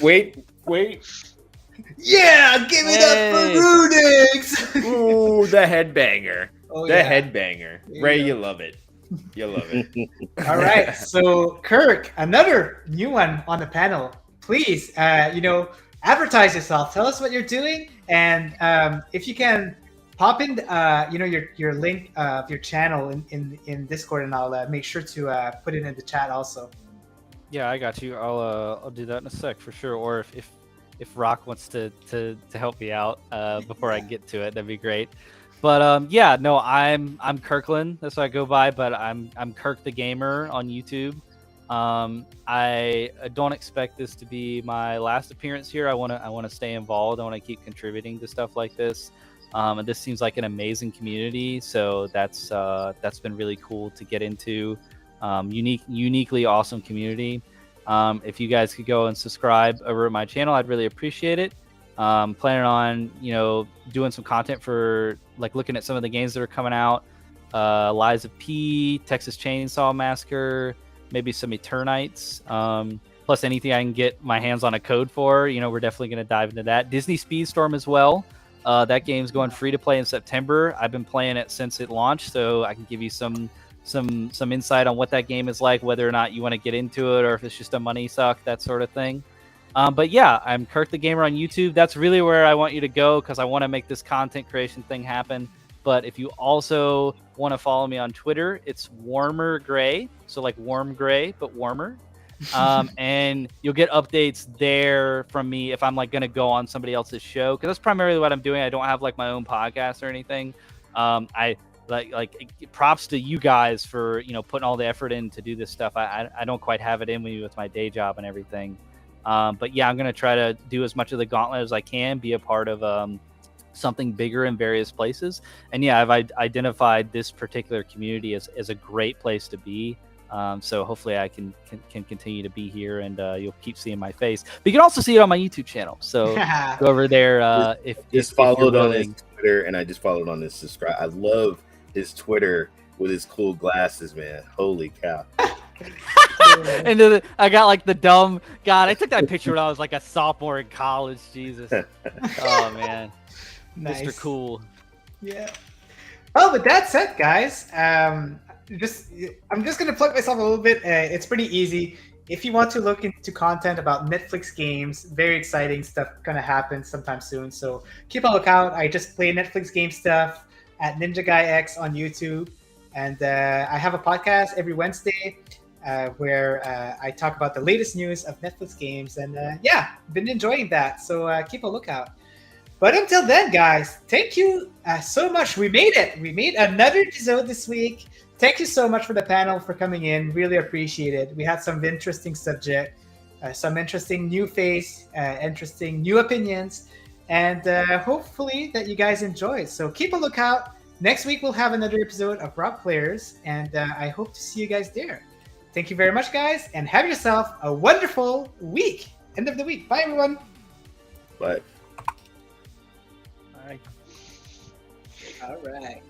Yeah, give it up for Rudix. Ooh, the headbanger. Oh, the yeah. headbanger. There you Ray, go. you love it. You love it. All right. So Kirk, another new one on the panel. Please, advertise yourself. Tell us what you're doing, and if you can, pop in, your link of your channel in Discord, and I'll make sure to put it in the chat also. Yeah, I got you. I'll do that in a sec for sure. Or if Rokk wants to help me out before I get to it, that'd be great. But I'm Kirkland. That's what I go by. But I'm Kirk the Gamer on YouTube. I don't expect this to be my last appearance here. I want to stay involved. I want to keep contributing to stuff like this. And this seems like an amazing community. So that's been really cool to get into. Uniquely awesome community. If you guys could go and subscribe over at my channel, I'd really appreciate it. Planning on, doing some content for like looking at some of the games that are coming out. Lies of P, Texas Chainsaw Massacre, maybe some Eternites. Plus anything I can get my hands on a code for, we're definitely going to dive into that. Disney Speedstorm as well. That game's going free to play in September. I've been playing it since it launched, so I can give you some insight on what that game is like, whether or not you want to get into it or if it's just a money suck, that sort of thing. But yeah, I'm Kirk the Gamer on YouTube. That's really where I want you to go because I want to make this content creation thing happen. But if you also want to follow me on Twitter, it's Warmer Gray. So like warm gray, but warmer. And you'll get updates there from me if I'm like going to go on somebody else's show. Because that's primarily what I'm doing. I don't have like my own podcast or anything. I like props to you guys for, putting all the effort in to do this stuff. I don't quite have it in me with my day job and everything. But yeah, I'm going to try to do as much of the gauntlet as I can, be a part of something bigger in various places. And yeah, I've identified this particular community as a great place to be. So hopefully I can continue to be here and you'll keep seeing my face. But you can also see it on my YouTube channel. So go over there if followed on his Twitter, and I just followed on his subscribe. I love his Twitter with his cool glasses, man. Holy cow. And then I got like the dumb God. I took that picture when I was like a sophomore in college. Jesus. Oh man. Nice. Mr. Cool. Yeah. Well, with that said, guys, I'm just gonna plug myself a little bit. It's pretty easy. If you want to look into content about Netflix games, very exciting stuff gonna happen sometime soon. So keep a lookout. I just play Netflix game stuff at NinjaGuy X on YouTube, and I have a podcast every Wednesday where I talk about the latest news of Netflix games, and been enjoying that. So keep a lookout. But until then, guys, thank you so much. We made it. We made another episode this week. Thank you so much for the panel for coming in. Really appreciate it. We had some interesting subject, some interesting new face, interesting new opinions, and hopefully that you guys enjoy. So keep a lookout. Next week, we'll have another episode of Rokk Players, and I hope to see you guys there. Thank you very much, guys, and have yourself a wonderful week. End of the week. Bye, everyone. Bye. All right. All right.